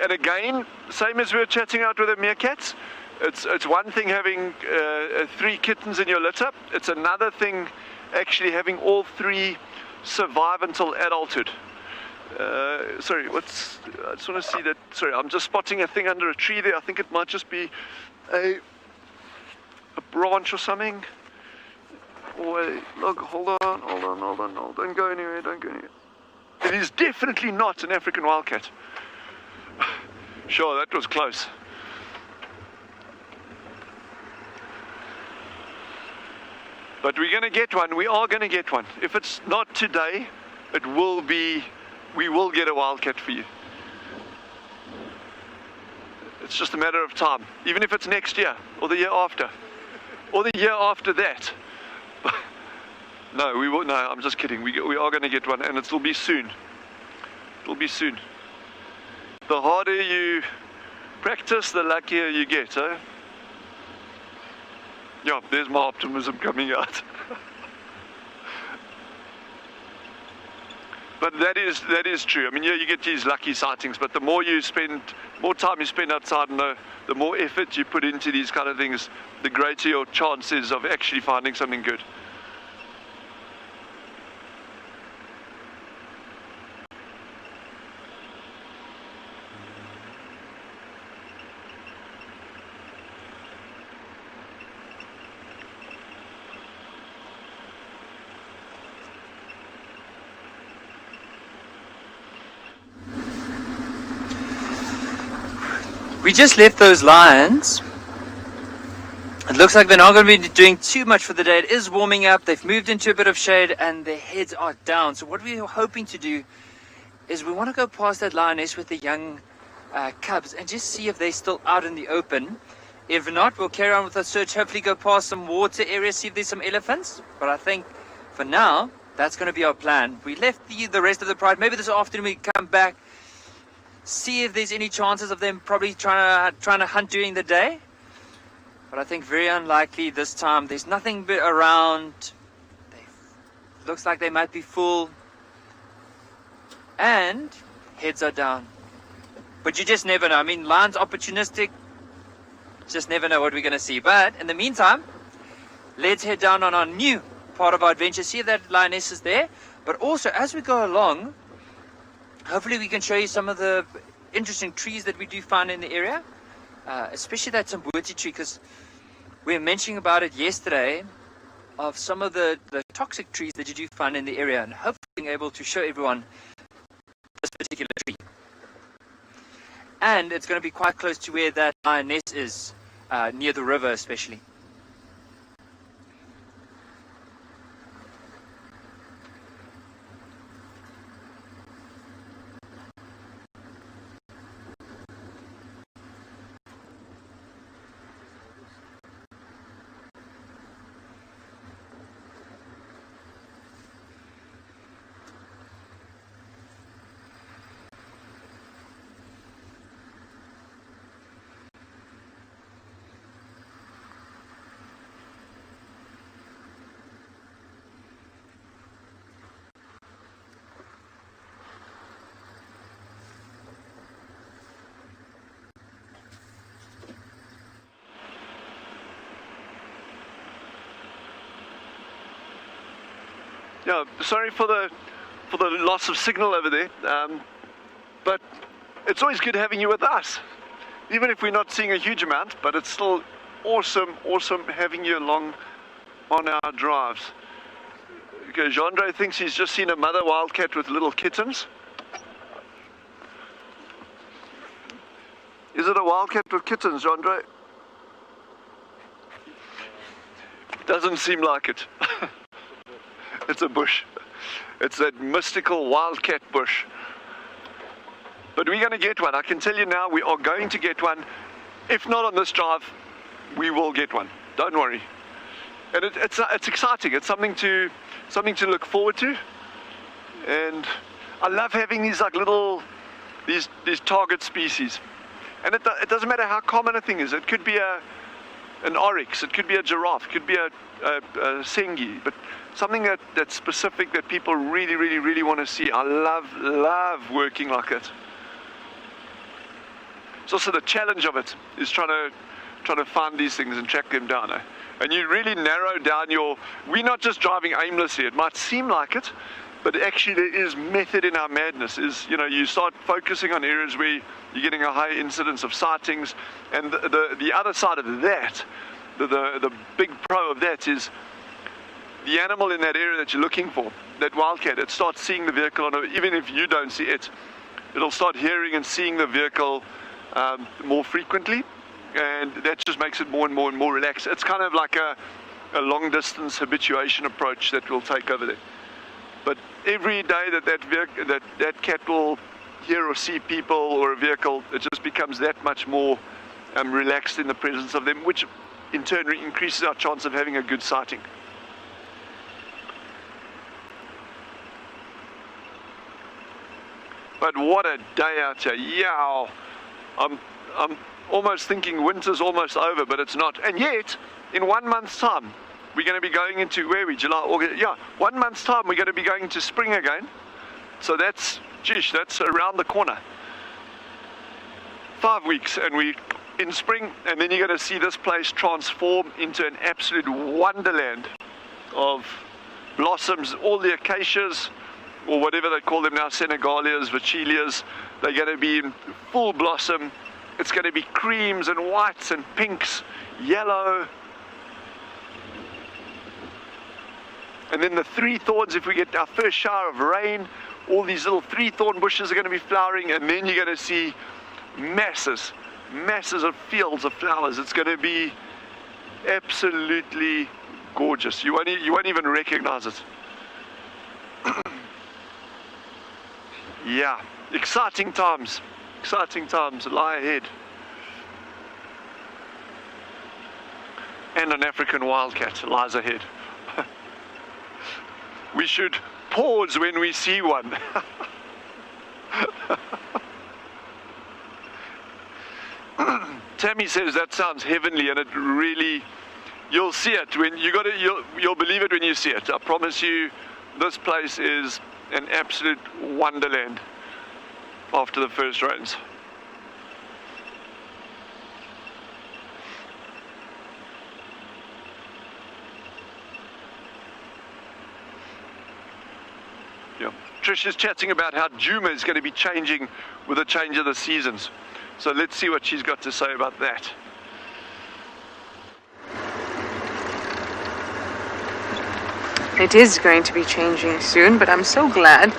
And again, same as we were chatting out with the meerkats, it's one thing having 3 kittens in your litter. It's another thing actually having all 3 survive until adulthood. Sorry, I just want to see that. Sorry, I'm just spotting a thing under a tree there. I think it might just be a branch or something. Wait, look, hold on, don't go anywhere, It is definitely not an African wildcat. Sure, that was close. But we're going to get one, we are going to get one. If it's not today, it will be, we will get a wildcat for you. It's just a matter of time, even if it's next year, or the year after, or the year after that. No, we will. No, I'm just kidding. We are going to get one, and it'll be soon. It'll be soon. The harder you practice, the luckier you get, eh? Yeah, there's my optimism coming out. But that is true. I mean, yeah, you get these lucky sightings, but the more time you spend outside, and the more effort you put into these kind of things, the greater your chances of actually finding something good. We just left those lions. It looks like they're not going to be doing too much for the day. It is warming up. They've moved into a bit of shade and their heads are down. So what we're hoping to do is we want to go past that lioness with the young cubs and just see if they're still out in the open. If not, we'll carry on with the search. Hopefully go past some water areas, see if there's some elephants. But I think for now, that's going to be our plan. We left the rest of the pride. Maybe this afternoon we come back, see if there's any chances of them probably trying to hunt during the day. But I think very unlikely this time. There's nothing around. Looks like they might be full. And heads are down. But you just never know. I mean, lions opportunistic. Just never know what we're going to see. But in the meantime, let's head down on our new part of our adventure. See if that lioness is there. But also, as we go along, hopefully we can show you some of the interesting trees that we do find in the area. Especially that Tswalu tree, because we were mentioning about it yesterday, of some of the toxic trees that you do find in the area, and hopefully being able to show everyone this particular tree. And it's going to be quite close to where that lioness is, near the river especially. Yeah, sorry for the loss of signal over there, but it's always good having you with us, even if we're not seeing a huge amount. But it's still awesome having you along on our drives. Okay, Jandre thinks he's just seen a mother wildcat with little kittens. Is it a wildcat with kittens, Jandre? Doesn't seem like it. It's a bush. It's that mystical wildcat bush. But we're going to get one. I can tell you now, we are going to get one. If not on this drive, we will get one. Don't worry. And it's exciting. It's something to look forward to. And I love having these like little these target species. And it doesn't matter how common a thing is. It could be an oryx. It could be a giraffe. It could be a sengi. But something that's specific that people really, really, really want to see. I love working like it. It's also the challenge of it is trying to find these things and track them down. And you really narrow down we're not just driving aimlessly. It might seem like it, but actually there is method in our madness. You start focusing on areas where you're getting a high incidence of sightings, and the other side of that, the big pro of that is the animal in that area that you're looking for, that wildcat, it starts seeing the vehicle, even if you don't see it, it'll start hearing and seeing the vehicle more frequently, and that just makes it more and more and more relaxed. It's kind of like a long distance habituation approach that we'll take over there. But every day that cat will hear or see people or a vehicle, it just becomes that much more relaxed in the presence of them, which in turn increases our chance of having a good sighting. But what a day out here. Yeah, I'm almost thinking winter's almost over, but it's not. And yet, in 1 month's time, we're going to be going into, where are we, July, August? Yeah, 1 month's time, we're going to be going into spring again. So that's around the corner. 5 weeks, and we in spring, and then you're going to see this place transform into an absolute wonderland of blossoms. All the acacias, or whatever they call them now, Senegalias, Vachelias, they're going to be in full blossom. It's going to be creams and whites and pinks, yellow. And then the three thorns, if we get our first shower of rain, all these little three thorn bushes are going to be flowering, and then you're going to see masses of fields of flowers. It's going to be absolutely gorgeous. You won't even recognize it. Yeah, exciting times lie ahead. And an African wildcat lies ahead. We should pause when we see one. Tammy says that sounds heavenly, and it really, you'll see it when you'll believe it when you see it. I promise you, this place is an absolute wonderland after the first rains. Yeah. Trish is chatting about how Juma is going to be changing with the change of the seasons. So let's see what she's got to say about that. It is going to be changing soon, but I'm so glad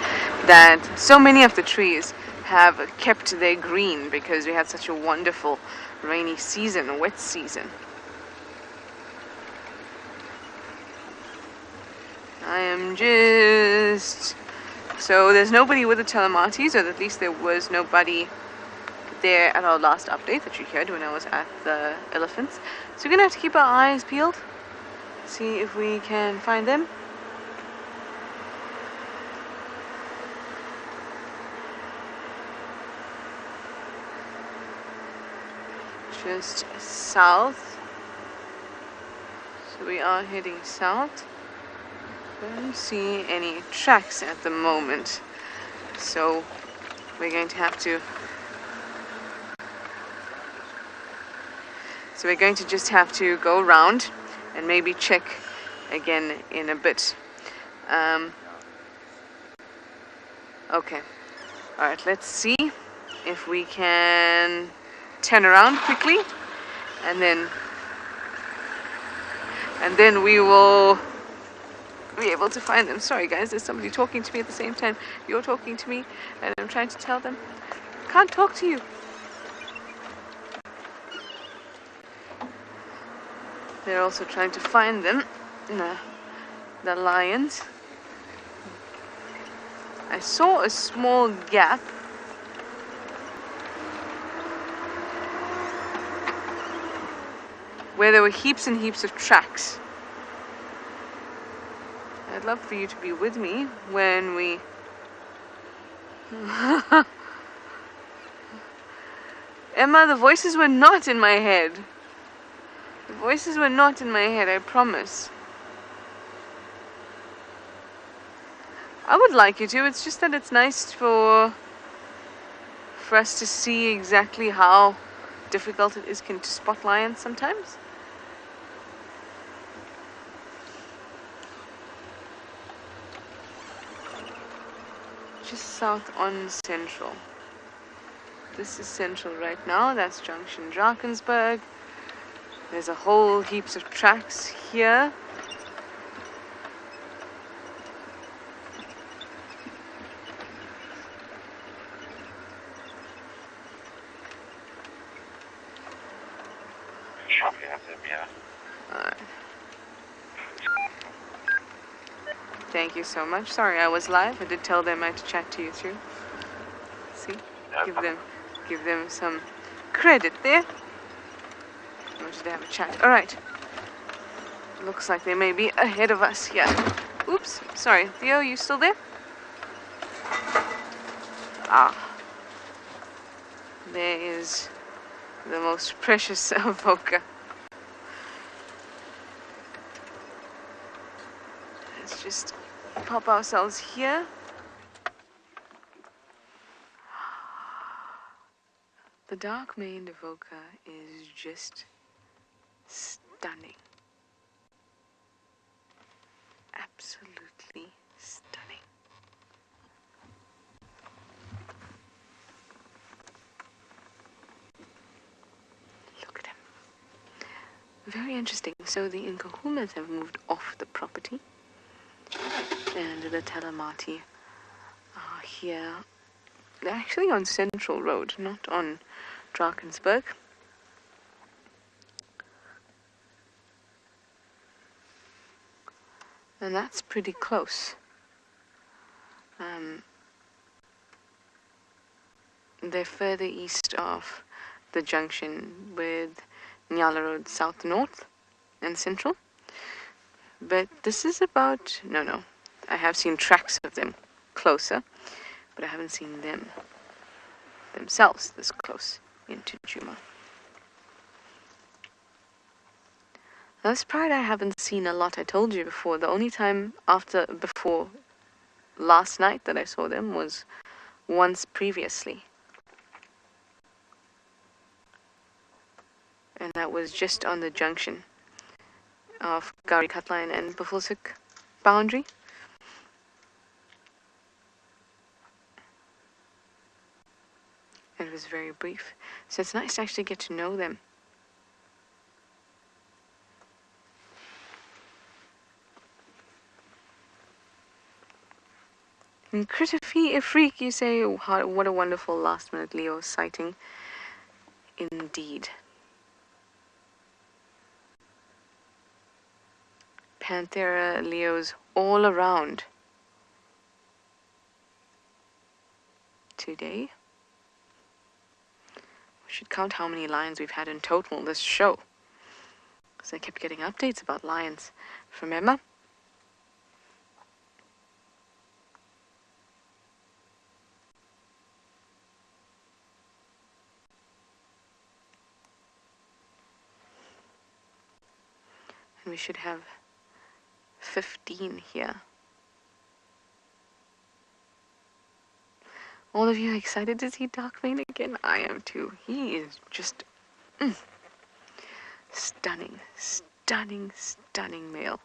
that so many of the trees have kept their green because we had such a wonderful rainy season, wet season. I am just... So there's nobody with the telematis, or at least there was nobody there at our last update that you heard when I was at the elephants. So we're going to have to keep our eyes peeled, see if we can find them. Just south. So we are heading south. Don't see any tracks at the moment. So we're going to have to... So we're going to just have to go around and maybe check again in a bit. Okay. Alright, let's see if we can turn around quickly, and then we will be able to find them. Sorry guys, there's somebody talking to me at the same time. You're talking to me and I'm trying to tell them, can't talk to you. They're also trying to find them. the lions. I saw a small gap. Where there were heaps and heaps of tracks. I'd love for you to be with me when we... Emma, the voices were not in my head. The voices were not in my head, I promise. I would like you to, it's just that it's nice for us to see exactly how difficult it is to spot lions sometimes. Just south on Central. This is Central right now, that's Junction Drakensberg. There's a whole heaps of tracks here. Thank you so much. Sorry, I was live. I did tell them I had to chat to you too. See? Give them some credit there. I wanted to have a chat. Alright. Looks like they may be ahead of us here. Oops. Sorry. Theo, you still there? Ah. There is the most precious Avoca. Let's just pop ourselves here. The dark maned Avoca is just stunning. Absolutely stunning. Look at him. Very interesting. So the Nkahumas have moved off the property. And the Talamati are here. They're actually on Central Road, not on Drakensberg. And that's pretty close. They're further east of the junction with Nyala Road South North and Central. But this is about... No. I have seen tracks of them closer, but I haven't seen them themselves this close into Djuma. That's pride I haven't seen a lot. I told you before. The only time before last night that I saw them was once previously. And that was just on the junction of Gari Katline and Buffelshoek boundary. And it was very brief. So it's nice to actually get to know them. And Critterfee, a freak, you say, oh, what a wonderful last minute Leo sighting. Indeed. Panthera Leos all around today. We should count how many lions we've had in total this show, because I kept getting updates about lions from Emma. And we should have 15 here. All of you excited to see Darkmane again? I am too. He is just stunning, stunning, stunning male.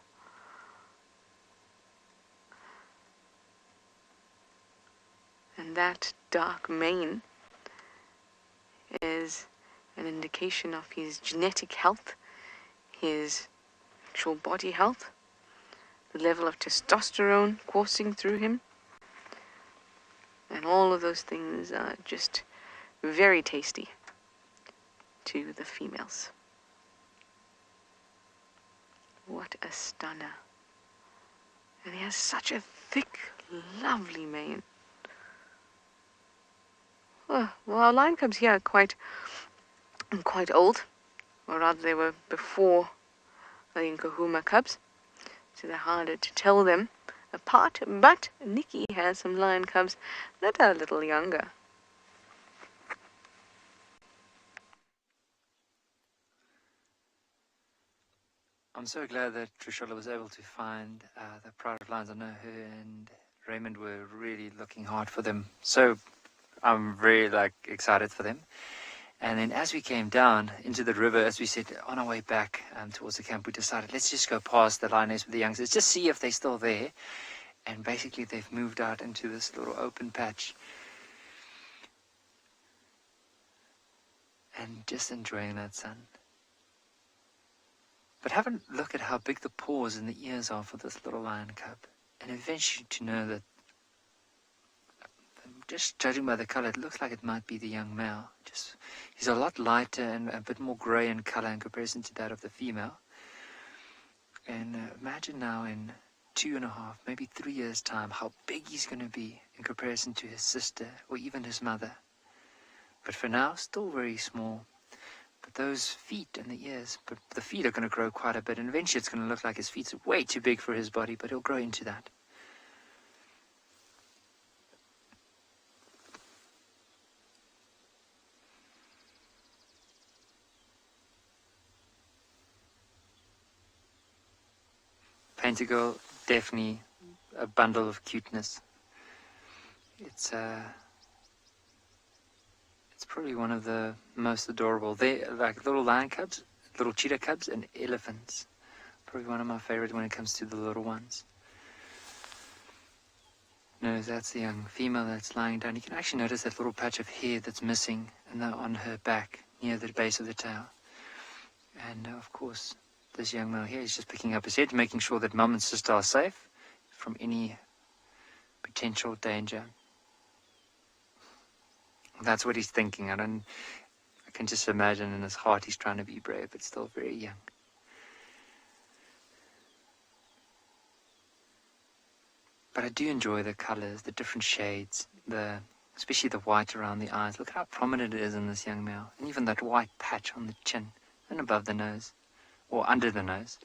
And that dark mane is an indication of his genetic health, his actual body health, the level of testosterone coursing through him. And all of those things are just very tasty to the females. What a stunner. And he has such a thick, lovely mane. Oh, well, our lion cubs here are quite old. Or rather, they were before the Nkuhuma cubs. So they're harder to tell them apart. But Nikki has some lion cubs that are a little younger. I'm so glad that Tswalu was able to find the pride of lions. I know her and Raymond were really looking hard for them. So I'm very excited for them. And then as we came down into the river, as we said, on our way back towards the camp, we decided, let's just go past the lioness with the youngsters, just see if they're still there. And basically they've moved out into this little open patch. And just enjoying that sun. But have a look at how big the paws and the ears are for this little lion cub. And eventually to know that, just judging by the color, it looks like it might be the young male. He's a lot lighter and a bit more grey in color in comparison to that of the female. And imagine now in 2.5, maybe 3 years' time, how big he's going to be in comparison to his sister or even his mother. But for now, still very small. But those feet and the ears, but the feet are going to grow quite a bit, and eventually it's going to look like his feet's way too big for his body, but he'll grow into that. Painter Girl, definitely a bundle of cuteness. It's probably one of the most adorable. They're like little lion cubs, little cheetah cubs, and elephants. Probably one of my favorite when it comes to the little ones. No, that's the young female that's lying down. You can actually notice that little patch of hair that's missing on her back near the base of the tail. And of course, this young male here is just picking up his head, making sure that mum and sister are safe from any potential danger. That's what he's thinking. I can just imagine in his heart he's trying to be brave, but still very young. But I do enjoy the colors, the different shades, especially the white around the eyes. Look how prominent it is in this young male. And even that white patch on the chin and above the nose, or under the nose.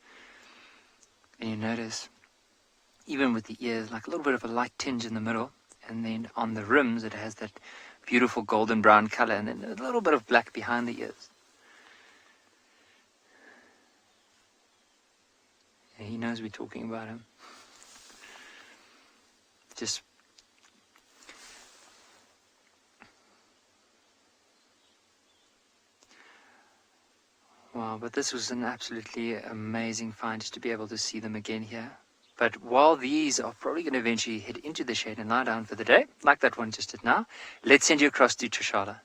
And you notice, even with the ears, like a little bit of a light tinge in the middle, and then on the rims it has that beautiful golden brown color, and then a little bit of black behind the ears. And he knows we're talking about him. Wow, but this was an absolutely amazing find just to be able to see them again here. But while these are probably going to eventually head into the shade and lie down for the day, like that one just did now, let's send you across to Tswalu.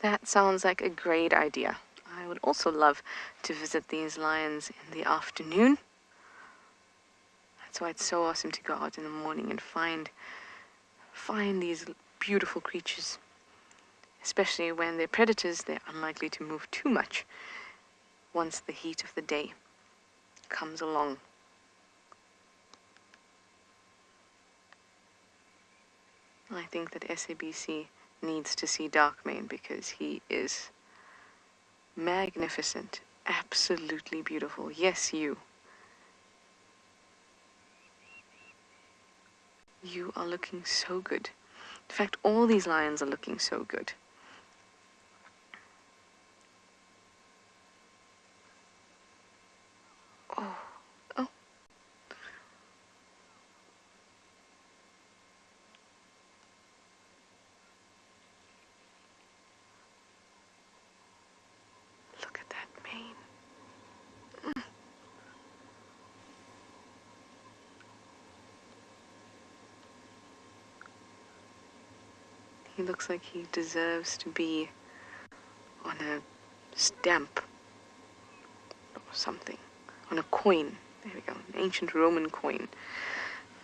That sounds like a great idea. I would also love to visit these lions in the afternoon. That's why it's so awesome to go out in the morning and find these beautiful creatures. Especially when they're predators, they're unlikely to move too much once the heat of the day comes along. I think that SABC needs to see Darkmane because he is magnificent, absolutely beautiful. Yes, you. You are looking so good. In fact, all these lions are looking so good. Oh. Look at that mane. He looks like he deserves to be on a stamp or something. On a coin. There we go. An ancient Roman coin.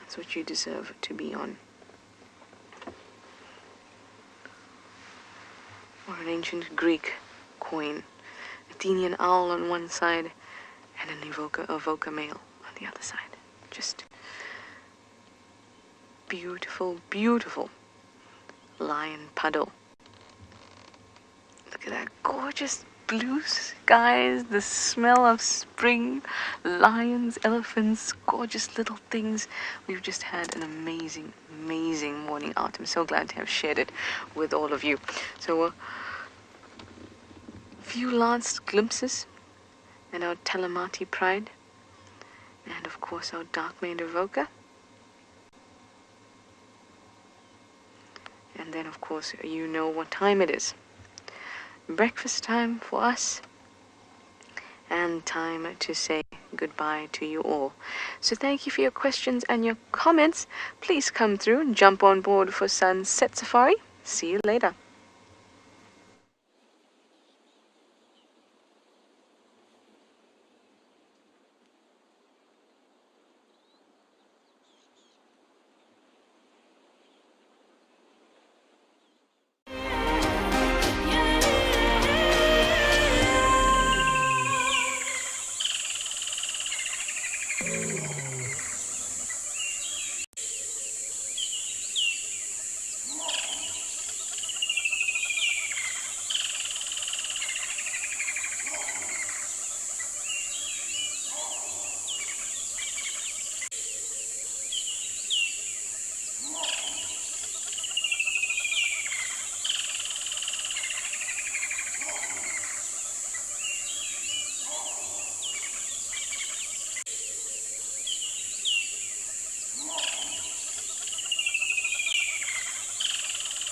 That's what you deserve to be on. or an ancient Greek coin, Athenian owl on one side, and an evoker male on the other side. Just beautiful, beautiful lion puddle. Look at that gorgeous blue skies, the smell of spring, lions, elephants, gorgeous little things. We've just had an amazing, amazing morning out. I'm so glad to have shared it with all of you. So a few last glimpses and our Talamati pride, and of course our dark mane evoker. And then of course you know what time it is. Breakfast time for us, and time to say goodbye to you all. So thank you for your questions and your comments. Please come through and jump on board for Sunset Safari. See you later.